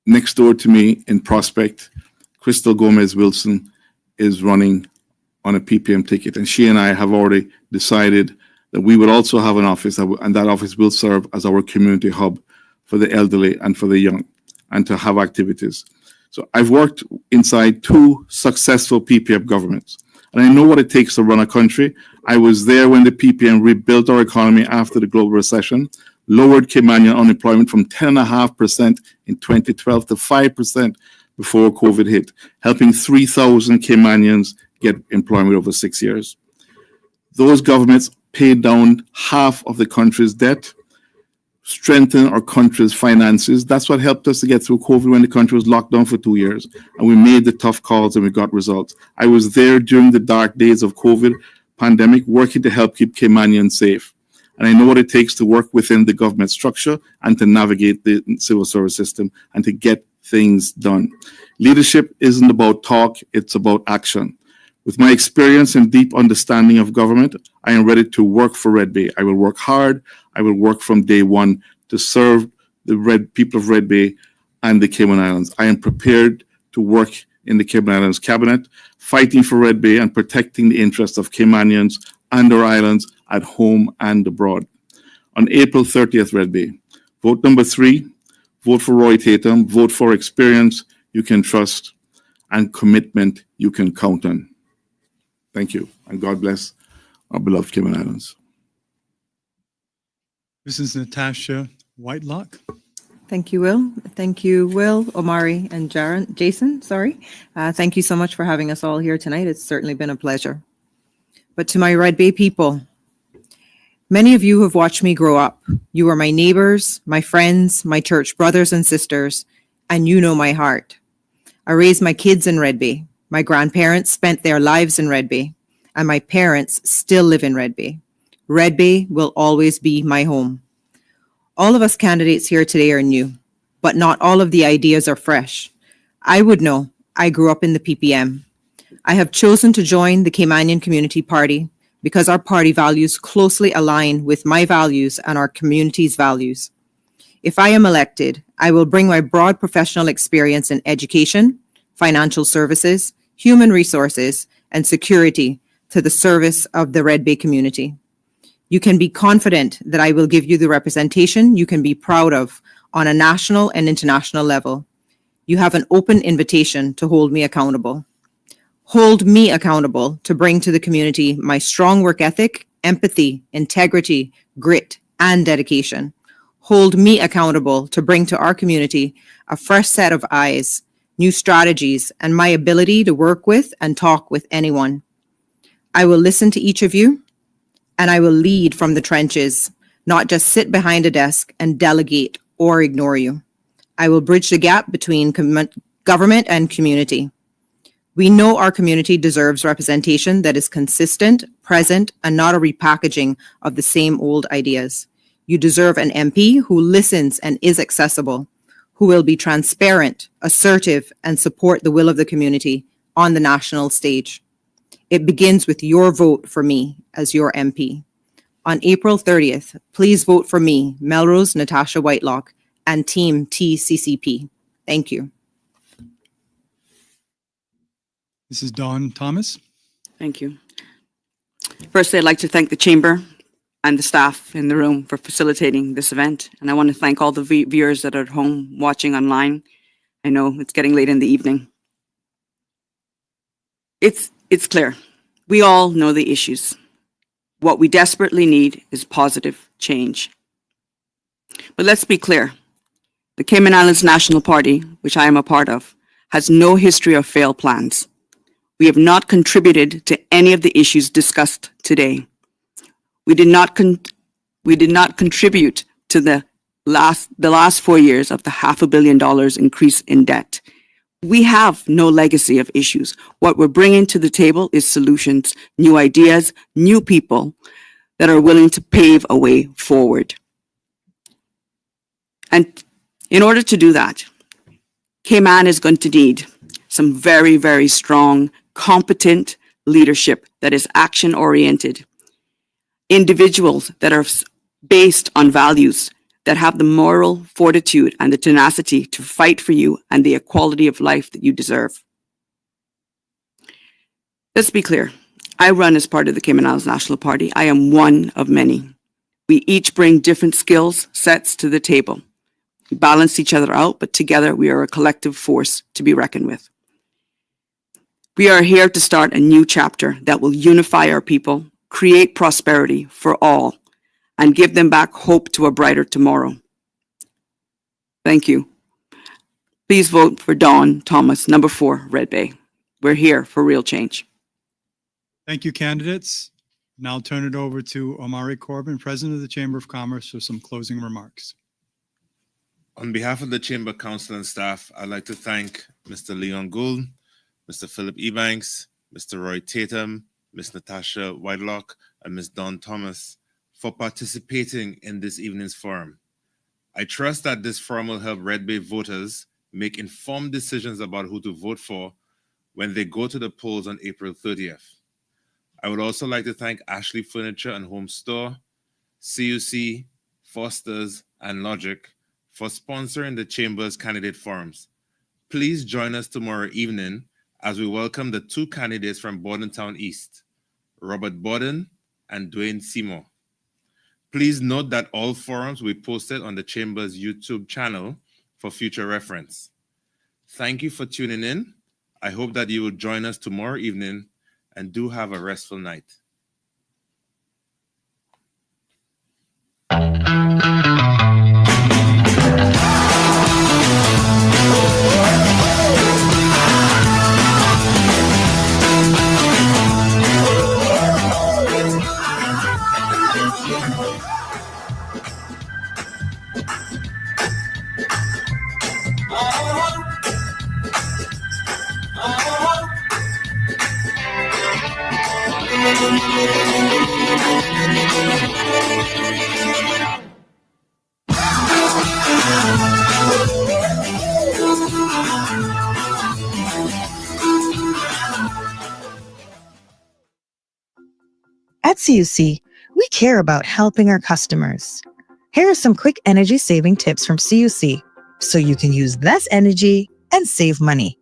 S7: Next door to me in Prospect, Crystal Gomez Wilson is running on a PPM ticket, and she and I have already decided that we will also have an office, and that office will serve as our community hub for the elderly and for the young, and to have activities. So I've worked inside 2 successful PPM governments, and I know what it takes to run a country. I was there when the PPM rebuilt our economy after the global recession, lowered Caymanian unemployment from 10.5% in 2012 to 5% before COVID hit, helping 3,000 Caymanians get employment over 6 years. Those governments paid down half of the country's debt, strengthened our country's finances. That's what helped us to get through COVID when the country was locked down for 2 years. And we made the tough calls and we got results. I was there during the dark days of COVID pandemic, working to help keep Caymanians safe. And I know what it takes to work within the government structure and to navigate the civil service system and to get things done. Leadership isn't about talk, it's about action. With my experience and deep understanding of government, I am ready to work for Red Bay. I will work hard. I will work from day one to serve the people of Red Bay and the Cayman Islands. I am prepared to work in the Cayman Islands cabinet, fighting for Red Bay and protecting the interests of Caymanians and our islands at home and abroad. On April 30th, Red Bay, vote number 3, vote for Roy Tatum, vote for experience you can trust and commitment you can count on. Thank you, and God bless our beloved Cayman Islands.
S2: Mrs. Natasha Whitelock.
S8: Thank you, Will. Thank you, Will, Omari, and Jason. Thank you so much for having us all here tonight. It's certainly been a pleasure. But to my Red Bay people, many of you have watched me grow up. You are my neighbors, my friends, my church brothers and sisters, and you know my heart. I raised my kids in Red Bay. My grandparents spent their lives in Red Bay, and my parents still live in Red Bay. Red Bay will always be my home. All of us candidates here today are new, but not all of the ideas are fresh. I would know. I grew up in the PPM. I have chosen to join the Caymanian Community Party because our party values closely align with my values and our community's values. If I am elected, I will bring my broad professional experience in education, financial services, human resources, and security to the service of the Red Bay community. You can be confident that I will give you the representation you can be proud of on a national and international level. You have an open invitation to hold me accountable. Hold me accountable to bring to the community my strong work ethic, empathy, integrity, grit, and dedication. Hold me accountable to bring to our community a fresh set of eyes, new strategies, and my ability to work with and talk with anyone. I will listen to each of you, and I will lead from the trenches, not just sit behind a desk and delegate or ignore you. I will bridge the gap between government and community. We know our community deserves representation that is consistent, present, and not a repackaging of the same old ideas. You deserve an MP who listens and is accessible, who will be transparent, assertive, and support the will of the community on the national stage. It begins with your vote for me as your MP. On April 30th, please vote for me, Melrose Natasha Whitelock, and Team TCCP. Thank you.
S2: This is Dawn Thomas.
S10: Thank you. Firstly, I'd like to thank the Chamber and the staff in the room for facilitating this event. And I want to thank all the viewers that are at home watching online. I know it's getting late in the evening. It's clear. We all know the issues. What we desperately need is positive change. But let's be clear. The Cayman Islands National Party, which I am a part of, has no history of failed plans. We have not contributed to any of the issues discussed today. We did not contribute to the last 4 years of the $500 million increase in debt. We have no legacy of issues. What we're bringing to the table is solutions, new ideas, new people that are willing to pave a way forward. And in order to do that, Cayman is going to need some very, very strong, competent leadership that is action-oriented. Individuals that are based on values, that have the moral fortitude and the tenacity to fight for you and the equality of life that you deserve. Let's be clear. I run as part of the Cayman Islands National Party. I am one of many. We each bring different skills sets to the table. We balance each other out, but together we are a collective force to be reckoned with. We are here to start a new chapter that will unify our people, create prosperity for all, and give them back hope to a brighter tomorrow. Thank you. Please vote for Dawn Thomas, number 4, Red Bay. We're here for real change.
S2: Thank you, candidates. Now I'll turn it over to Omari Corbin, President of the Chamber of Commerce, for some closing remarks.
S9: On behalf of the Chamber Council and staff, I'd like to thank Mr. Leon Gould, Mr. Philip Ebanks, Mr. Roy Tatum, Ms. Natasha Whitelock, and Ms. Dawn Thomas for participating in this evening's forum. I trust that this forum will help Red Bay voters make informed decisions about who to vote for when they go to the polls on April 30th. I would also like to thank Ashley Furniture and Home Store, CUC, Foster's, and Logic for sponsoring the Chamber's candidate forums. Please join us tomorrow evening as we welcome the 2 candidates from Bordentown East, Robert Borden and Dwayne Seymour. Please note that all forums will be posted on the Chamber's YouTube channel for future reference. Thank you for tuning in. I hope that you will join us tomorrow evening, and do have a restful night.
S13: At CUC, we care about helping our customers. Here are some quick energy saving tips from CUC so you can use less energy and save money.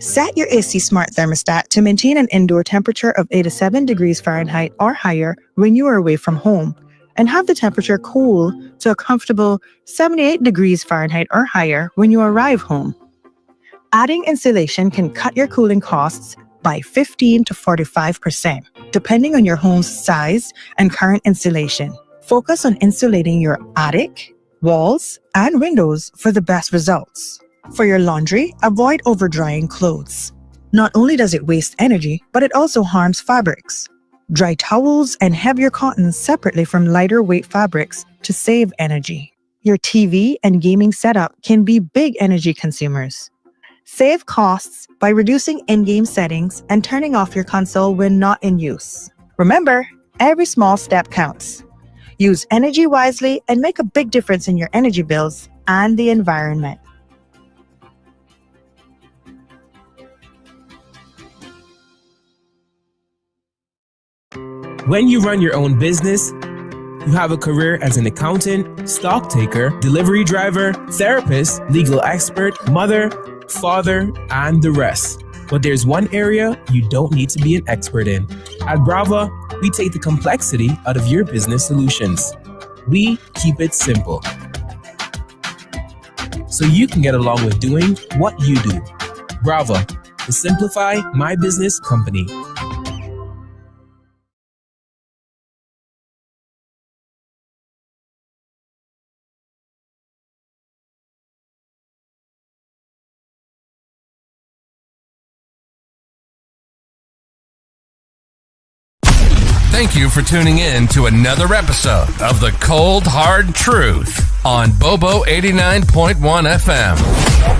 S13: Set your AC Smart thermostat to maintain an indoor temperature of 87 degrees Fahrenheit or higher when you are away from home, and have the temperature cool to a comfortable 78 degrees Fahrenheit or higher when you arrive home. Adding insulation can cut your cooling costs by 15 to 45%, depending on your home's size and current insulation. Focus on insulating your attic, walls, and windows for the best results. For your laundry, avoid over-drying clothes. Not only does it waste energy, but it also harms fabrics. Dry towels and heavier cottons separately from lighter weight fabrics to save energy. Your TV and gaming setup can be big energy consumers. Save costs by reducing in-game settings and turning off your console when not in use. Remember, every small step counts. Use energy wisely and make a big difference in your energy bills and the environment.
S4: When you run your own business, you have a career as an accountant, stock taker, delivery driver, therapist, legal expert, mother, father, and the rest. But there's one area you don't need to be an expert in. At Brava, we take the complexity out of your business solutions. We keep it simple, so you can get along with doing what you do. Brava, the Simplify My Business company.
S14: Thank you for tuning in to another episode of The Cold Hard Truth on Bobo 89.1 FM.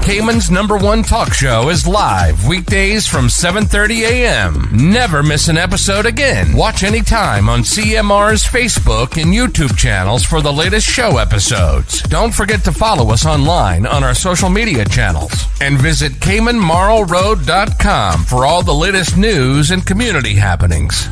S14: Cayman's #1 talk show is live weekdays from 7:30 a.m. Never miss an episode again. Watch anytime on CMR's Facebook and YouTube channels for the latest show episodes. Don't forget to follow us online on our social media channels. And visit CaymanMarlRoad.com for all the latest news and community happenings.